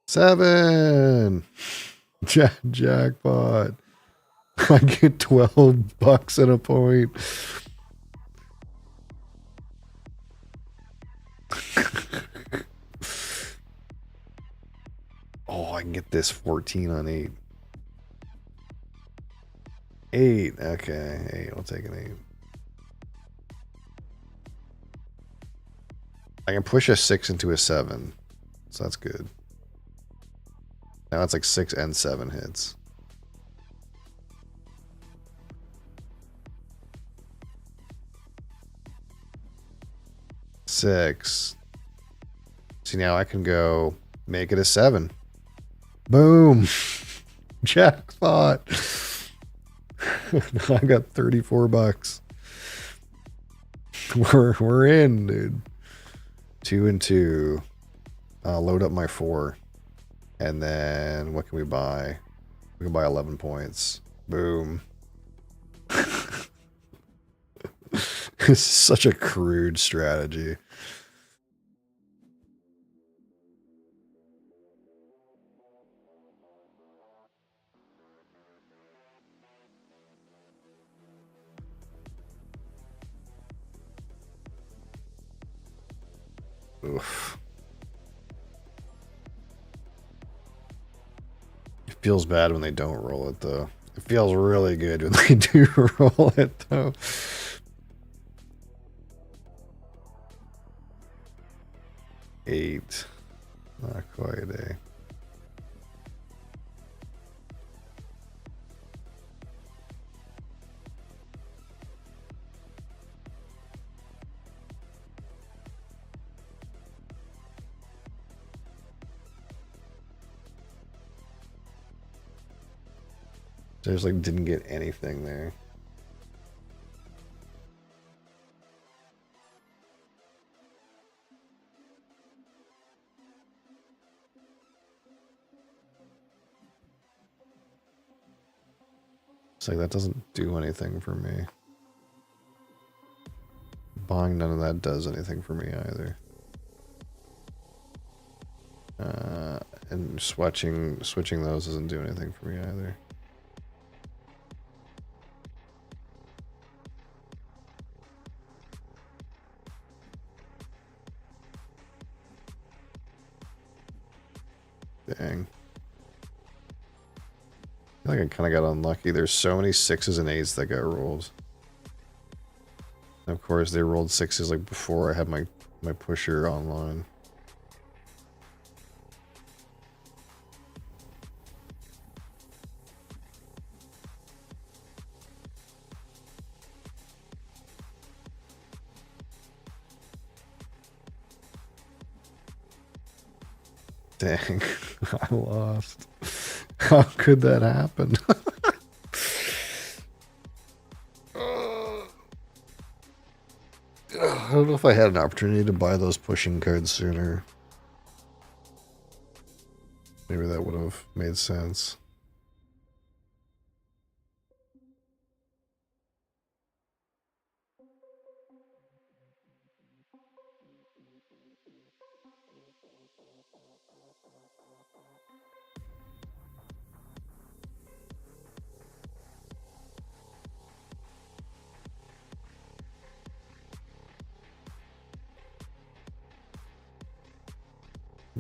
[SPEAKER 1] Seven. Jackpot. I get $12 and a point. Oh, I can get this 14 on 8. 8. Okay, 8. I'll take an 8. I can push a 6 into a 7. So that's good. Now it's like 6 and 7 hits. Six. See, now I can go make it a 7. Boom. Jackpot. I got $34. We're in, dude. 2 and 2. I'll load up my 4. And then what can we buy? We can buy 11 points. Boom. is such a crude strategy. Oof. It feels bad when they don't roll it, though. It feels really good when they do roll it, though. Eight. Not quite, eh? There's like didn't get anything there. It's like that doesn't do anything for me. Buying none of that does anything for me either. And switching those doesn't do anything for me either. Dang. I feel like I kind of got unlucky. There's so many 6s and 8s that got rolled. And of course, they rolled 6s like before I had my pusher online. Dang, I lost. How could that happen? I don't know if I had an opportunity to buy those pushing cards sooner. Maybe that would have made sense.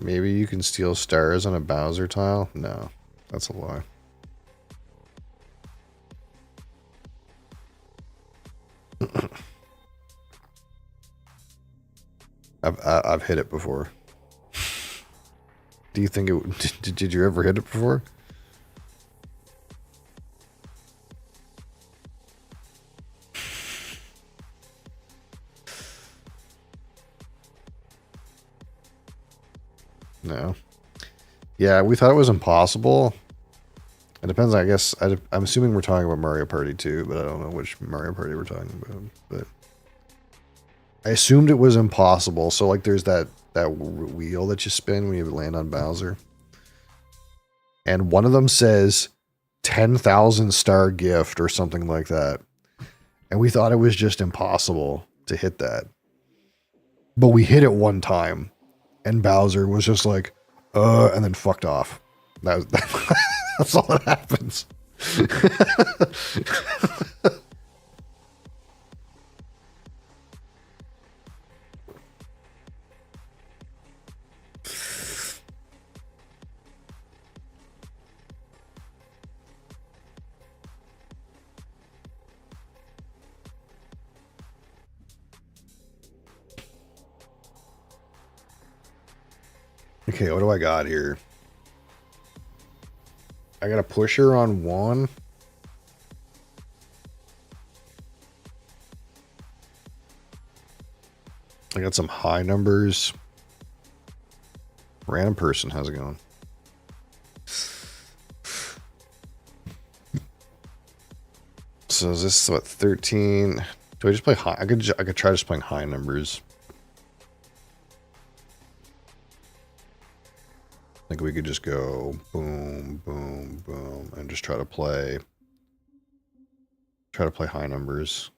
[SPEAKER 1] Maybe you can steal stars on a Bowser tile? No, that's a lie. I've hit it before. Do you think it? Did you ever hit it before? No. Yeah, we thought it was impossible. It depends, I guess. I'm assuming we're talking about Mario Party 2, but I don't know which Mario Party we're talking about. But I assumed it was impossible. So, like, there's that wheel that you spin when you land on Bowser. And one of them says 10,000 star gift or something like that. And we thought it was just impossible to hit that. But we hit it one time. And Bowser was just like, and then fucked off. That's all that happens. Okay, what do I got here? I got a pusher on 1. I got some high numbers. Random person, how's it going? So is this what, 13? Do I just play high? I could try just playing high numbers. I think we could just go boom, boom, boom, and just try to play high numbers.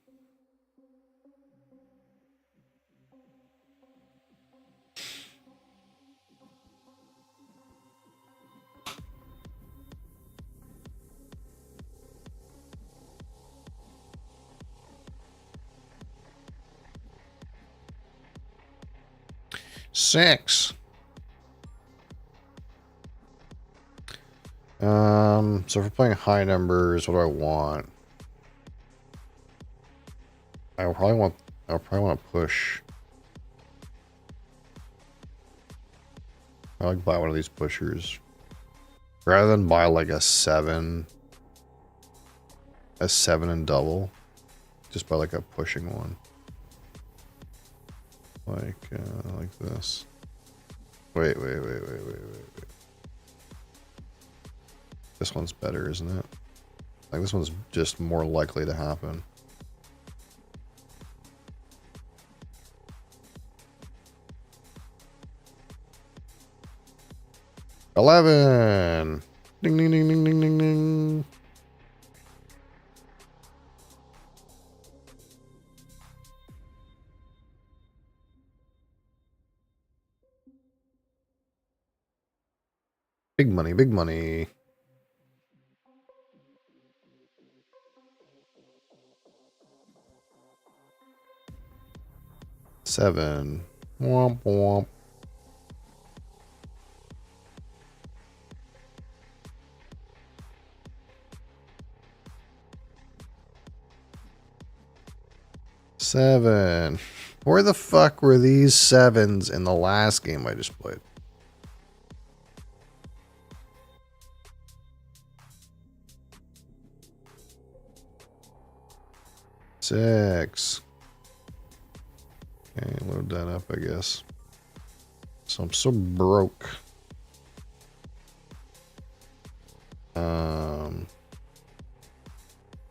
[SPEAKER 1] 6. So if we're playing high numbers, what do I want? I'll probably want to push. I like buy one of these pushers. Rather than buy like a 7 and double. Just buy like a pushing one. Like this. Wait. This one's better, isn't it? Like this one's just more likely to happen. $11. Ding ding ding ding ding ding ding. Big money, big money. $7. Womp womp. $7. Where the fuck were these 7s in the last game I just played? $6. Okay, load that up, I guess. So I'm so broke.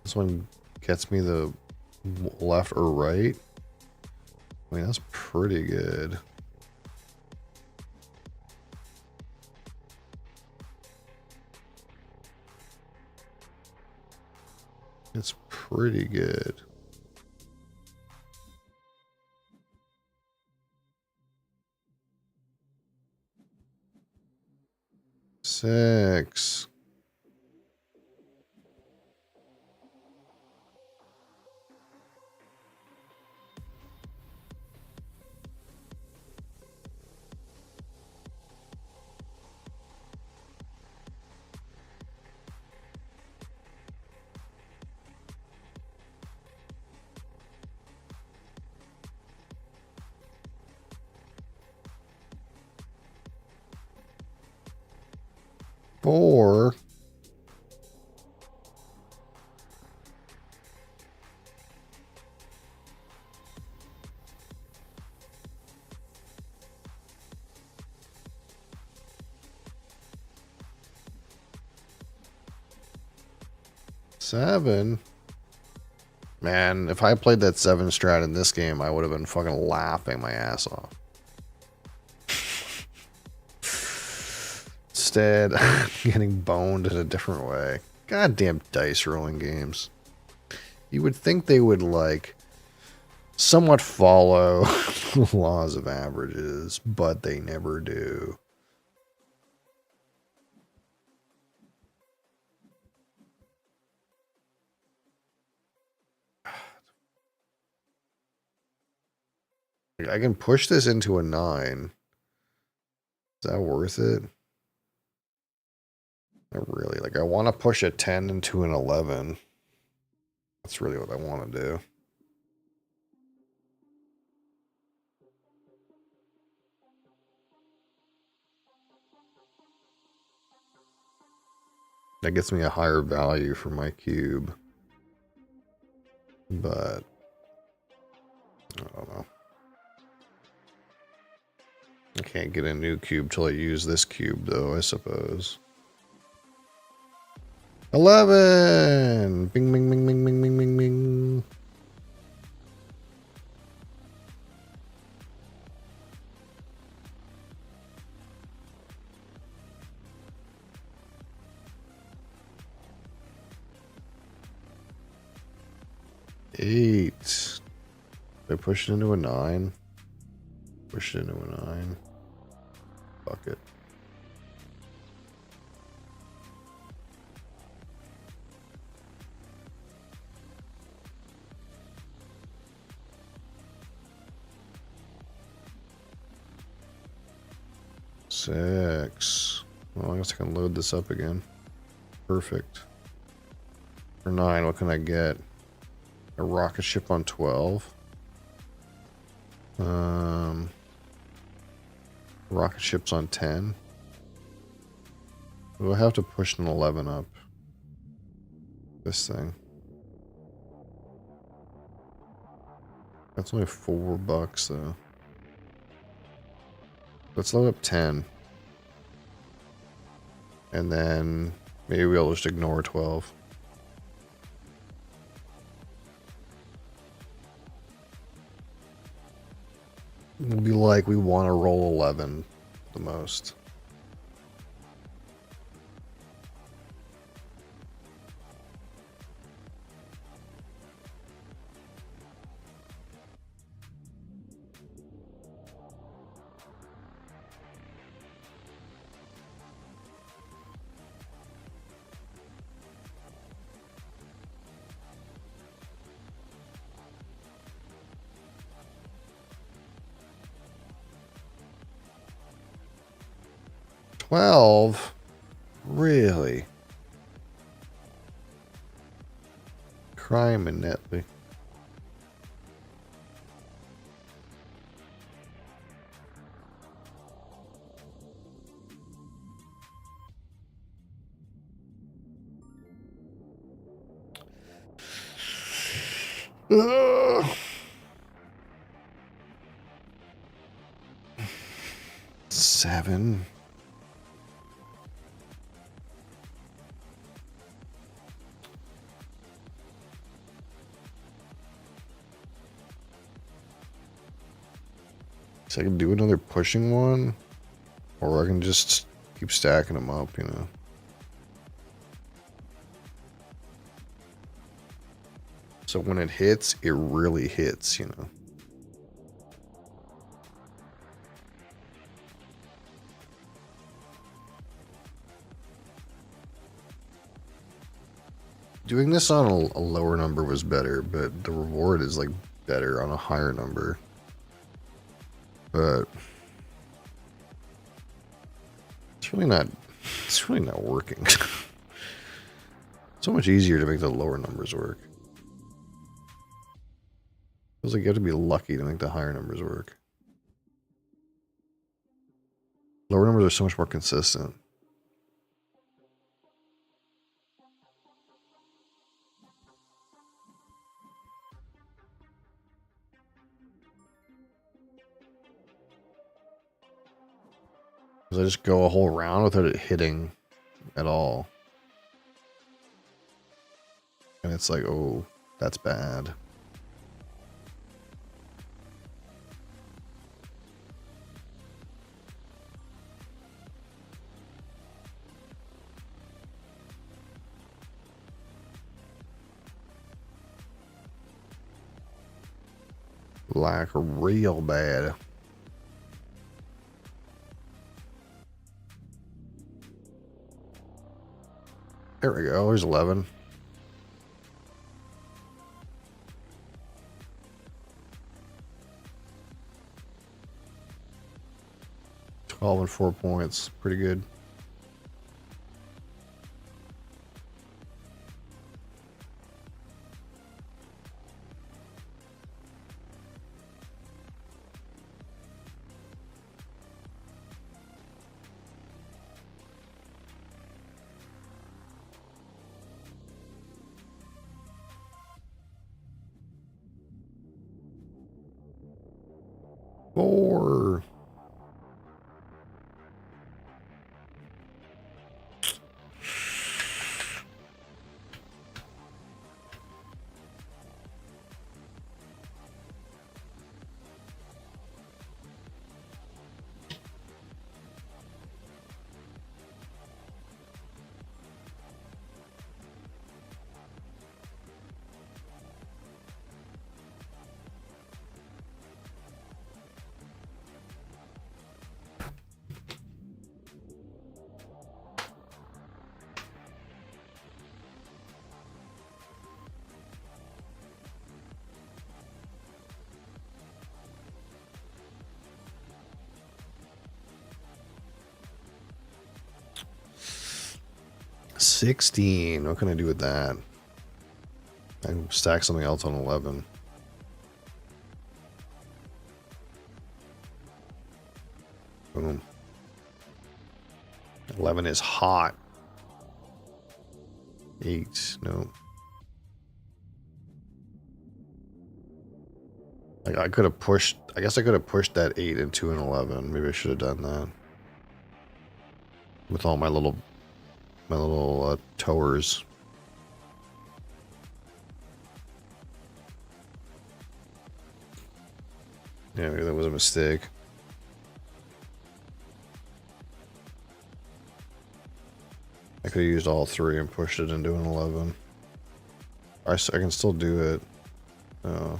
[SPEAKER 1] This one gets me the left or right. I mean, that's pretty good. It's pretty good. $6. $4. $7. Man, if I played that 7 strat in this game, I would have been fucking laughing my ass off. Instead, getting boned in a different way. Goddamn dice rolling games. You would think they would, like, somewhat follow the laws of averages, but they never do. I can push this into a 9. Is that worth it? Not really. Like, I want to push a 10 into an 11. That's really what I want to do. That gets me a higher value for my cube. But I don't know. I can't get a new cube till I use this cube, though, I suppose. 11! Bing, bing, bing, bing, bing, bing, bing, bing. $8. I push it into a 9. Push it into a 9. Fuck it. 6. Well, I guess I can load this up again. Perfect. For 9, what can I get? A rocket ship on 12. Rocket ships on 10. We'll have to push an 11 up. This thing. That's only $4 though. Let's load up 10. And then maybe we'll just ignore 12. We'll be like, we want to roll 11 the most. $12? Really? Crime and Netley. Ugh. 7. So I can do another pushing one, or I can just keep stacking them up, you know. So when it hits, it really hits, you know. Doing this on a lower number was better, but the reward is like better on a higher number. But it's really not working. So much easier to make the lower numbers work. Feels like you have to be lucky to make the higher numbers work. Lower numbers are so much more consistent. Because I just go a whole round without it hitting at all. And it's like, oh, that's bad. Like real bad. There we go. There's 11. All in 4 points. Pretty good. Four. 16. What can I do with that? I can stack something else on 11. Boom. 11 is hot. 8. No. Like I could have pushed. I guess I could have pushed that 8 into an 11. Maybe I should have done that. With all my little towers. Yeah, maybe that was a mistake. I could have used all 3 and pushed it into an 11. I can still do it. Oh.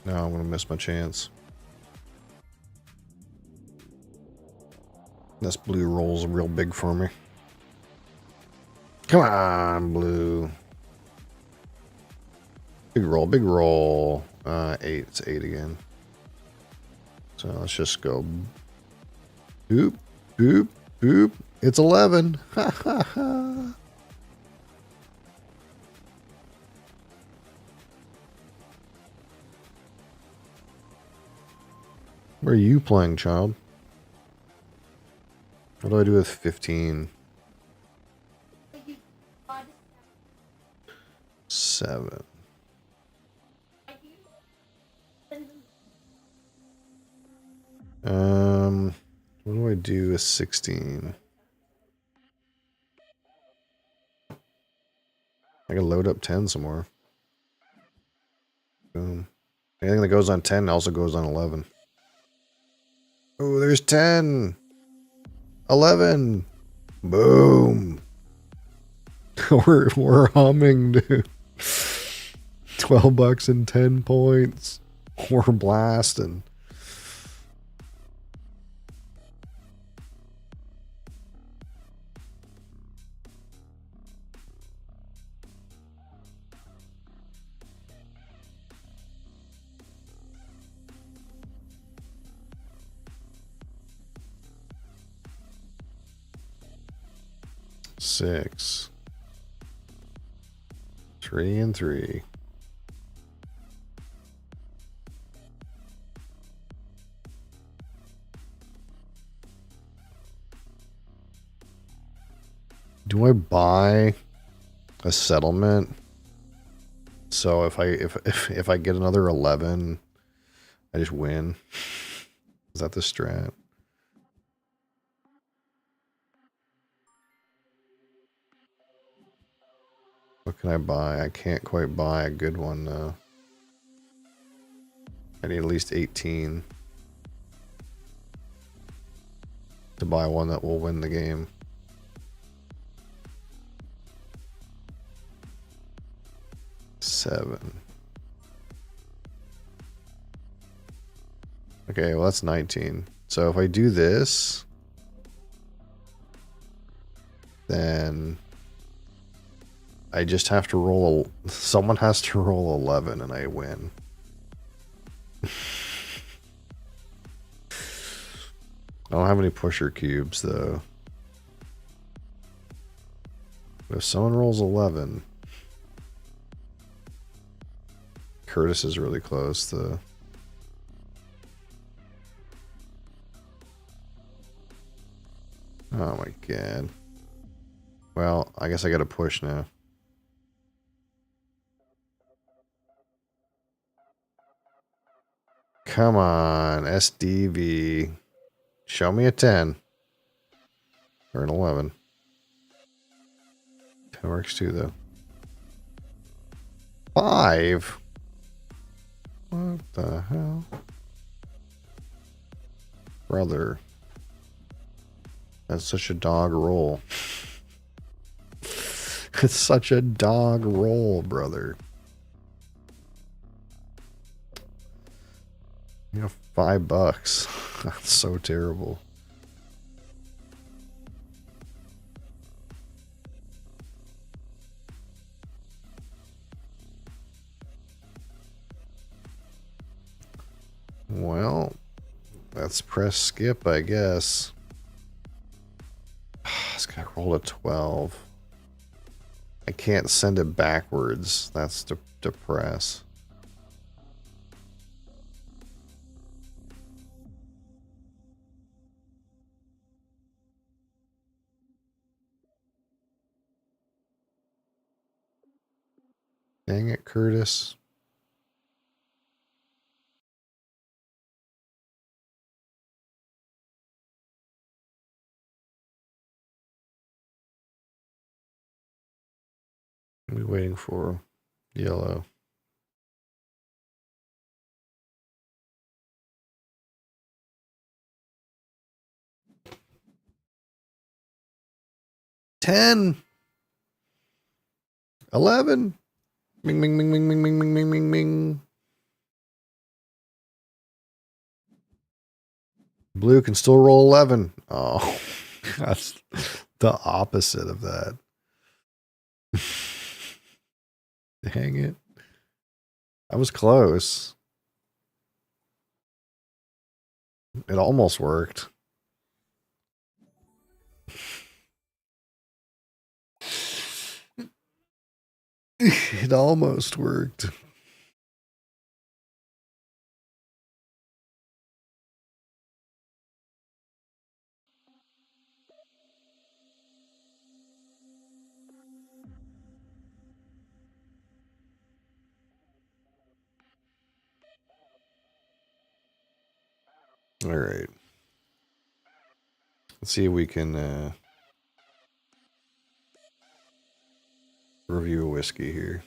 [SPEAKER 1] Now I'm going to miss my chance. This blue rolls real big for me. Come on, blue. Big roll, big roll. 8. It's 8 again. So let's just go. Boop, boop, boop. It's 11. Ha ha ha. Where are you playing, child? What do I do with 15? 7. What do I do with 16? I can load up 10 some more. Boom. Anything that goes on 10 also goes on 11. Oh, there's 10. 11. Boom. we're humming, dude. $12 and 10 points. We're blasting. Six. 3 and 3. Do I buy a settlement? So if I get another 11, I just win. Is that the strat? What can I buy? I can't quite buy a good one though. I need at least 18 to buy one that will win the game. Seven. Okay, well that's 19. So if I do this, then I just have to roll. Someone has to roll 11 and I win. I don't have any pusher cubes though. But if someone rolls 11, Curtis is really close though. Oh my god. Well, I guess I gotta push now. Come on, SDV. Show me a 10. Or an 11. 10 works too, though. 5? What the hell? Brother. That's such a dog roll. It's such a dog roll, brother. You know, $5. That's so terrible. Well, let's press skip, I guess. This guy Rolled a 12. I can't send it backwards. That's to press. Dang it, Curtis. What are we waiting for? Yellow. $10. $11. Ming, ming, ming, ming, ming, ming, ming, ming, ming, ming. Blue can still roll 11. Oh, that's the opposite of that. Dang it. I was close. It almost worked. It almost worked. All right. Let's see if we can review a whiskey here.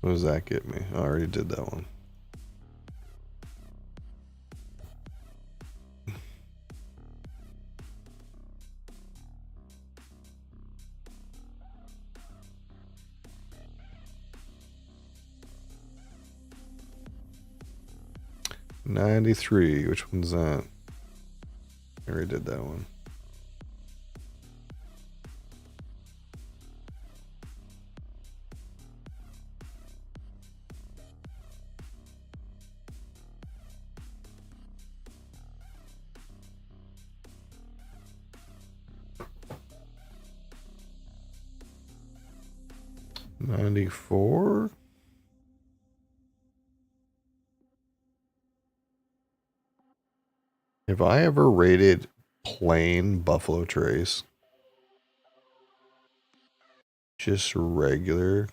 [SPEAKER 1] What does that get me? I already did that one. $93. Which one's that? I already did that one. $94. Have I ever rated plain Buffalo Trace? Just regular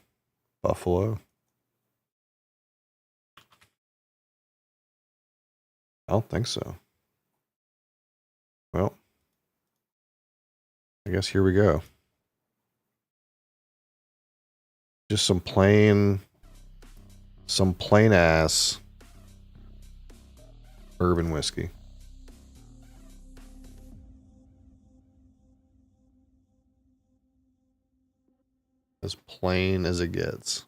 [SPEAKER 1] Buffalo? I don't think so. Well, I guess here we go. Just some plain ass bourbon whiskey. As plain as it gets.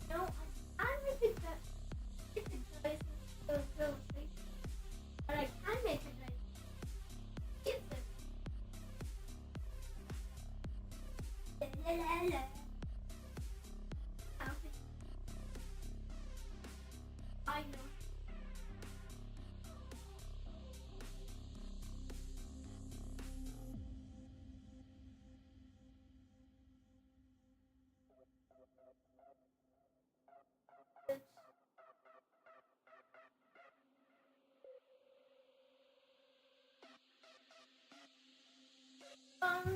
[SPEAKER 2] No, I don't think that it's a choice of those things, but I can make a nice pizza. La, la, la. I know. Um,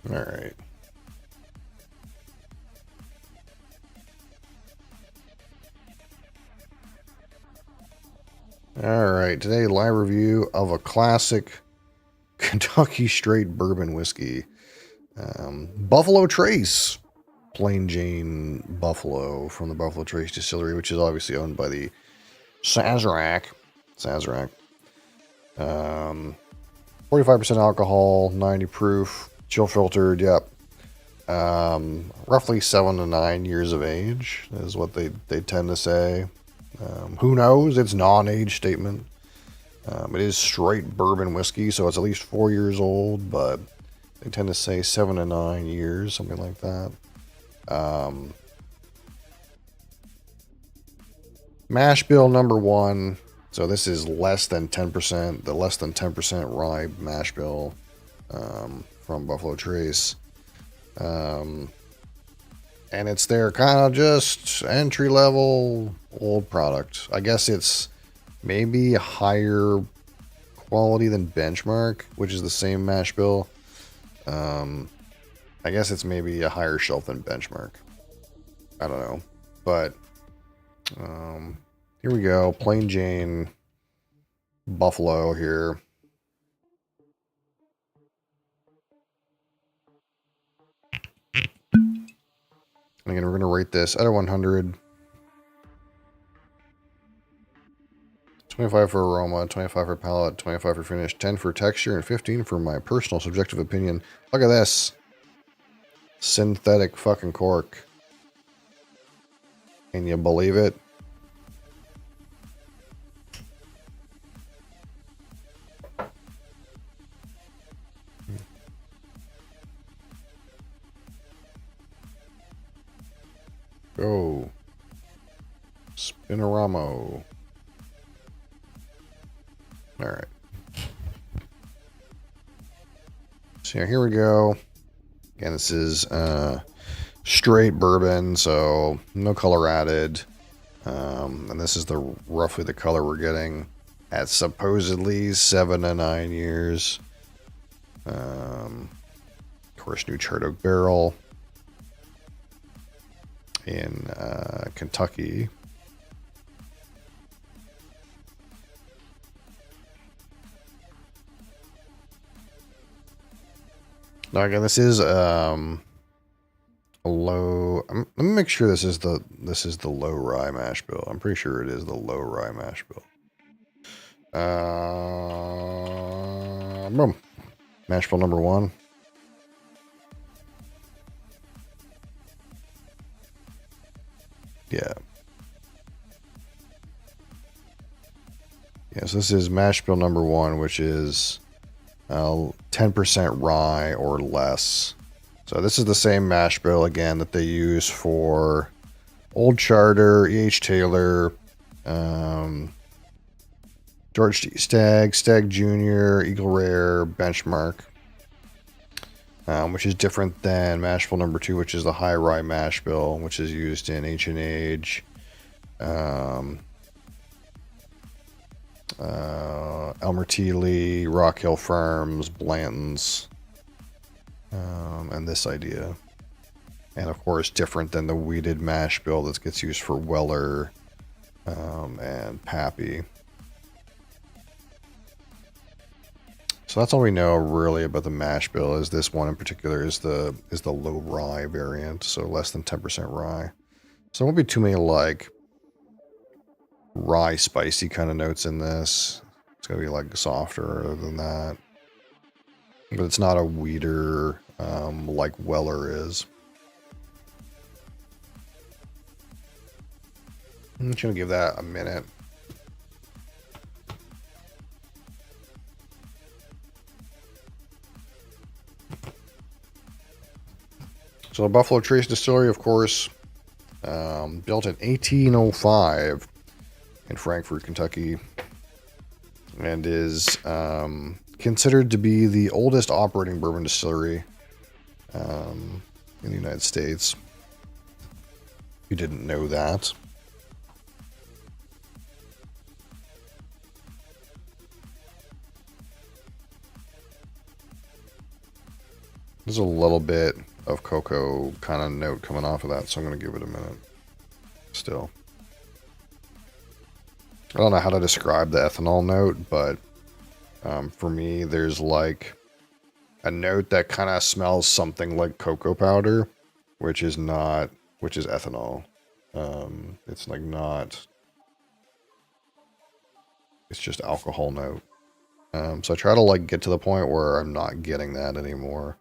[SPEAKER 1] All right. All right. Today, live review of a classic Kentucky straight bourbon whiskey. Buffalo Trace. Plain Jane Buffalo from the Buffalo Trace Distillery, which is obviously owned by the Sazerac. 45% alcohol, 90 proof, chill filtered, yep. Roughly 7 to 9 years of age is what they tend to say. Who knows? It's non-age statement. It is straight bourbon whiskey, so it's at least 4 years old, but they tend to say 7 to 9 years, something like that. Mash bill number 1. So this is less than 10%, the less than 10% rye mash bill from Buffalo Trace. And it's their kind of just entry level old product. I guess it's maybe higher quality than Benchmark, which is the same mash bill. I guess it's maybe a higher shelf than Benchmark. I don't know. But here we go. Plain Jane Buffalo here. Again, we're going to rate this out of 100. 25 for aroma, 25 for palate, 25 for finish, 10 for texture, and 15 for my personal subjective opinion. Look at this. Synthetic fucking cork. Can you believe it? Go. Spinoramo. Alright. So here we go. Again, this is straight bourbon, so no color added. And this is roughly the color we're getting at supposedly 7 to 9 years. Of course, new charred oak barrel in Kentucky. Now again, this is A low. Let me make sure this is the low rye mash bill. I'm pretty sure it is the low rye mash bill. Boom. Mash bill number 1. Yeah. Yes, this is mash bill number 1, which is 10% rye or less. So this is the same mash bill again that they use for Old Charter, E.H. Taylor, George T. Stagg, Stagg Jr., Eagle Rare, Benchmark, which is different than mash bill number 2, which is the high rye mash bill, which is used in H&H, Elmer T. Lee, Rock Hill Farms, Blanton's, and this idea. And of course, different than the wheated mash bill that gets used for Weller and Pappy. So that's all we know really about the mash bill. Is this one in particular is the low rye variant, so less than 10% rye. So there won't be too many like rye spicy kind of notes in this. It's gonna be like softer than that, but it's not a weeder like Weller is. I'm just gonna give that a minute. So the Buffalo Trace Distillery, of course, built in 1805 in Frankfort, Kentucky, and is considered to be the oldest operating bourbon distillery in the United States. If you didn't know that. There's a little bit of cocoa kind of note coming off of that, so I'm going to give it a minute. Still. I don't know how to describe the ethanol note, but for me, there's like a note that kind of smells something like cocoa powder, which is ethanol. It's like not, it's just alcohol note. So I try to like get to the point where I'm not getting that anymore.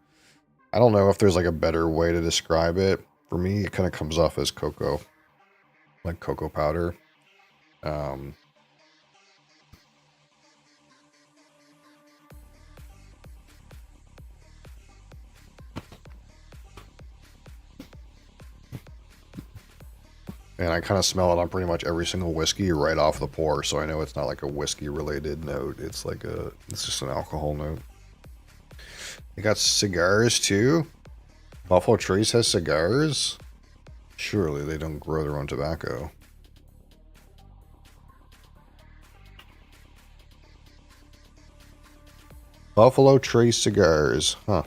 [SPEAKER 1] I don't know if there's like a better way to describe it. For me, it kind of comes off as cocoa, like cocoa powder. And I kind of smell it on pretty much every single whiskey right off the pour, so I know it's not like a whiskey related note. It's like it's just an alcohol note. They got cigars too. Buffalo Trace has cigars. Surely they don't grow their own tobacco. Buffalo Trace cigars, huh?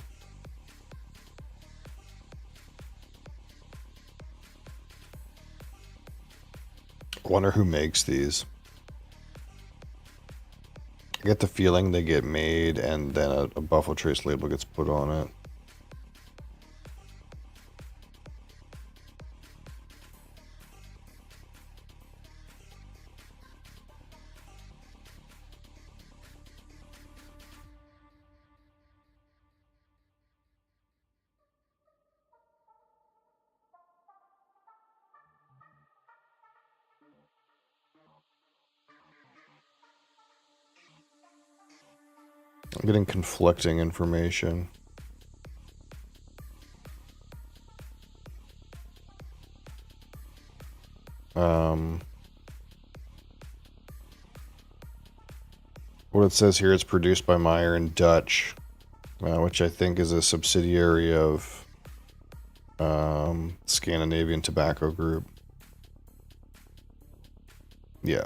[SPEAKER 1] I wonder who makes these. I get the feeling they get made and then a Buffalo Trace label gets put on it. I'm getting conflicting information. What it says here, it's produced by Meyer and Dutch, which I think is a subsidiary of Scandinavian Tobacco Group. Yeah.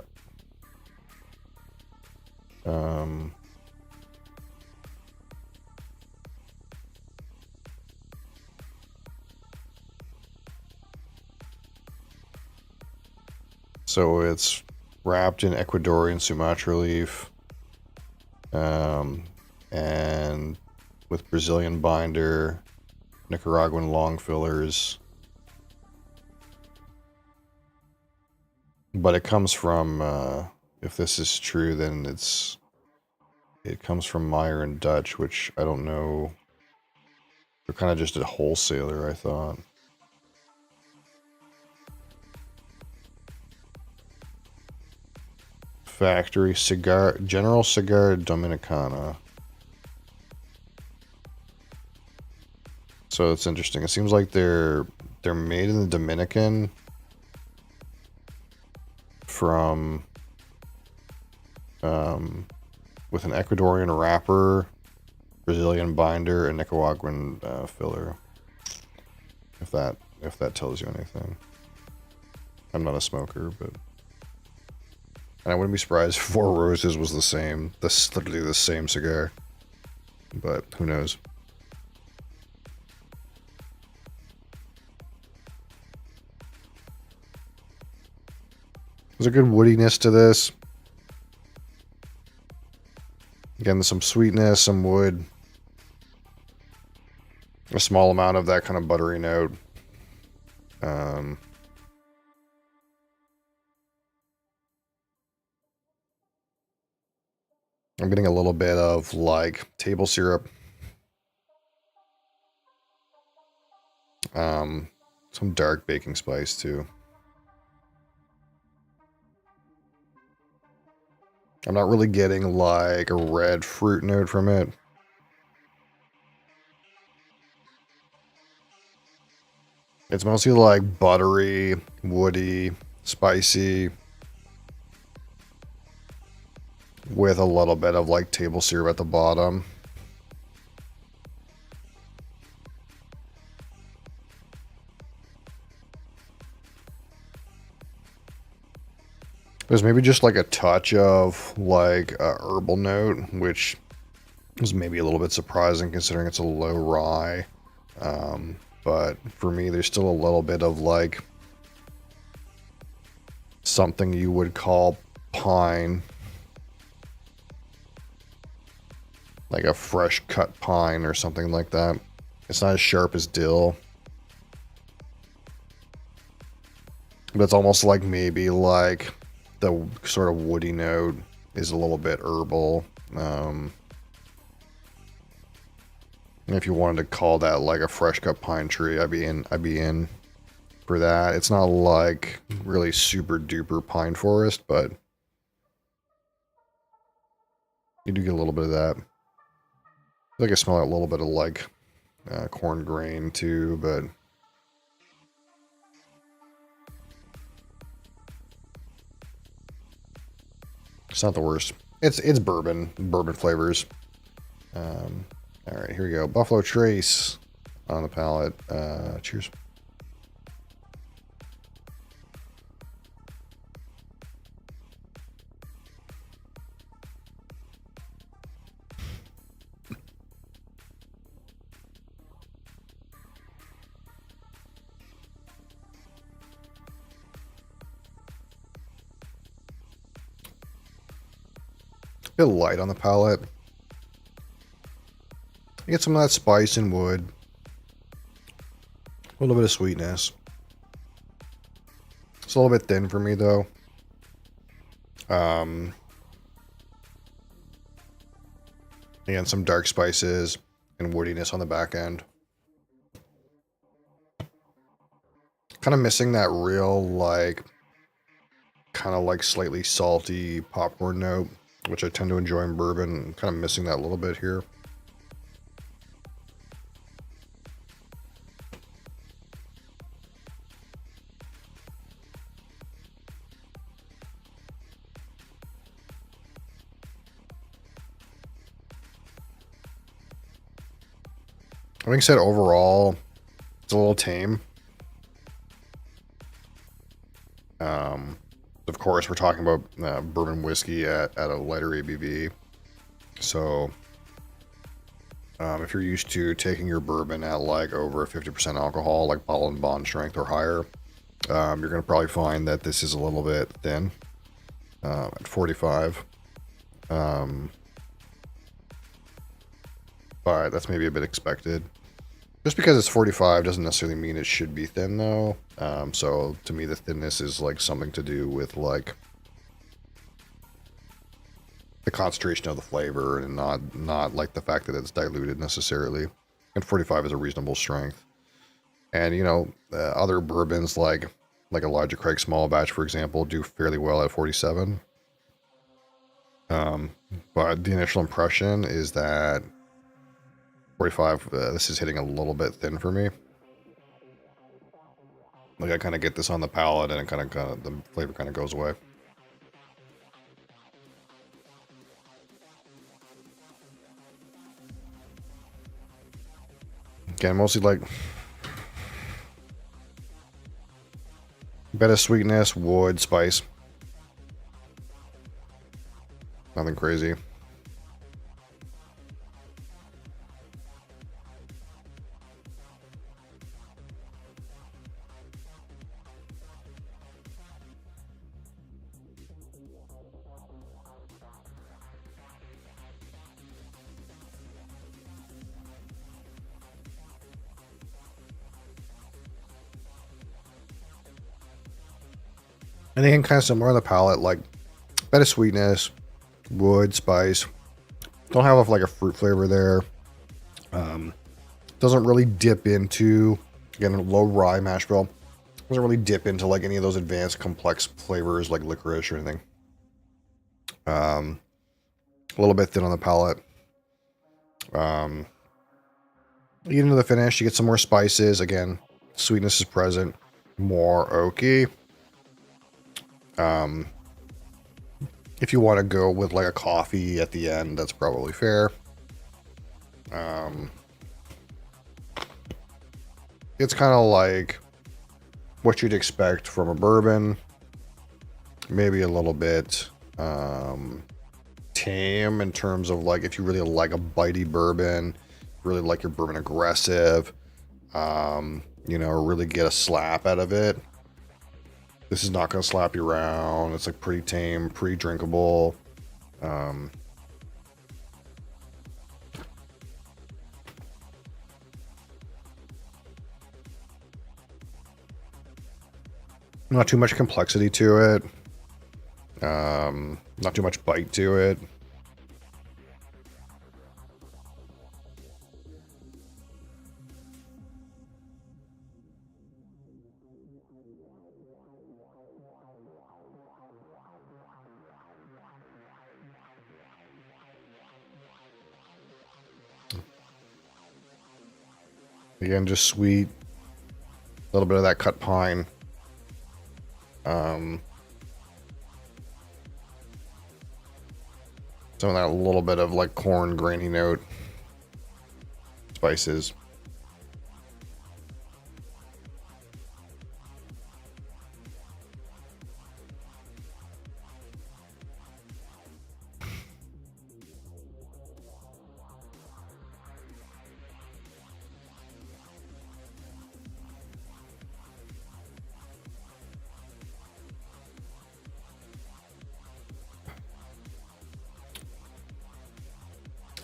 [SPEAKER 1] So it's wrapped in Ecuadorian Sumatra leaf, and with Brazilian binder, Nicaraguan long fillers. But it comes from, if this is true, then it comes from Meyer and Dutch, which I don't know. They're kind of just a wholesaler, I thought. Factory Cigar, General Cigar Dominicana. So it's interesting. It seems like they're made in the Dominican from with an Ecuadorian wrapper, Brazilian binder, and Nicaraguan filler. If that tells you anything. I'm not a smoker, but and I wouldn't be surprised if Four Roses was the same. That's literally the same cigar. But who knows? There's a good woodiness to this. Again, some sweetness, some wood. A small amount of that kind of buttery note. I'm getting a little bit of like table syrup. Some dark baking spice too. I'm not really getting like a red fruit note from it. It's mostly like buttery, woody, spicy, with a little bit of like table syrup at the bottom. There's maybe just like a touch of like a herbal note, which is maybe a little bit surprising considering it's a low rye. But for me, there's still a little bit of like something you would call pine. Like a fresh cut pine or something like that. It's not as sharp as dill. But it's almost like maybe like the sort of woody note is a little bit herbal. If you wanted to call that like a fresh cut pine tree, I'd be in for that. It's not like really super duper pine forest, but you do get a little bit of that. I feel like I smell a little bit of like corn grain too, but it's not the worst. It's bourbon flavors. All right, here we go. Buffalo Trace on the palate. Cheers. A bit light on the palate. You get some of that spice and wood. A little bit of sweetness. It's a little bit thin for me though. Again, some dark spices and woodiness on the back end. Kind of missing that real like kind of like slightly salty popcorn note, which I tend to enjoy in bourbon. Kind of missing that a little bit here. Having said overall, it's a little tame. Of course, we're talking about bourbon whiskey at a lighter ABV. So, if you're used to taking your bourbon at like over 50% alcohol, like bottle and bond strength or higher, you're going to probably find that this is a little bit thin at 45. But that's maybe a bit expected. Just because it's 45 doesn't necessarily mean it should be thin, though. So to me, the thinness is like something to do with like the concentration of the flavor, and not like the fact that it's diluted necessarily. And 45 is a reasonable strength. And you know, other bourbons like Elijah Craig Small Batch, for example, do fairly well at 47. But the initial impression is that 45, this is hitting a little bit thin for me. Like I kind of get this on the palate, and it kind of the flavor kind of goes away. Again, mostly like bit of sweetness, wood, spice. Nothing crazy. And again, kind of similar on the palate, like bit of sweetness, wood, spice. Don't have like a fruit flavor there. Doesn't really dip into, again, a low rye mash bill. Doesn't really dip into like any of those advanced complex flavors like licorice or anything. A little bit thin on the palate. You get into the finish, you get some more spices. Again, sweetness is present. More oaky. If you want to go with like a coffee at the end, that's probably fair. It's kind of like what you'd expect from a bourbon. Maybe a little bit tame in terms of like if you really like a bitey bourbon, really like your bourbon aggressive, you know, really get a slap out of it. This is not going to slap you around. It's like pretty tame, pretty drinkable. Not too much complexity to it. Not too much bite to it. Again, just sweet. A little bit of that cut pine. Some of that little bit of like corn grainy note. Spices.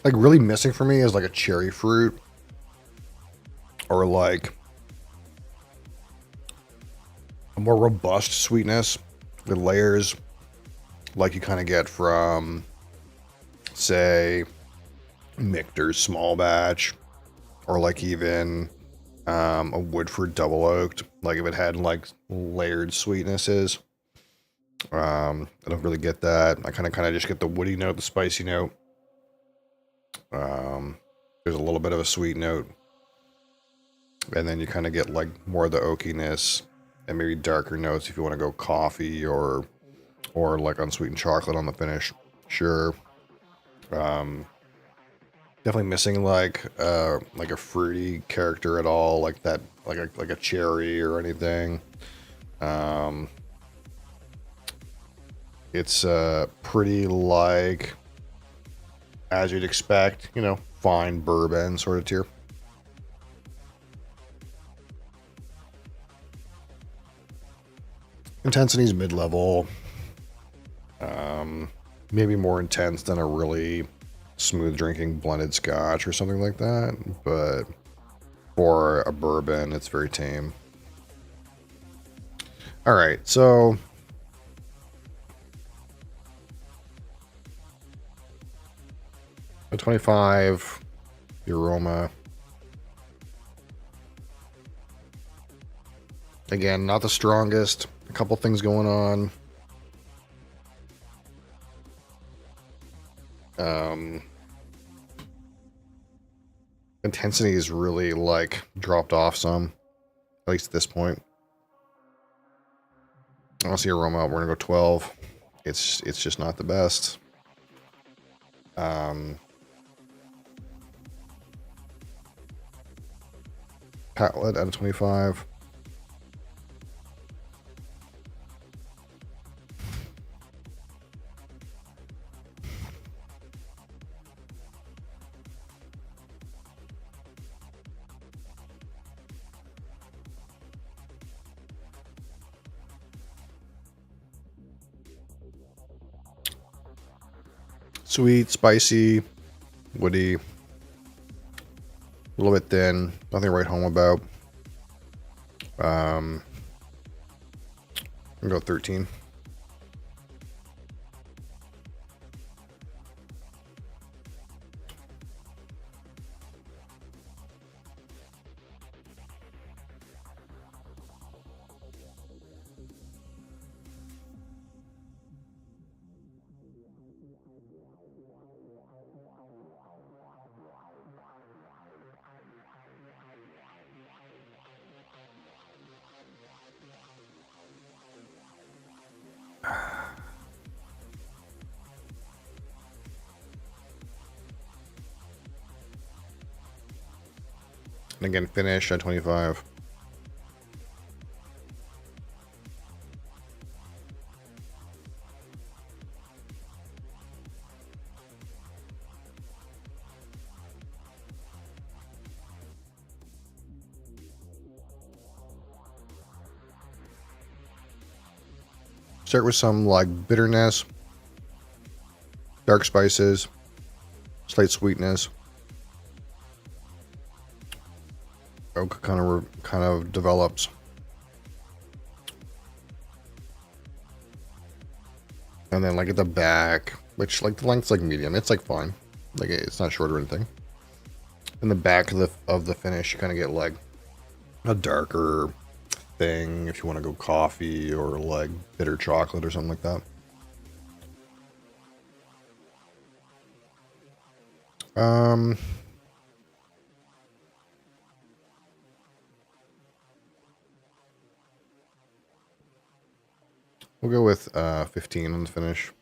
[SPEAKER 1] Like really missing for me is like a cherry fruit, or like a more robust sweetness with layers, like you kind of get from, say, Michter's Small Batch, or like even a Woodford Double Oaked. Like if it had like layered sweetnesses, I don't really get that. I kind of just get the woody note, the spicy note. There's a little bit of a sweet note, and then you kind of get like more of the oakiness and maybe darker notes if you want to go coffee or like unsweetened chocolate on the finish. Sure. Definitely missing like a fruity character at all, like that, like a cherry or anything. It's pretty like, as you'd expect, you know, fine bourbon sort of tier. Intensity's mid-level. Maybe more intense than a really smooth drinking blended scotch or something like that, but For a bourbon, it's very tame. All right, so a 25, the aroma. Again, not the strongest. A couple things going on. Intensity is really like dropped off some, at least at this point. I don't see aroma. We're gonna go 12. It's just not the best. Palate out of 25. Sweet, spicy, woody, a little bit thin. Nothing to write home about. I'm gonna go 13. And again, finish at 25. Start with some like bitterness, dark spices, slight sweetness. Oak kind of develops. And then like at the back, which like the length's like medium, it's like fine. Like it's not short or anything. In the back of the finish, you kind of get like a darker thing if you want to go coffee or like bitter chocolate or something like that. We'll go with 15 on the finish.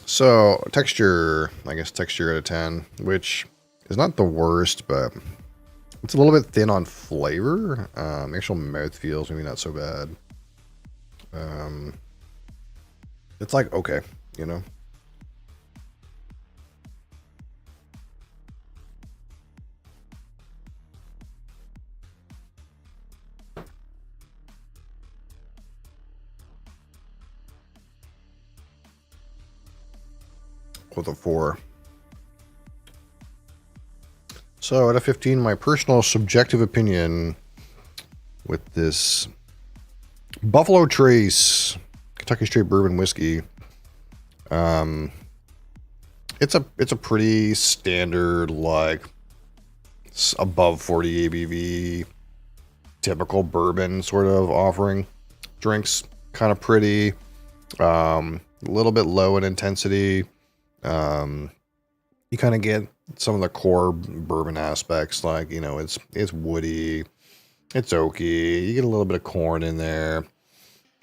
[SPEAKER 1] So texture, I guess texture out of 10, which is not the worst, but it's a little bit thin on flavor. The actual mouth feels maybe not so bad. It's like, okay, you know. With a 4. So out of 15, my personal subjective opinion with this Buffalo Trace Kentucky Straight Bourbon Whiskey. It's a pretty standard, like above 40 ABV, typical bourbon sort of offering. Drinks kind of pretty, a little bit low in intensity. You kind of get some of the core bourbon aspects, like, you know, it's woody, it's oaky. You get a little bit of corn in there.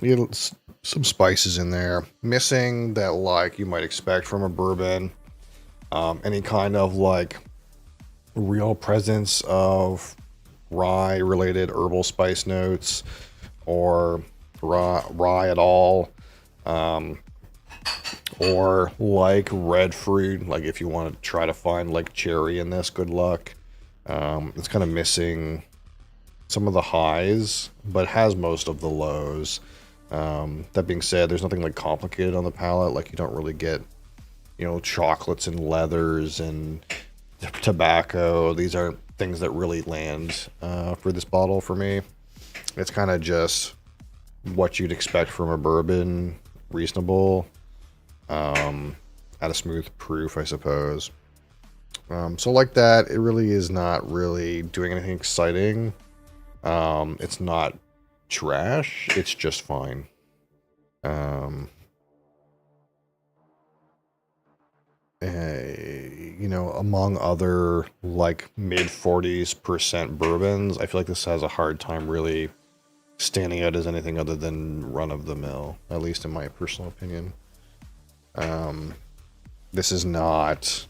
[SPEAKER 1] You get some spices in there. Missing that, like, you might expect from a bourbon. Any kind of, like, real presence of rye-related herbal spice notes or rye at all. Or, like, red fruit. Like, if you want to try to find, like, cherry in this, good luck. It's kind of missing some of the highs, but has most of the lows. That being said, there's nothing like complicated on the palate. Like you don't really get, you know, chocolates and leathers and tobacco. These aren't things that really land for this bottle for me. It's kind of just what you'd expect from a bourbon, reasonable, at a smooth proof, I suppose. So like that, it really is not really doing anything exciting. It's not trash. It's just fine. You know, among other like mid 40% bourbons, I feel like this has a hard time really standing out as anything other than run of the mill, at least in my personal opinion. This is not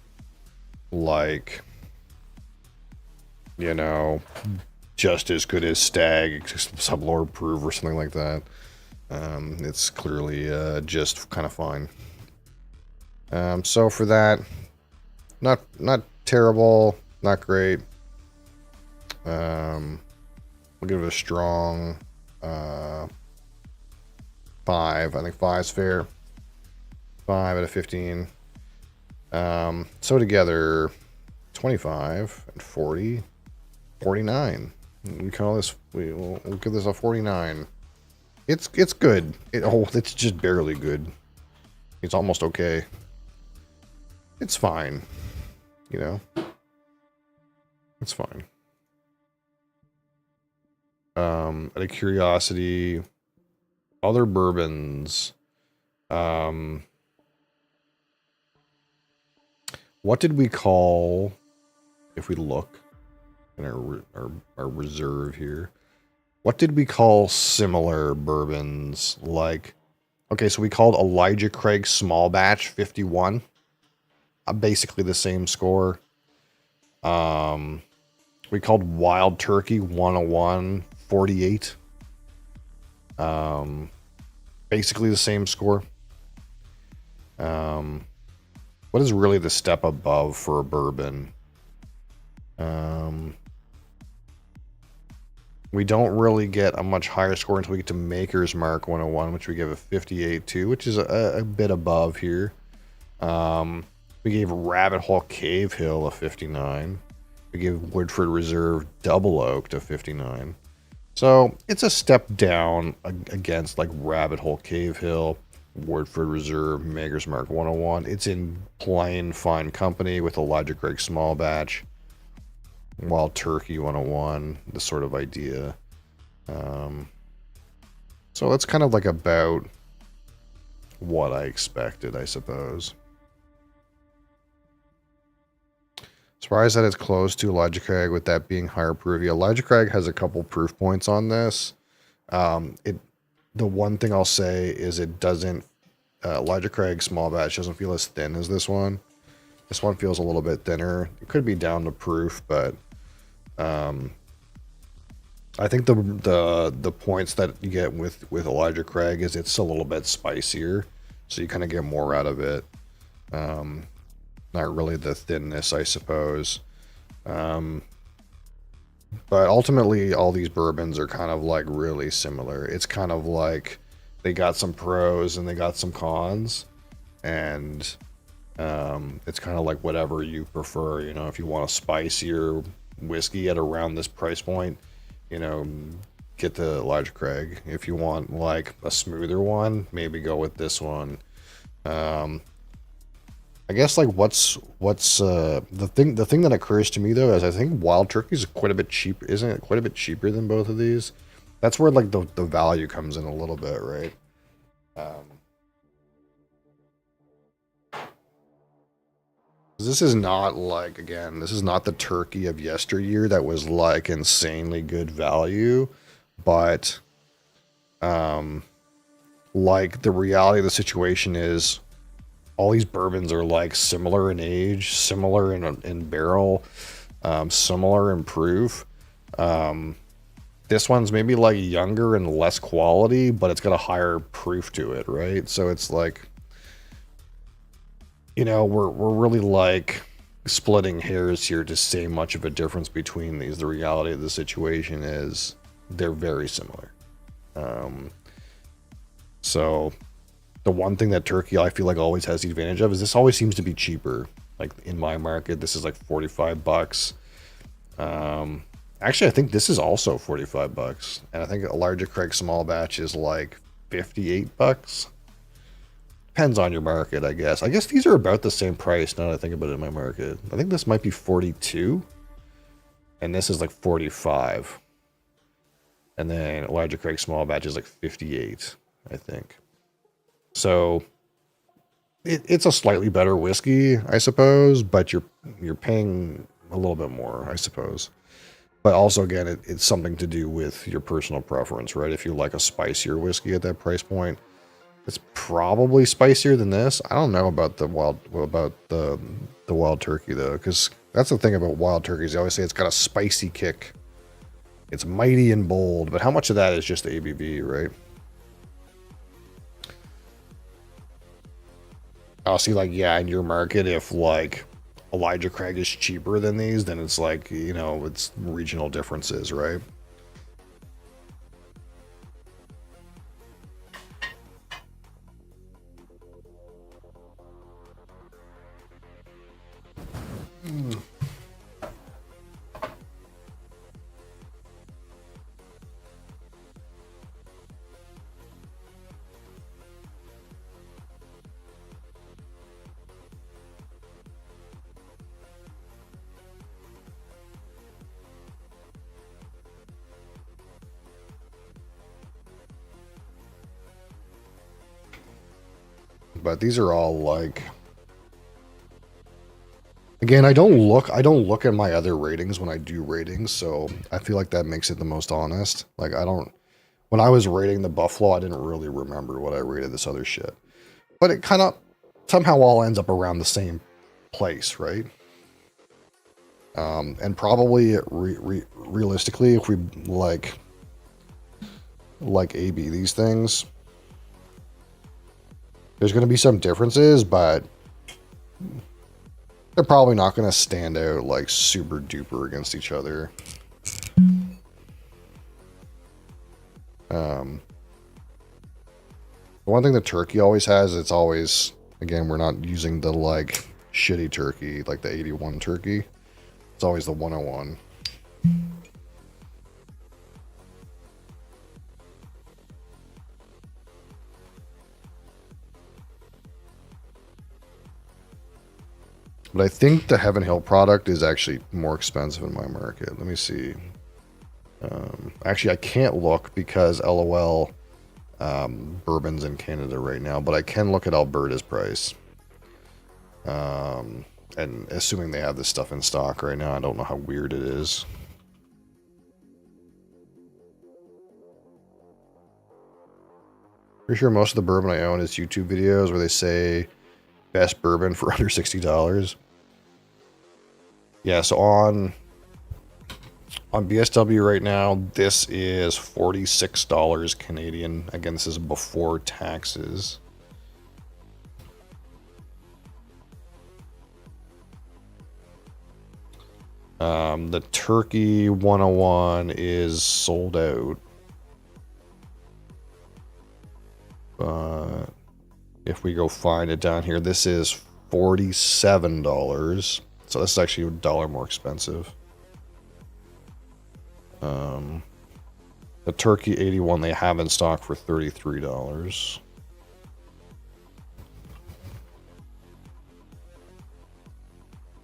[SPEAKER 1] like, you know, just as good as Stag, Sublord Proof or something like that. It's clearly just kind of fine. So for that, not terrible, not great. We'll give it a strong 5. I think 5's fair. 5 out of 15. So together, 25 and 40, 49. We call this. We'll give this a 49. It's good. It's just barely good. It's almost okay. It's fine. You know. It's fine. Out of curiosity, other bourbons. What did we call, if we look in our reserve here, what did we call similar bourbons? Like, okay, so we called Elijah Craig Small Batch 51. Basically the same score. We called Wild Turkey 101 48. Basically the same score. What is really the step above for a bourbon? We don't really get a much higher score until we get to Maker's Mark 101, which we give a 58 to, which is a bit above here. We gave Rabbit Hole Cave Hill a 59. We gave Woodford Reserve Double Oaked a 59. So it's a step down against like Rabbit Hole Cave Hill, Woodford Reserve, Maker's Mark 101. It's in plain fine company with Elijah Craig Small Batch, Wild Turkey 101, this sort of idea. So it's kind of like about what I expected, I suppose. Surprised that it's close to Elijah Craig with that being higher proof. Yeah, Elijah Craig has a couple proof points on this. The one thing I'll say is it doesn't, Elijah Craig Small Batch doesn't feel as thin as this one. This one feels a little bit thinner. It could be down to proof, but I think the points that you get with Elijah Craig is it's a little bit spicier, so you kind of get more out of it. Not really the thinness, I suppose. But ultimately, all these bourbons are kind of like really similar. It's kind of like they got some pros and they got some cons, and it's kind of like whatever you prefer. You know, if you want a spicier whiskey at around this price point, you know, get the Elijah Craig. If you want like a smoother one, maybe go with this one. I guess like what's the thing that occurs to me though is I think Wild Turkey is quite a bit cheap, isn't it? Quite a bit cheaper than both of these. That's where like the value comes in a little bit, right? This is not like, again, this is not the turkey of yesteryear that was like insanely good value, but like the reality of the situation is all these bourbons are like similar in age, similar in barrel, similar in proof. This one's maybe like younger and less quality, but it's got a higher proof to it, right? So it's like, you know, we're really like splitting hairs here to say much of a difference between these. The reality of the situation is they're very similar. So the one thing that Turkey I feel like always has the advantage of is this always seems to be cheaper. Like in my market, this is like 45 bucks. Actually, I think this is also 45 bucks. And I think a larger Craig small batch is like 58 bucks. Depends on your market, I guess. I guess these are about the same price now that I think about it in my market. I think this might be 42. And this is like 45. And then Elijah Craig small batch is like 58, I think. So it's a slightly better whiskey, I suppose, but you're paying a little bit more, I suppose. But also, again, it's something to do with your personal preference, right? If you like a spicier whiskey at that price point, it's probably spicier than this. I don't know about the wild turkey though, because that's the thing about wild turkeys. They always say it's got a spicy kick. It's mighty and bold, but how much of that is just ABV, right? I'll see, like, yeah, in your market, if like Elijah Craig is cheaper than these, then it's like, you know, it's regional differences, right? But these are all like, again, I don't look at my other ratings when I do ratings, so I feel like that makes it the most honest. Like, when I was rating the Buffalo, I didn't really remember what I rated this other shit. But it kind of somehow all ends up around the same place, right? And probably realistically, if we like AB these things, there's going to be some differences, but they're probably not going to stand out like super duper against each other. The one thing that turkey always has, it's always, again, we're not using the like shitty turkey, like the 81 turkey. It's always the 101. But I think the Heaven Hill product is actually more expensive in my market. Let me see. Actually, I can't look because LOL bourbon's in Canada right now, but I can look at Alberta's price. And assuming they have this stuff in stock right now, I don't know how weird it is. Pretty sure most of the bourbon I own is YouTube videos where they say best bourbon for under $60. Yeah, so on BSW right now, this is $46 Canadian. Again, this is before taxes. The Turkey 101 is sold out. If we go find it down here, this is $47. So this is actually $1 more expensive. The Turkey 81 they have in stock for $33.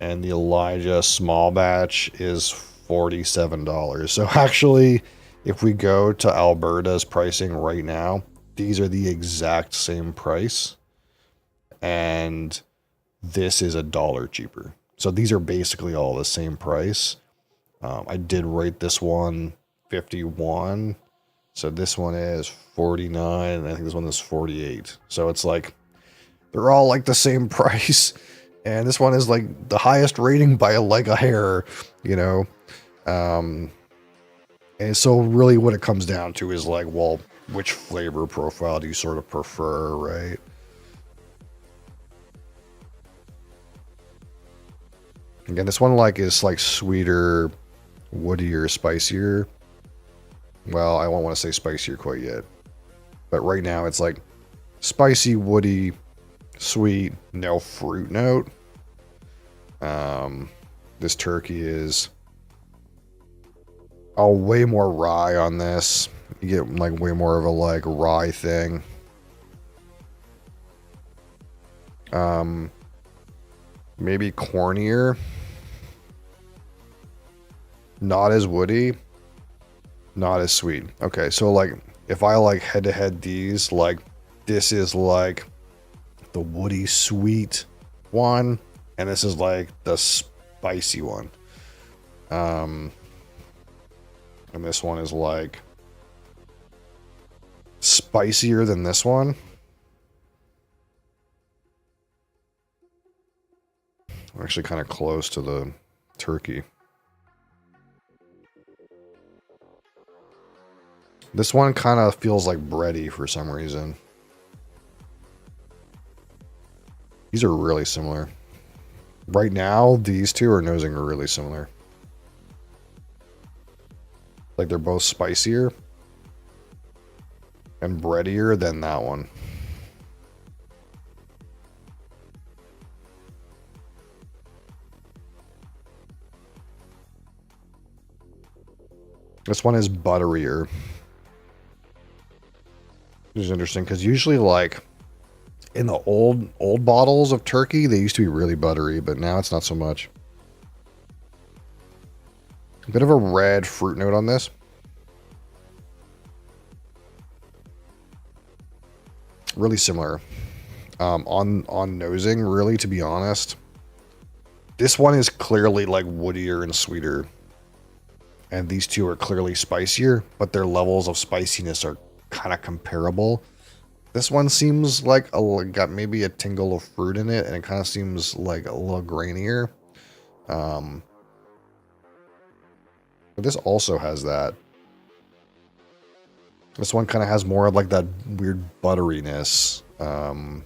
[SPEAKER 1] And the Elijah small batch is $47. So actually, if we go to Alberta's pricing right now, these are the exact same price. And this is $1 cheaper. So these are basically all the same price. I did rate this one 51. So this one is 49. And I think this one is 48. So it's like, they're all like the same price. And this one is like the highest rating by like a hair, you know? And so really what it comes down to is like, well, which flavor profile do you sort of prefer, right? Again, this one like is like sweeter, woodier, spicier. Well, I don't want to say spicier quite yet. But right now it's like spicy, woody, sweet, no fruit note. This turkey is way more rye on this. You get like way more of a like rye thing. Maybe cornier. Not as woody. Not as sweet. Okay, so like if I like head to head these, like this is like the woody sweet one, and this is like the spicy one. And this one is like spicier than this one. I'm actually kind of close to the turkey. This one kind of feels like bready for some reason. These are really similar. Right now, these two are nosing really similar. Like they're both spicier and breadier than that one. This one is butterier. Which is interesting because usually like in the old bottles of turkey, they used to be really buttery, but now it's not so much. A bit of a red fruit note on this. Really similar. On nosing, really, to be honest. This one is clearly like woodier and sweeter. And these two are clearly spicier, but their levels of spiciness are kind of comparable. This one seems like got maybe a tingle of fruit in it, and it kind of seems like a little grainier. But this also has that. This one kind of has more of like that weird butteriness, that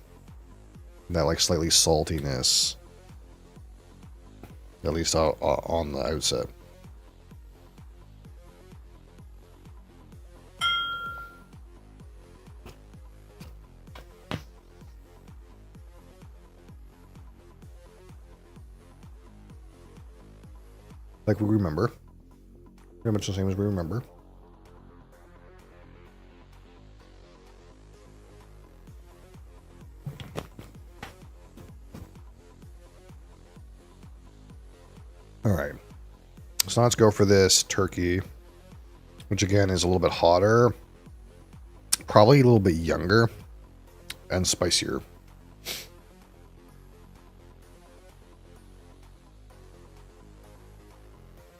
[SPEAKER 1] like slightly saltiness, at least on the outset. Like we remember. Pretty much the same as we remember. All right. So let's go for this turkey, which again is a little bit hotter, probably a little bit younger, and spicier.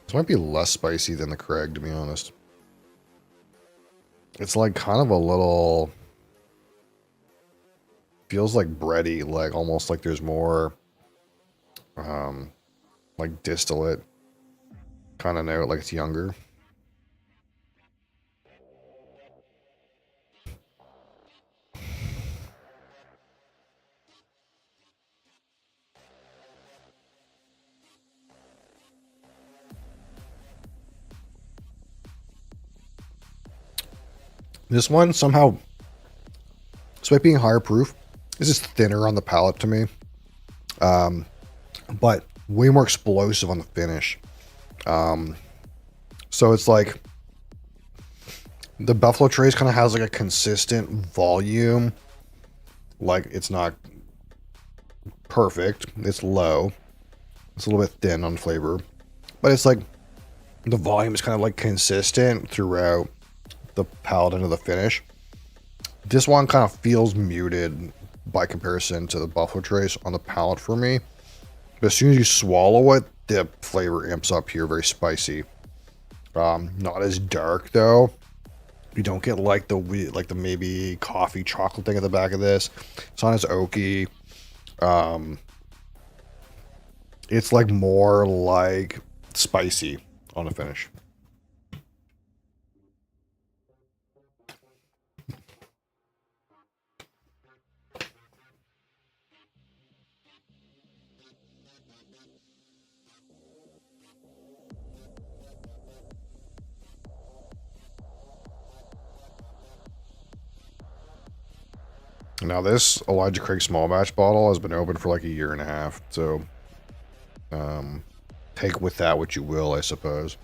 [SPEAKER 1] This might be less spicy than the Craig, to be honest. It's like kind of a little... feels like bready, like almost like there's more like distillate kind of note, like it's younger. This one somehow, despite being higher proof, this is thinner on the palate to me, but way more explosive on the finish. So it's like the Buffalo Trace kind of has like a consistent volume. Like it's not perfect. It's low. It's a little bit thin on flavor, but it's like the volume is kind of like consistent throughout the palate into the finish. This one kind of feels muted by comparison to the Buffalo Trace on the palate for me. But as soon as you swallow it, the flavor amps up here, very spicy. Not as dark though. You don't get like the maybe coffee chocolate thing at the back of this. It's not as oaky. It's like more like spicy on the finish. Now this Elijah Craig small batch bottle has been open for like a year and a half, so take with that what you will, I suppose.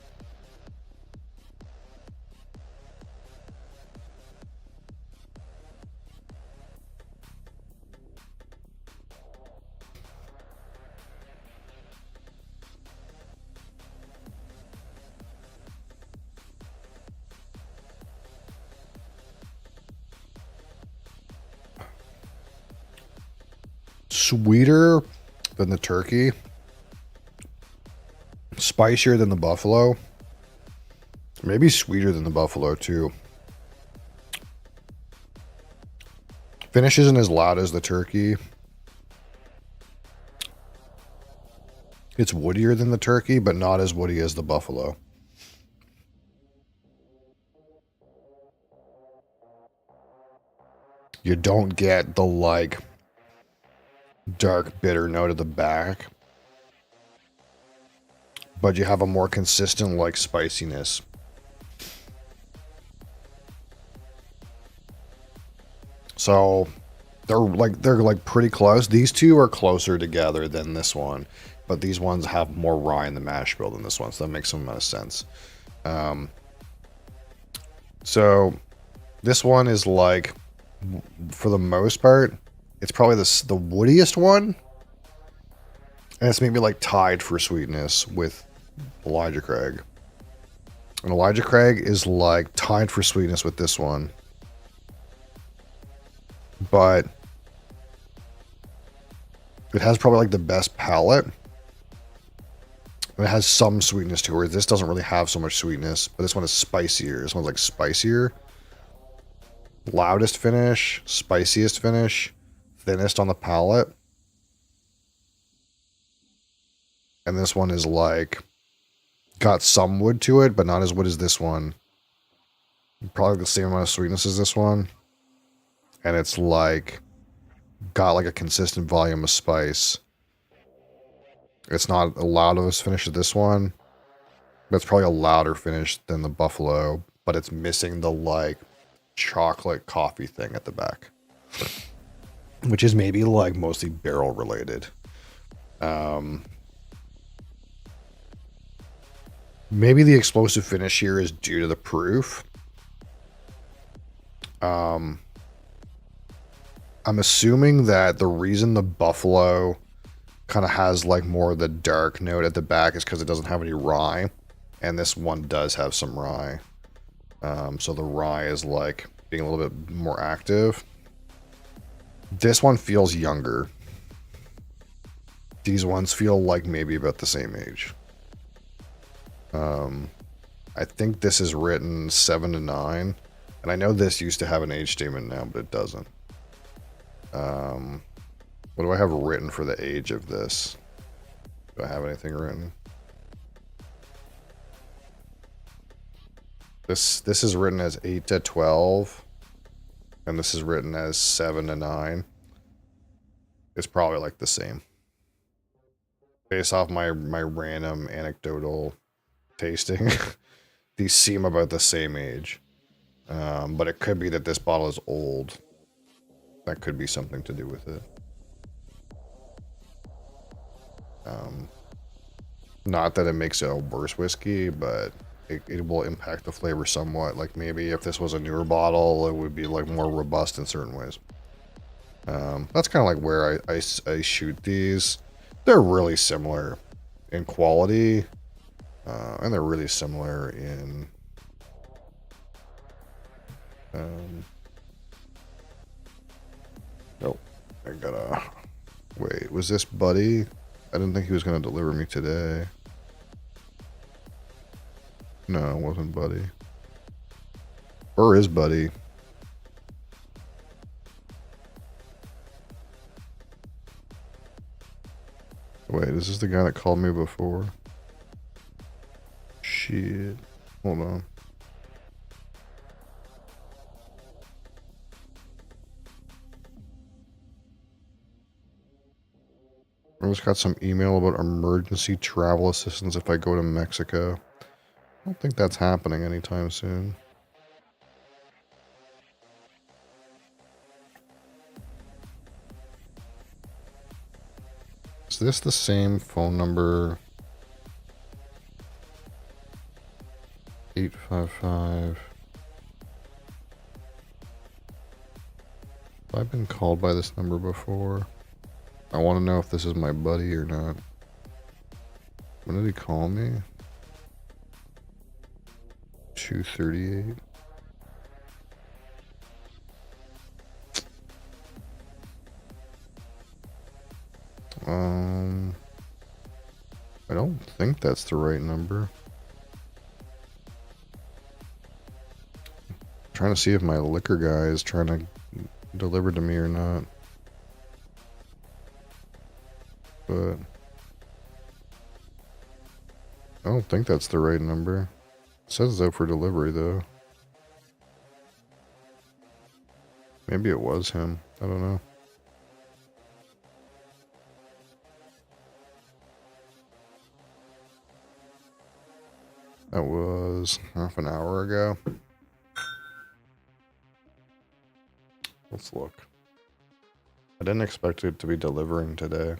[SPEAKER 1] Sweeter than the turkey, spicier than the buffalo, maybe sweeter than the buffalo too. Finish isn't as loud as the turkey. It's woodier than the turkey, but not as woody as the buffalo. You don't get the like dark bitter note at the back, but you have a more consistent like spiciness. So they're like pretty close. These two are closer together than this one, but these ones have more rye in the mash bill than this one, so that makes some amount of sense. So this one is like, for the most part, it's probably the woodiest one, and it's maybe like tied for sweetness with Elijah Craig. And Elijah Craig is like tied for sweetness with this one, but it has probably like the best palate. And it has some sweetness to it. This doesn't really have so much sweetness, but this one is spicier. This one's like spicier. Loudest finish, spiciest finish, thinnest on the palate. And this one is like, got some wood to it, but not as wood as this one. Probably the same amount of sweetness as this one. And it's like, got like a consistent volume of spice. It's not a loud of a finish as this one, but it's probably a louder finish than the buffalo, but it's missing the like chocolate coffee thing at the back, which is maybe like mostly barrel related. Maybe the explosive finish here is due to the proof. I'm assuming that the reason the buffalo kind of has like more of the dark note at the back is because it doesn't have any rye, and this one does have some rye. So the rye is like being a little bit more active. This one feels younger. These ones feel like maybe about the same age. I think this is written 7 to 9, and I know this used to have an age statement now, but it doesn't. What do I have written for the age of this? Do I have anything written? This is written as 8 to 12, and this is written as 7 to 9. It's probably like the same. Based off my random anecdotal tasting, these seem about the same age. But it could be that this bottle is old. That could be something to do with it. Not that it makes it a worse whiskey, but it will impact the flavor somewhat. Like maybe if this was a newer bottle, it would be like more robust in certain ways. That's kind of like where I shoot these. They're really similar in quality, and they're really similar in oh, I gotta wait, was this Buddy? I didn't think he was gonna deliver me today. No, it wasn't Buddy. Or is Buddy? Wait, is this the guy that called me before? Shit. Hold on. I just got some email about emergency travel assistance if I go to Mexico. I don't think that's happening anytime soon. Is this the same phone number? 855. Have I been called by this number before? I want to know if this is my buddy or not. When did he call me? 2:38. I don't think that's the right number. I'm trying to see if my liquor guy is trying to deliver to me or not. But I don't think that's the right number. It says it's out for delivery though. Maybe it was him. I don't know. That was half an hour ago. Let's look. I didn't expect it to be delivering today.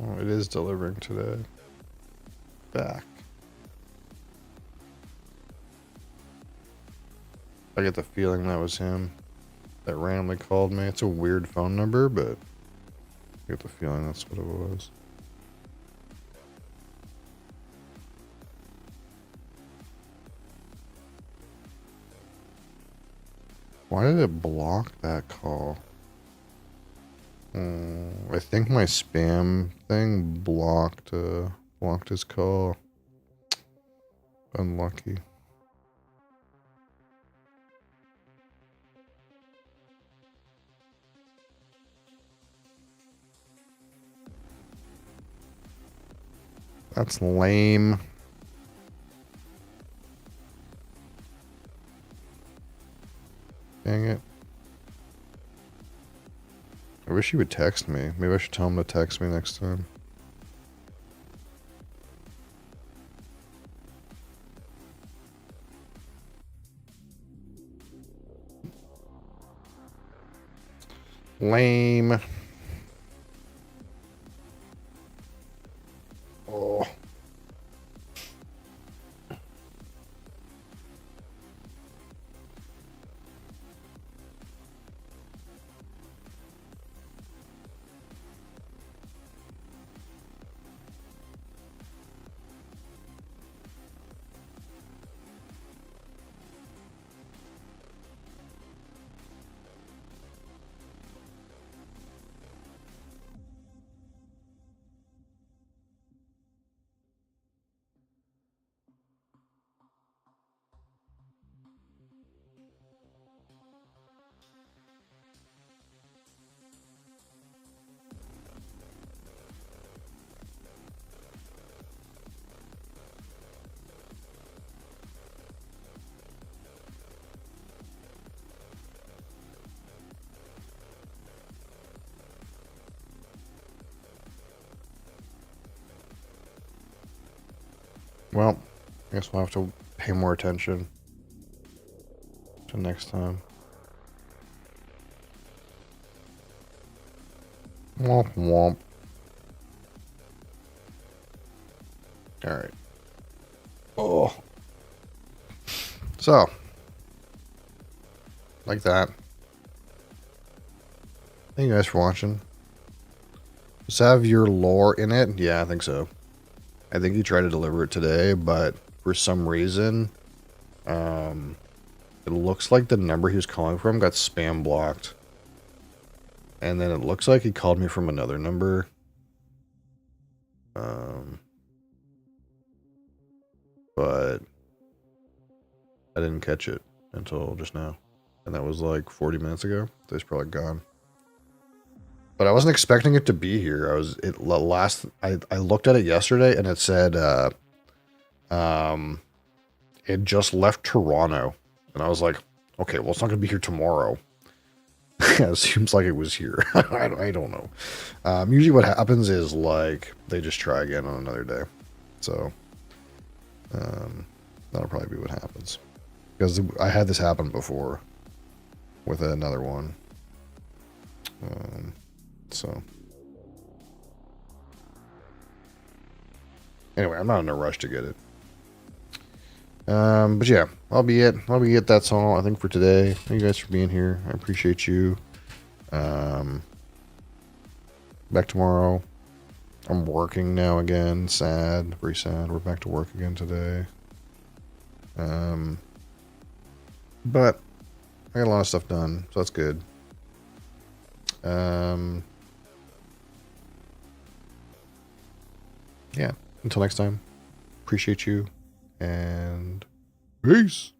[SPEAKER 1] Oh, it is delivering today. Back. I get the feeling that was him that randomly called me. It's a weird phone number, but I get the feeling that's what it was. Why did it block that call? I think my spam thing blocked his call. Unlucky. That's lame. Dang it. I wish he would text me. Maybe I should tell him to text me next time. Lame. Oh. Well, I guess we'll have to pay more attention to next time. Womp womp. Alright. Oh. So. Like that. Thank you guys for watching. Does it have your lore in it? Yeah, I think so. I think he tried to deliver it today, but for some reason, it looks like the number he was calling from got spam blocked. And then it looks like he called me from another number. But I didn't catch it until just now. And that was like 40 minutes ago. So it's probably gone. But I wasn't expecting it to be here. I looked at it yesterday and it said It just left Toronto. And I was like, okay, well, it's not going to be here tomorrow. It seems like it was here. I don't know. Usually what happens is, like, they just try again on another day. So, that'll probably be what happens. Because I had this happen before with another one. So, anyway, I'm not in a rush to get it. But yeah, I'll be it. That's all I think for today. Thank you guys for being here. I appreciate you. Back tomorrow. I'm working now again. Sad, very sad. We're back to work again today. But I got a lot of stuff done, so that's good. Yeah. Until next time. Appreciate you, and peace.